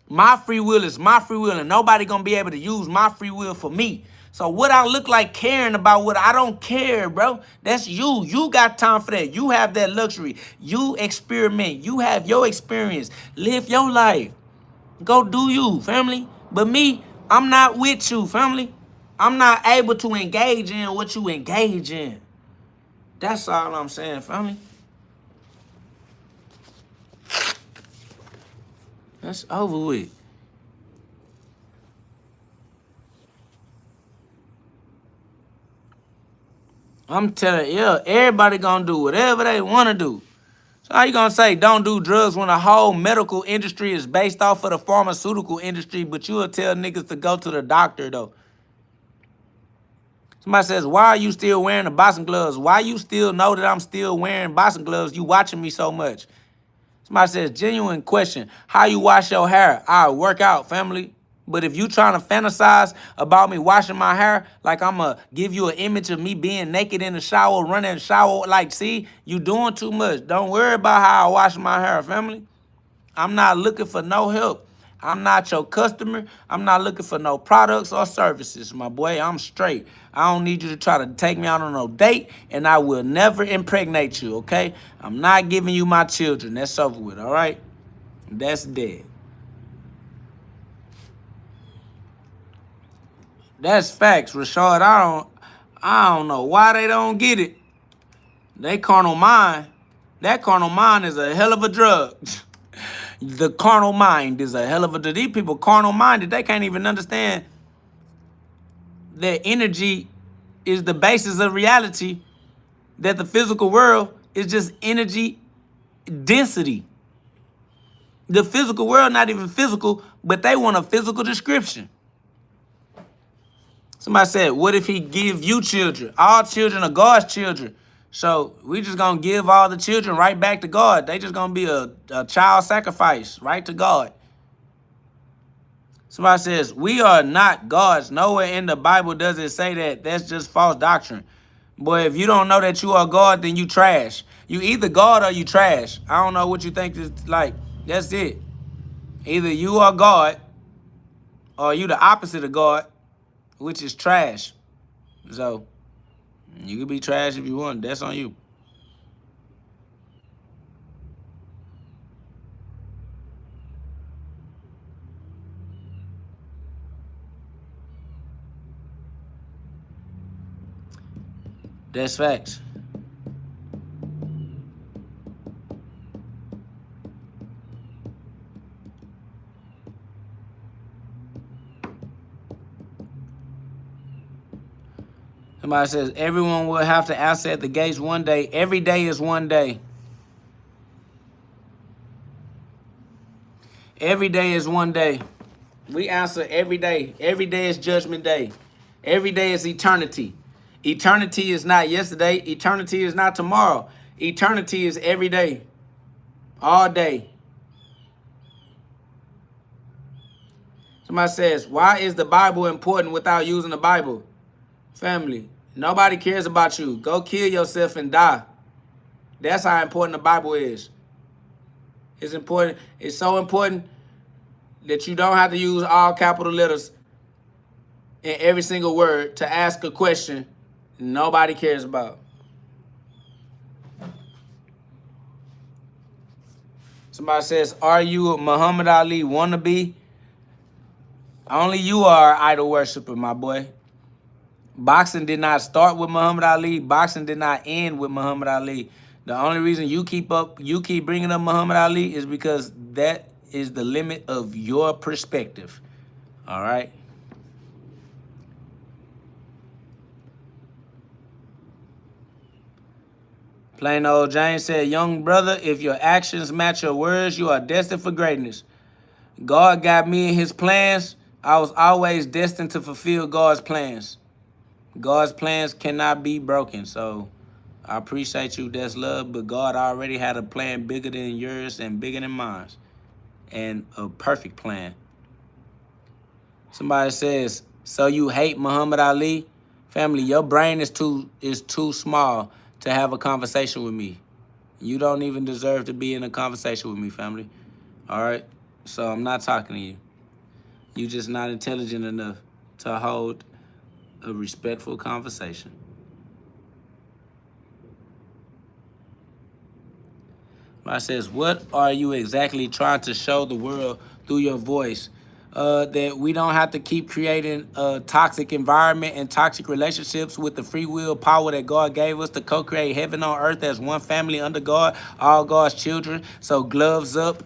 My free will is my free will, and nobody gonna be able to use my free will for me. So what I look like caring about what I don't care, bro. That's you. You got time for that. You have that luxury. You experiment. You have your experience. Live your life. Go do you, family. But me, I'm not with you, family. I'm not able to engage in what you engage in. That's all I'm saying, family. That's over with. I'm telling you, yeah, everybody gonna do whatever they wanna do. So how you gonna say don't do drugs when the whole medical industry is based off of the pharmaceutical industry, but you will tell niggas to go to the doctor though? Somebody says, why are you still wearing the boxing gloves? Why you still know that I'm still wearing boxing gloves? You watching me so much. Somebody says, genuine question. How you wash your hair? I work out, family. But if you trying to fantasize about me washing my hair, like I'm going to give you an image of me being naked in the shower, running the shower, like, see, you doing too much. Don't worry about how I wash my hair, family. I'm not looking for no help. I'm not your customer. I'm not looking for no products or services, my boy. I'm straight. I don't need you to try to take me out on no date, and I will never impregnate you, okay? I'm not giving you my children. That's over with, all right? That's dead. That's facts, Rashad. I don't know why they don't get it. They carnal mind. That carnal mind is a hell of a drug. The carnal mind is a hell of a drug. These people carnal minded. They can't even understand that energy is the basis of reality, that the physical world is just energy density. The physical world not even physical, but they want a physical description. Somebody said, what if he give you children? All children are God's children. So we just going to give all the children right back to God. They just going to be a child sacrifice right to God. Somebody says, we are not gods. Nowhere in the Bible does it say that. That's just false doctrine. Boy, if you don't know that you are God, then you trash. You either God or you trash. I don't know what you think is like. That's it. Either you are God or you the opposite of God, which is trash. So you can be trash if you want. That's on you. That's facts. Somebody says, everyone will have to answer at the gates one day. Every day is one day. Every day is one day. We answer every day. Every day is judgment day. Every day is eternity. Eternity is not yesterday. Eternity is not tomorrow. Eternity is every day. All day. Somebody says, why is the Bible important without using the Bible? Family, nobody cares about you. Go kill yourself and die. That's how important the Bible is. It's important. It's so important that you don't have to use all capital letters in every single word to ask a question nobody cares about. Somebody says, are you a Muhammad Ali wannabe? Only you are an idol worshiper, my boy. Boxing did not start with Muhammad Ali. Boxing did not end with Muhammad Ali. The only reason you keep bringing up Muhammad Ali is because that is the limit of your perspective. All right? Plain old James said, young brother, if your actions match your words, you are destined for greatness. God got me in his plans. I was always destined to fulfill God's plans. God's plans cannot be broken. So I appreciate you, that's love, but God already had a plan bigger than yours and bigger than mine. And a perfect plan. Somebody says, so you hate Muhammad Ali? Family, your brain is too small to have a conversation with me. You don't even deserve to be in a conversation with me, family. All right? So I'm not talking to you. You're just not intelligent enough to hold a respectful conversation. I says, what are you exactly trying to show the world through your voice? That we don't have to keep creating a toxic environment and toxic relationships with the free will power that God gave us to co-create heaven on earth as one family under God, all God's children. So gloves up,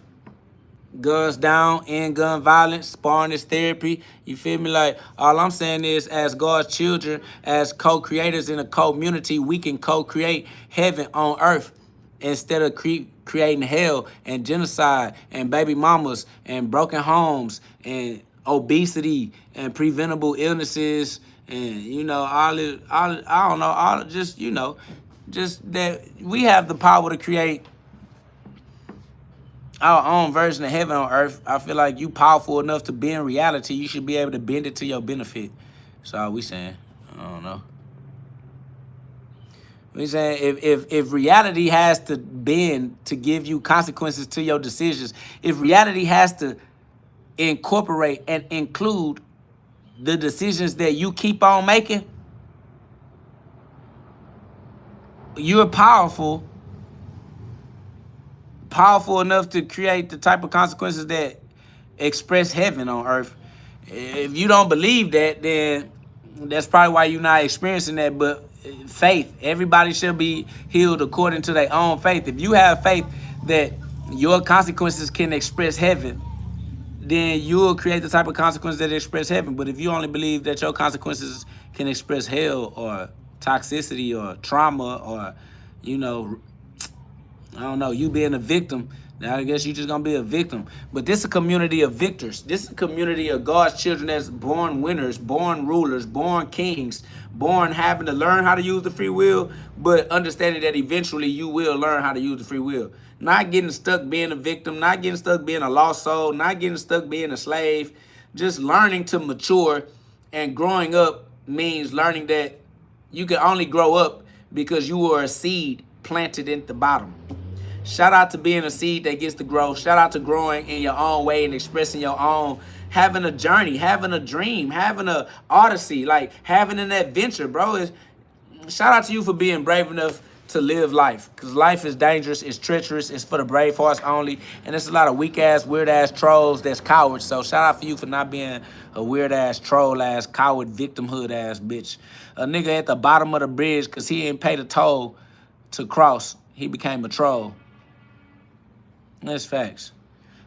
guns down, end gun violence, sparring is therapy. You feel me? Like, all I'm saying is, as God's children, as co-creators in a community, we can co-create heaven on earth instead of creating hell and genocide and baby mamas and broken homes and obesity and preventable illnesses and, you know, just that we have the power to create our own version of heaven on earth. I feel like you powerful enough to bend reality. You should be able to bend it to your benefit. That's all we saying. I don't know. We saying if reality has to bend to give you consequences to your decisions, if reality has to incorporate and include the decisions that you keep on making, you're powerful enough to create the type of consequences that express heaven on earth. If you don't believe that, then that's probably why you're not experiencing that. But faith, everybody should be healed according to their own faith. If you have faith that your consequences can express heaven, then you'll create the type of consequences that express heaven. But if you only believe that your consequences can express hell or toxicity or trauma or, you know, I don't know, you being a victim, Now I guess you just gonna be a victim. But this is a community of victors. This is a community of God's children that's born winners, born rulers, born kings, born having to learn how to use the free will, but understanding that eventually you will learn how to use the free will. Not getting stuck being a victim, not getting stuck being a lost soul, not getting stuck being a slave. Just learning to mature, and growing up means learning that you can only grow up because you were a seed planted in the bottom. Shout out to being a seed that gets to grow. Shout out to growing in your own way and expressing your own, having a journey, having a dream, having a odyssey, like having an adventure, bro. Shout out to you for being brave enough to live life, because life is dangerous, it's treacherous, it's for the brave hearts only, and there's a lot of weak ass, weird ass trolls that's cowards. So shout out for you for not being a weird ass, troll ass, coward, victimhood ass bitch. A nigga at the bottom of the bridge because he ain't paid a toll to cross, he became a troll. That's facts.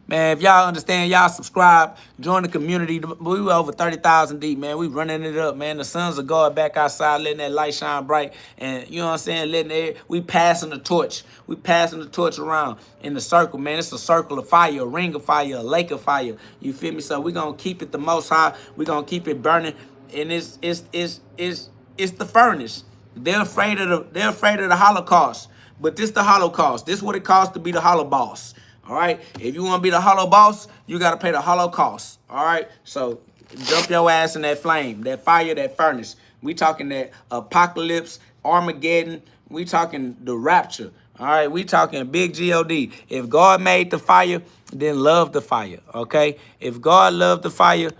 Man, if y'all understand, y'all subscribe, join the community. We were over 30,000 deep, man. We running it up, man. The sons of God back outside, letting that light shine bright. And you know what I'm saying? We passing the torch. We passing the torch around in the circle, man. It's a circle of fire, a ring of fire, a lake of fire. You feel me? So we gonna keep it the most high. We gonna keep it burning. And it's the furnace. They're afraid of the Holocaust. But this the Holocaust. This what it costs to be the hollow boss. All right. If you want to be the hollow boss, you got to pay the Holocaust. All right. So jump your ass in that flame, that fire, that furnace. We talking that apocalypse, Armageddon. We talking the rapture. All right. We talking big GhOD. If God made the fire, then love the fire. Okay. If God loved the fire,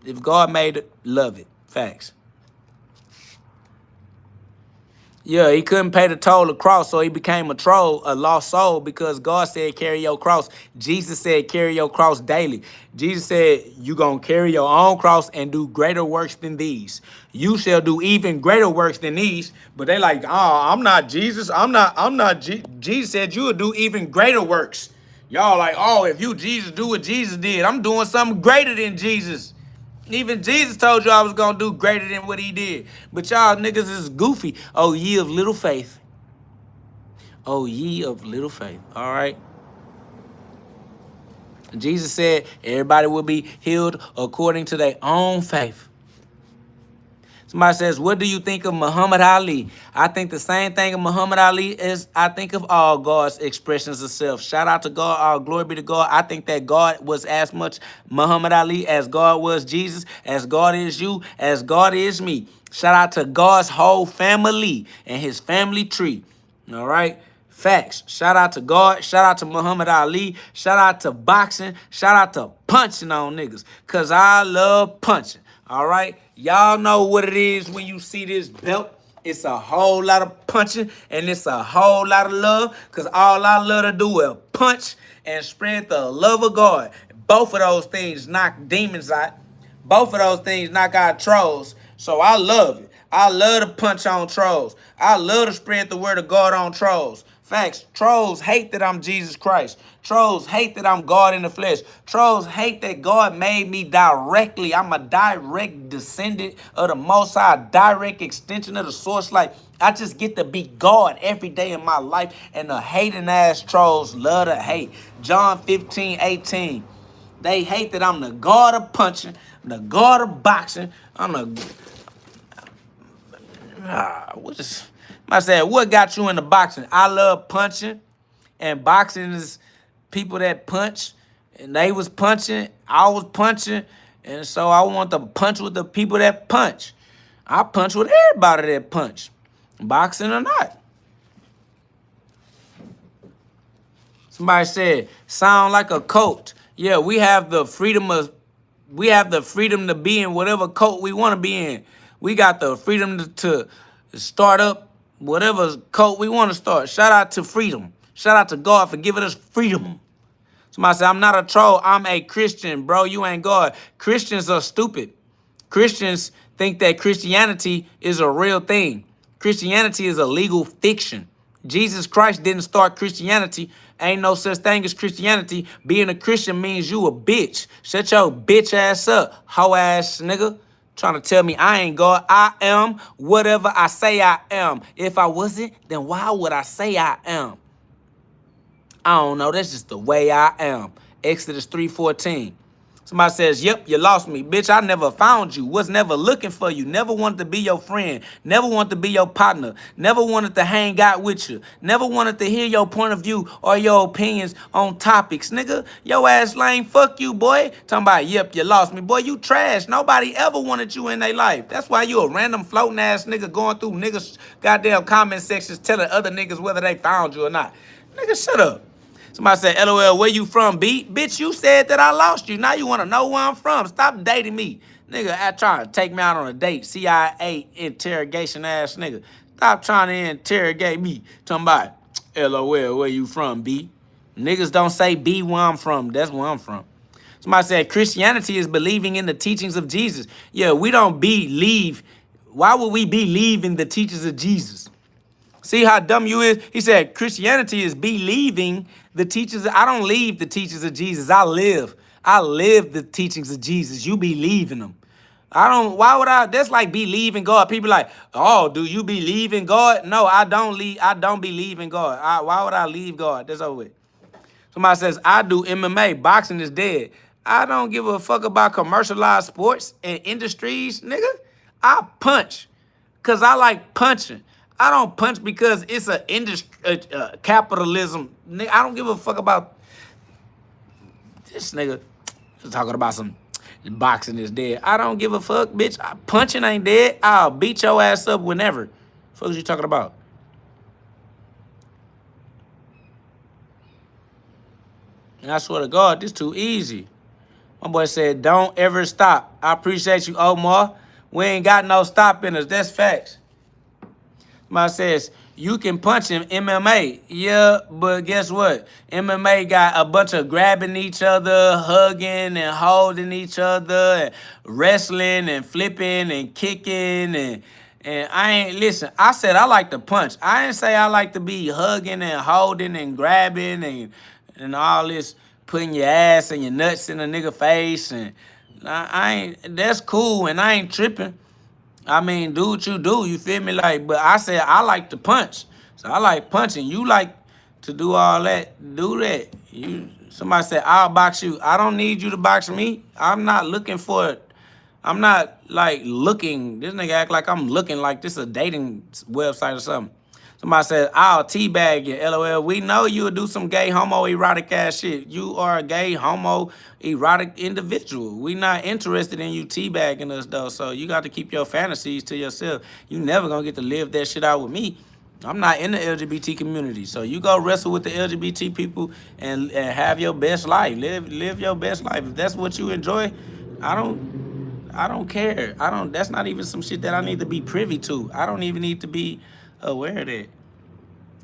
if God made it, love it. Facts. Yeah, he couldn't pay the toll of cross, so he became a troll, a lost soul, because God said, carry your cross. Jesus said, carry your cross daily. Jesus said, you going to carry your own cross and do greater works than these. You shall do even greater works than these. But they like, I'm not Jesus. Jesus said you will do even greater works. Y'all like, if you Jesus, do what Jesus did. I'm doing something greater than Jesus. Even Jesus told you I was going to do greater than what he did. But y'all niggas is goofy. Oh, ye of little faith. Oh, ye of little faith. All right. Jesus said everybody will be healed according to their own faith. Somebody says, what do you think of Muhammad Ali? I think the same thing of Muhammad Ali as I think of all God's expressions of self. Shout out to God. All glory be to God. I think that God was as much Muhammad Ali as God was Jesus, as God is you, as God is me. Shout out to God's whole family and his family tree. All right? Facts. Shout out to God. Shout out to Muhammad Ali. Shout out to boxing. Shout out to punching on niggas, because I love punching. All right? Y'all know what it is when you see this belt. It's a whole lot of punching and it's a whole lot of love, because all I love to do is punch and spread the love of God. Both of those things knock demons out. Both of those things knock out trolls. So I love it. I love to punch on trolls. I love to spread the word of God on trolls. Facts. Trolls hate that I'm Jesus Christ. Trolls hate that I'm God in the flesh. Trolls hate that God made me directly. I'm a direct descendant of the Most High, direct extension of the source. Like, I just get to be God every day in my life. And the hating ass trolls love to hate. John 15:18. They hate that I'm the God of punching, the God of boxing. I'm the... I said, what got you into boxing? I love punching, and boxing is people that punch, and they was punching, I was punching, and so I want to punch with the people that punch. I punch with everybody that punch, boxing or not. Somebody said, sound like a cult. Yeah, we have the freedom to be in whatever cult we want to be in. We got the freedom to start up whatever cult we want to start. Shout out to freedom. Shout out to God for giving us freedom. Somebody said, I'm not a troll. I'm a Christian. Bro, you ain't God. Christians are stupid. Christians think that Christianity is a real thing. Christianity is a legal fiction. Jesus Christ didn't start Christianity. Ain't no such thing as Christianity. Being a Christian means you a bitch. Shut your bitch ass up, hoe ass nigga. Trying to tell me I ain't God. I am whatever I say I am. If I wasn't, then why would I say I am? I don't know. That's just the way I am. Exodus 3:14. Somebody says, yep, you lost me. Bitch, I never found you. Was never looking for you. Never wanted to be your friend. Never wanted to be your partner. Never wanted to hang out with you. Never wanted to hear your point of view or your opinions on topics. Nigga, your ass lame. Fuck you, boy. Talking about, yep, you lost me. Boy, you trash. Nobody ever wanted you in their life. That's why you a random floating ass nigga going through niggas' goddamn comment sections telling other niggas whether they found you or not. Nigga, shut up. Somebody said, LOL, where you from, B? Bitch, you said that I lost you. Now you want to know where I'm from. Stop dating me. Nigga, I trying to take me out on a date. CIA interrogation ass nigga. Stop trying to interrogate me. Talking about, LOL, where you from, B? Niggas don't say B where I'm from. That's where I'm from. Somebody said, Christianity is believing in the teachings of Jesus. Yeah, we don't believe. Why would we believe in the teachings of Jesus? See how dumb you is? He said, Christianity is believing the teachings. I don't leave the teachings of Jesus. I live. I live the teachings of Jesus. You believe in them. I don't, why would I? That's like believe in God. People like, oh, do you believe in God? No, I don't believe in God. Why would I leave God? That's over with. Somebody says, I do MMA. Boxing is dead. I don't give a fuck about commercialized sports and industries, nigga. I punch because I like punching. I don't punch because it's a industry, capitalism. Nigga, I don't give a fuck about this nigga talking about some boxing is dead. I don't give a fuck, bitch. Punching ain't dead. I'll beat your ass up whenever. What is you talking about? And I swear to God, this too easy. My boy said, don't ever stop. I appreciate you, Omar. We ain't got no stopping us. That's facts. Somebody says, you can punch in MMA. Yeah, but guess what? MMA got a bunch of grabbing each other, hugging and holding each other, and wrestling and flipping and kicking. And I ain't, listen, I said I like to punch. I didn't say I like to be hugging and holding and grabbing and all this, putting your ass and your nuts in a nigga face. And I ain't, that's cool, and I ain't tripping. I mean, do what you do, you feel me? Like, but I said I like to punch. So I like punching. You like to do all that, do that. Somebody said, I'll box you. I don't need you to box me. I'm not looking for it. I'm not like looking. This nigga act like I'm looking like this a dating website or something. Somebody said, I'll teabag you, LOL. We know you'll do some gay, homo, erotic ass shit. You are a gay, homo, erotic individual. We not interested in you teabagging us, though. So you got to keep your fantasies to yourself. You never going to get to live that shit out with me. I'm not in the LGBT community. So you go wrestle with the LGBT people and have your best life. Live your best life. If that's what you enjoy, I don't care. That's not even some shit that I need to be privy to. I don't even need to be aware of that.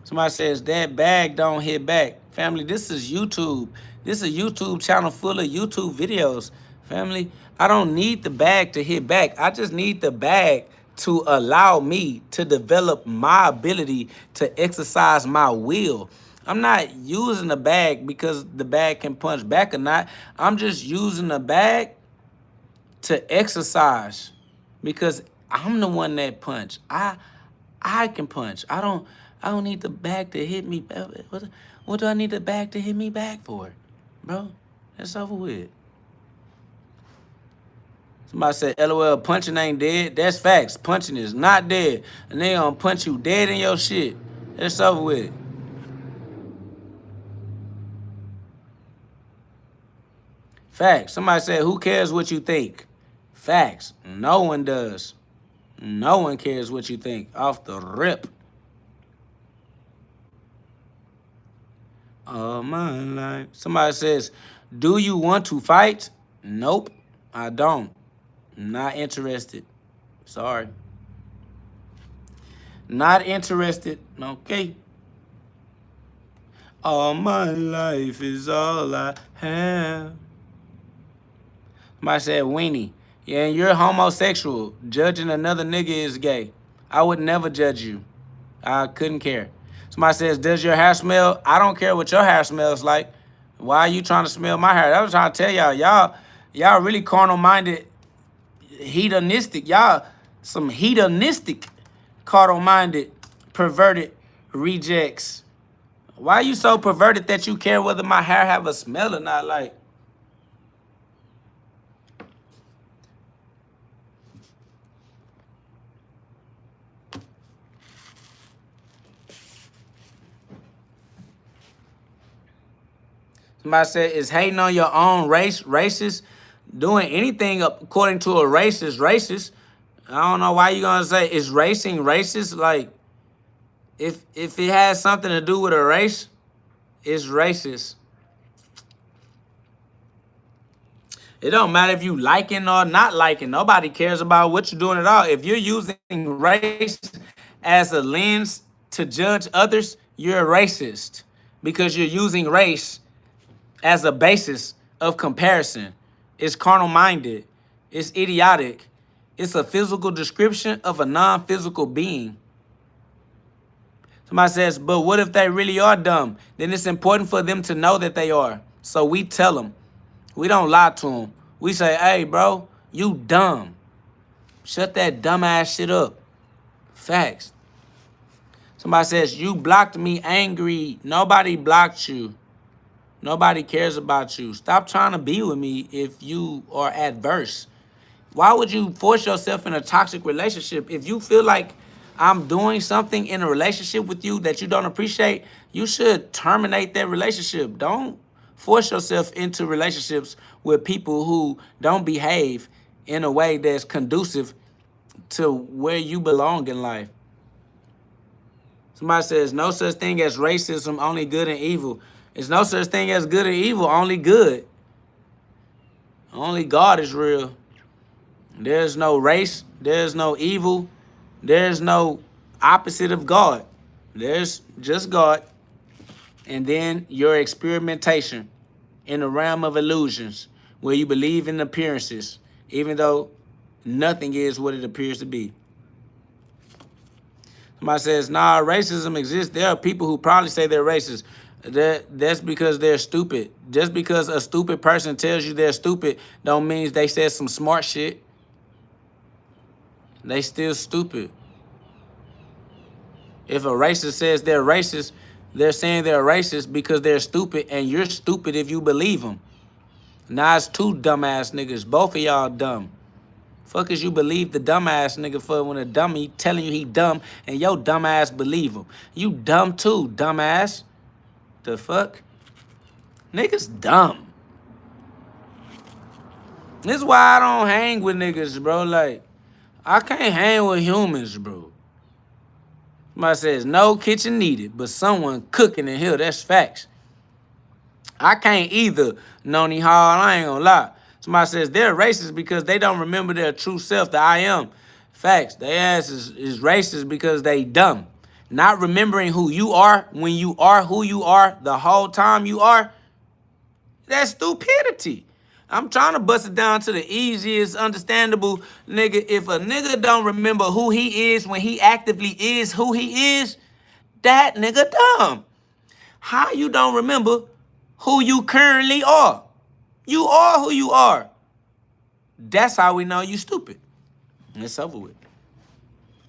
Somebody says that bag don't hit back. Family, this is YouTube. This is a YouTube channel full of YouTube videos. Family, I don't need the bag to hit back. I just need the bag to allow me to develop my ability to exercise my will. I'm not using the bag because the bag can punch back or not. I'm just using the bag to exercise because I'm the one that punch. I can punch. I don't need the bag to hit me. What do I need the bag to hit me back for? Bro, that's over with. Somebody said, LOL, punching ain't dead. That's facts. Punching is not dead. And they gonna punch you dead in your shit. That's over with. Facts. Somebody said, who cares what you think? Facts. No one does. No one cares what you think. Off the rip. All my life. Somebody says, do you want to fight? Nope, I don't. Not interested. Sorry. Not interested. Okay. All my life is all I have. Somebody said, weenie. Yeah, and you're homosexual. Judging another nigga is gay. I would never judge you. I couldn't care. Somebody says, does your hair smell? I don't care what your hair smells like. Why are you trying to smell my hair? I was trying to tell y'all really carnal-minded, hedonistic. Y'all some hedonistic, carnal-minded, perverted rejects. Why are you so perverted that you care whether my hair have a smell or not? Like, somebody said, is hating on your own race racist? Doing anything according to a race is racist. I don't know why you gonna say is racing racist. Like, if it has something to do with a race, it's racist. It don't matter if you liking or not liking. Nobody cares about what you're doing at all. If you're using race as a lens to judge others, you're a racist because you're using race as a basis of comparison. It's carnal-minded. It's idiotic. It's a physical description of a non-physical being. Somebody says, but what if they really are dumb? Then it's important for them to know that they are. So we tell them. We don't lie to them. We say, hey, bro, you dumb. Shut that dumbass shit up. Facts. Somebody says, you blocked me angry. Nobody blocked you. Nobody cares about you. Stop trying to be with me if you are adverse. Why would you force yourself in a toxic relationship? If you feel like I'm doing something in a relationship with you that you don't appreciate, you should terminate that relationship. Don't force yourself into relationships with people who don't behave in a way that's conducive to where you belong in life. Somebody says, no such thing as racism, only good and evil. There's no such thing as good and evil, only good. Only God is real. There's no race. There's no evil. There's no opposite of God. There's just God. And then your experimentation in the realm of illusions where you believe in appearances, even though nothing is what it appears to be. Somebody says, nah, racism exists. There are people who probably say they're racist. That's because they're stupid. Just because a stupid person tells you they're stupid don't mean they said some smart shit. They still stupid. If a racist says they're racist, they're saying they're racist because they're stupid, and you're stupid if you believe them. Now it's two dumbass niggas. Both of y'all dumb. Fuck is you believe the dumbass nigga for when a dummy telling you he dumb and your dumbass believe him. You dumb too, dumbass. The fuck? Niggas dumb. This is why I don't hang with niggas, bro. Like, I can't hang with humans, bro. Somebody says, no kitchen needed, but someone cooking in here. That's facts. I can't either, Noni Hall. I ain't gonna lie. Somebody says they're racist because they don't remember their true self, the I am. Facts. Their ass is racist because they dumb. Not remembering who you are when you are who you are the whole time you are, that's stupidity. I'm trying to bust it down to the easiest, understandable nigga. If a nigga don't remember who he is when he actively is who he is, that nigga dumb. How you don't remember who you currently are? You are who you are. That's how we know you stupid. And it's over with.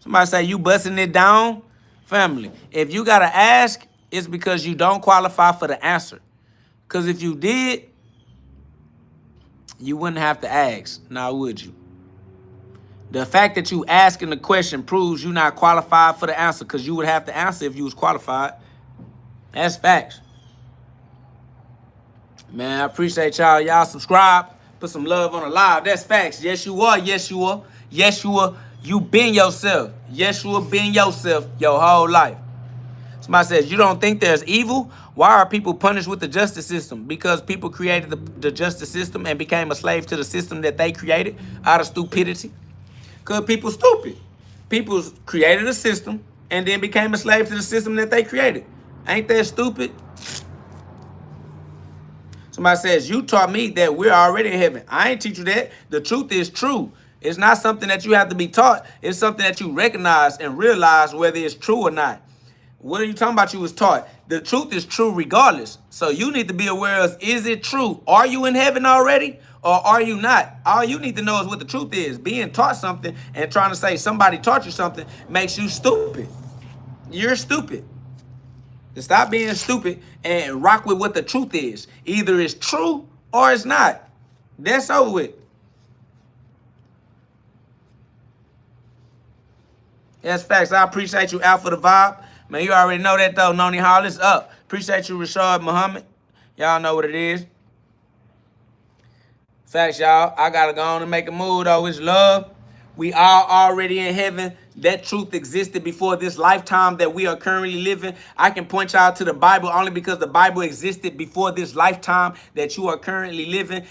Somebody say you busting it down? Family, if you gotta ask, it's because you don't qualify for the answer. Because if you did, you wouldn't have to ask, now would you? The fact that you asking the question proves you're not qualified for the answer, because you would have to answer if you was qualified. That's facts. Man, I appreciate y'all. Y'all subscribe. Put some love on the live. That's facts. Yes, you are. Yes, you are. Yes, you are. You been yourself. Yes, you have been yourself your whole life. Somebody says, you don't think there's evil? Why are people punished with the justice system? Because people created the justice system and became a slave to the system that they created out of stupidity. Because people stupid. People created a system and then became a slave to the system that they created. Ain't that stupid? Somebody says, you taught me that we're already in heaven. I ain't teach you that. The truth is true. It's not something that you have to be taught. It's something that you recognize and realize whether it's true or not. What are you talking about you was taught? The truth is true regardless. So you need to be aware of, is it true? Are you in heaven already or are you not? All you need to know is what the truth is. Being taught something and trying to say somebody taught you something makes you stupid. You're stupid. Somebody says, you taught me that we're already in heaven. I ain't teach you that. The truth is true. It's not something that you have to be taught. It's something that you recognize and realize whether it's true or not. What are you talking about you was taught? The truth is true regardless. So you need to be aware of, is it true? Are you in heaven already or are you not? All you need to know is what the truth is. Being taught something and trying to say somebody taught you something makes you stupid. You're stupid. To stop being stupid and rock with what the truth is. Either it's true or it's not. That's over with. That's facts. I appreciate you, Alpha the Vibe. Man, you already know that, though. Noni Hall is up. Appreciate you, Rashad Muhammad. Y'all know what it is. Facts, y'all. I got to go on and make a move, though. It's love. We are already in heaven. That truth existed before this lifetime that we are currently living. I can point y'all to the Bible only because the Bible existed before this lifetime that you are currently living.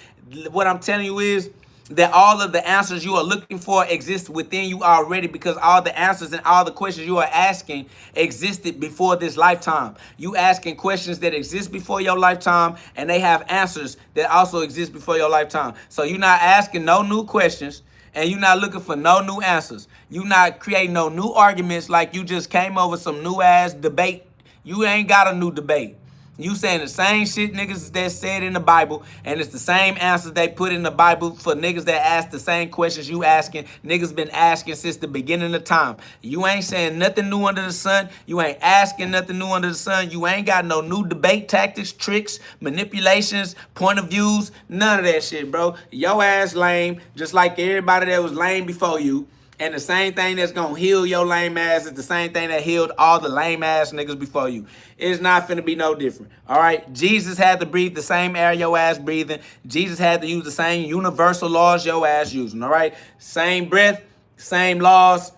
What I'm telling you is that all of the answers you are looking for exist within you already, because all the answers and all the questions you are asking existed before this lifetime. You asking questions that exist before your lifetime, and they have answers that also exist before your lifetime. So you're not asking no new questions, and you're not looking for no new answers. You're not creating no new arguments like you just came over some new ass debate. You ain't got a new debate. You saying the same shit niggas that said in the Bible, and it's the same answers they put in the Bible for niggas that ask the same questions you asking. Niggas been asking since the beginning of time. You ain't saying nothing new under the sun. You ain't asking nothing new under the sun. You ain't got no new debate tactics, tricks, manipulations, point of views, none of that shit, bro. Your ass lame, just like everybody that was lame before you. And the same thing that's going to heal your lame ass is the same thing that healed all the lame ass niggas before you. It's not finna be no different. All right? Jesus had to breathe the same air your ass breathing. Jesus had to use the same universal laws your ass using. All right? Same breath, same laws,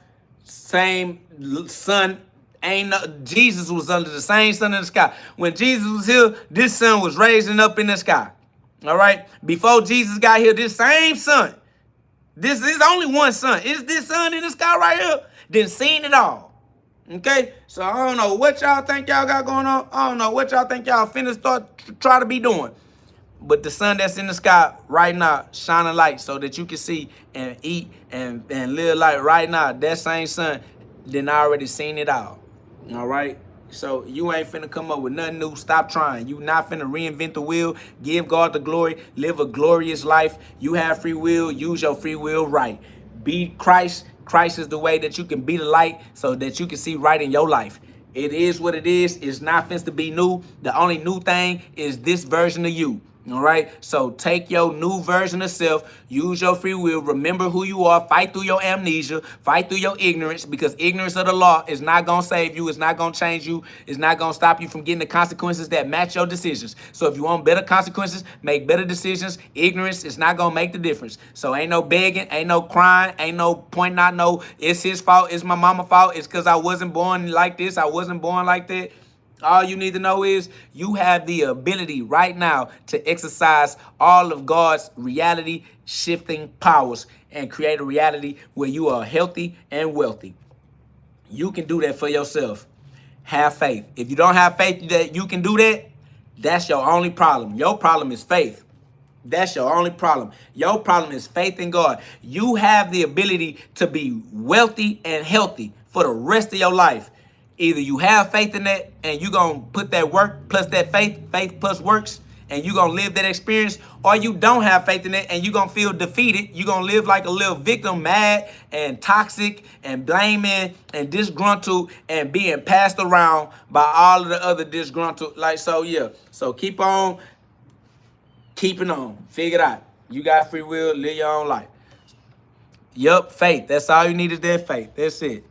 same sun. Jesus was under the same sun in the sky. When Jesus was here, this sun was raising up in the sky. All right? Before Jesus got here, this same sun. This is only one sun. Is this sun in the sky right here? Then seen it all. Okay? So I don't know what y'all think y'all got going on. I don't know what y'all think y'all finna try to be doing. But the sun that's in the sky right now, shining light so that you can see and eat and live life right now, that same sun, then I already seen it all. All right? So you ain't finna come up with nothing new. Stop trying. You not finna reinvent the wheel. Give God the glory. Live a glorious life. You have free will. Use your free will right. Be Christ. Christ is the way that you can be the light so that you can see right in your life. It is what it is. It's not finna to be new. The only new thing is this version of you. All right, so take your new version of self, use your free will, remember who you are, fight through your amnesia, fight through your ignorance, because ignorance of the law is not going to save you, it's not going to change you, it's not going to stop you from getting the consequences that match your decisions. So if you want better consequences, make better decisions. Ignorance is not going to make the difference. So ain't no begging, ain't no crying, ain't no pointing out no, it's his fault, it's my mama's fault, it's because I wasn't born like this, I wasn't born like that. All you need to know is you have the ability right now to exercise all of God's reality shifting powers and create a reality where you are healthy and wealthy. You can do that for yourself. Have faith. If you don't have faith that you can do that, that's your only problem. Your problem is faith. That's your only problem. Your problem is faith in God. You have the ability to be wealthy and healthy for the rest of your life. Either you have faith in that and you're going to put that work plus that faith plus works, and you're going to live that experience, or you don't have faith in it and you're going to feel defeated. You're going to live like a little victim, mad and toxic and blaming and disgruntled and being passed around by all of the other disgruntled. So keep on keeping on. Figure it out. You got free will. Live your own life. Yup, faith. That's all you need is that faith. That's it.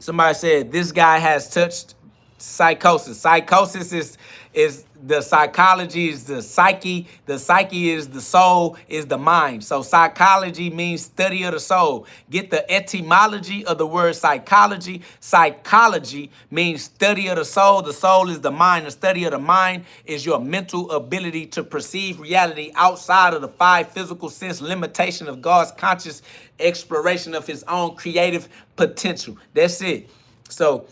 Somebody said this guy has touched psychosis. Psychosis is the psychology, is the psyche. The psyche is the soul, is the mind. So psychology means study of the soul. Get the etymology of the word psychology. Psychology means study of the soul. The soul is the mind. The study of the mind is your mental ability to perceive reality outside of the five physical sense limitation of God's conscious exploration of his own creative potential. That's it. So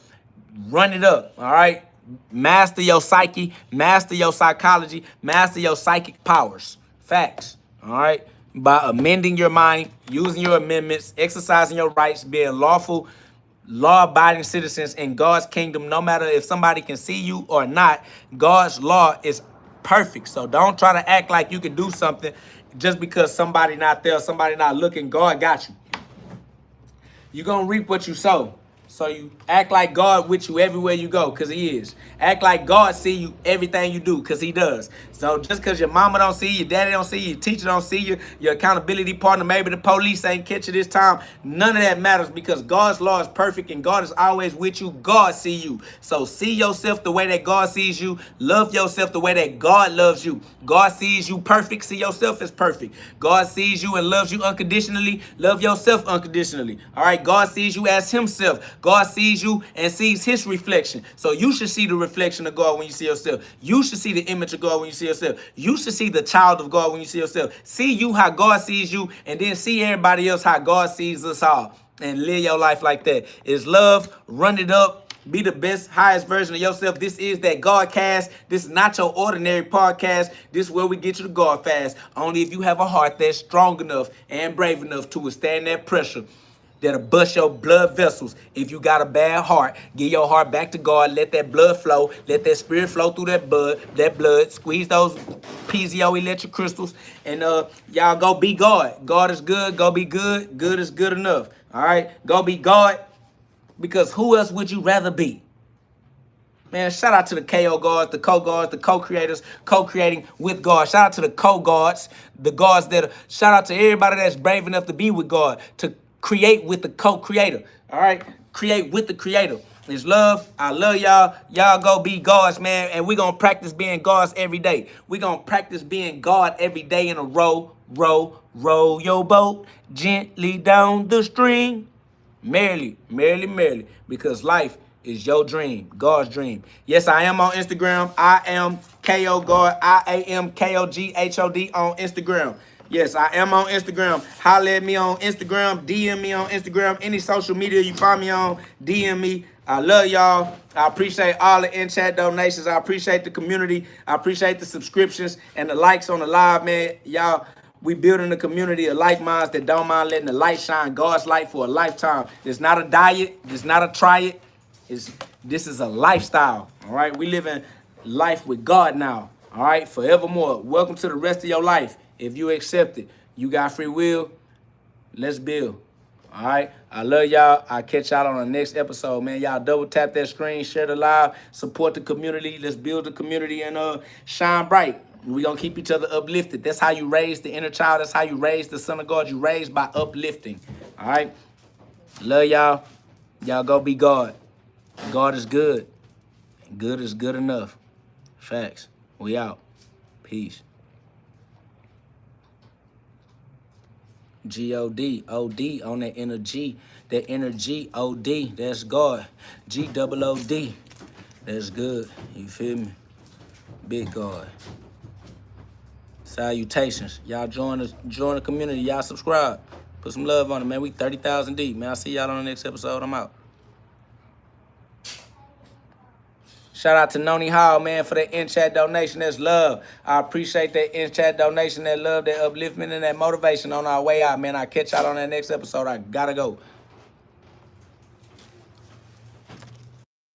run it up, all right? Master your psyche, master your psychology, master your psychic powers. Facts, all right? By amending your mind, using your amendments, exercising your rights, being lawful, law-abiding citizens in God's kingdom. No matter if somebody can see you or not, God's law is perfect. So don't try to act like you can do something just because somebody not there, somebody not looking. God got you. You're going to reap what you sow. So you act like God with you everywhere you go, because he is. Act like God see you everything you do, because he does. So just because your mama don't see you, your daddy don't see you, your teacher don't see you, your accountability partner, maybe the police ain't catch you this time, none of that matters, because God's law is perfect and God is always with you. God see you. So see yourself the way that God sees you. Love yourself the way that God loves you. God sees you perfect. See yourself as perfect. God sees you and loves you unconditionally. Love yourself unconditionally. All right. God sees you as himself. God sees you and sees his reflection. So you should see the reflection of God when you see yourself. You should see the image of God when you see yourself. You should see the child of God when you see yourself. See you how God sees you, and then see everybody else how God sees us all. And live your life like that. It's love. Run it up. Be the best, highest version of yourself. This is that Godcast. This is not your ordinary podcast. This is where we get you to God fast. Only if you have a heart that's strong enough and brave enough to withstand that pressure that'll bust your blood vessels. If you got a bad heart, give your heart back to God. Let that blood flow. Let that spirit flow through that blood. Squeeze those PZO electric crystals. And y'all go be God. God is good. Go be good. Good is good enough. All right? Go be God. Because who else would you rather be? Man, shout out to the KO gods, the co-gods, the co-creators, co-creating with God. Shout out to the co-gods, the gods shout out to everybody that's brave enough to be with God, to create with the co-creator. All right? Create with the creator. It's love. I love y'all. Y'all go be gods, man. And we're going to practice being gods every day. We're going to practice being God every day in a row, row your boat gently down the stream. Merrily, merrily, merrily, because life is your dream, God's dream. Yes, I am on Instagram. I am KO God. I am KOGHOD on Instagram. Yes, I am on Instagram. Holler at me on Instagram. DM me on Instagram. Any social media you find me on, DM me. I love y'all. I appreciate all the in-chat donations. I appreciate the community. I appreciate the subscriptions and the likes on the live, man. Y'all, we building a community of like minds that don't mind letting the light shine, God's light for a lifetime. It's not a diet. It's not a try it. This is a lifestyle. All right. We live in life with God now. All right. Forevermore. Welcome to the rest of your life. If you accept it, you got free will. Let's build. All right. I love y'all. I'll catch y'all on the next episode, man. Y'all double tap that screen, share the live, support the community. Let's build the community and shine bright. We're going to keep each other uplifted. That's how you raise the inner child. That's how you raise the son of God. You raise by uplifting. All right? Love y'all. Y'all go be God. God is good. Good is good enough. Facts. We out. Peace. GOD. OD on that energy. That energy. OD. That's God. GOOD. That's good. You feel me? Big God. Salutations. Y'all join the community. Y'all subscribe. Put some love on it, man. We 30,000 deep, man. I'll see y'all on the next episode. I'm out. Shout out to Noni Hall, man, for that in-chat donation. That's love. I appreciate that in-chat donation, that love, that upliftment, and that motivation on our way out, man. I'll catch y'all on that next episode. I gotta go.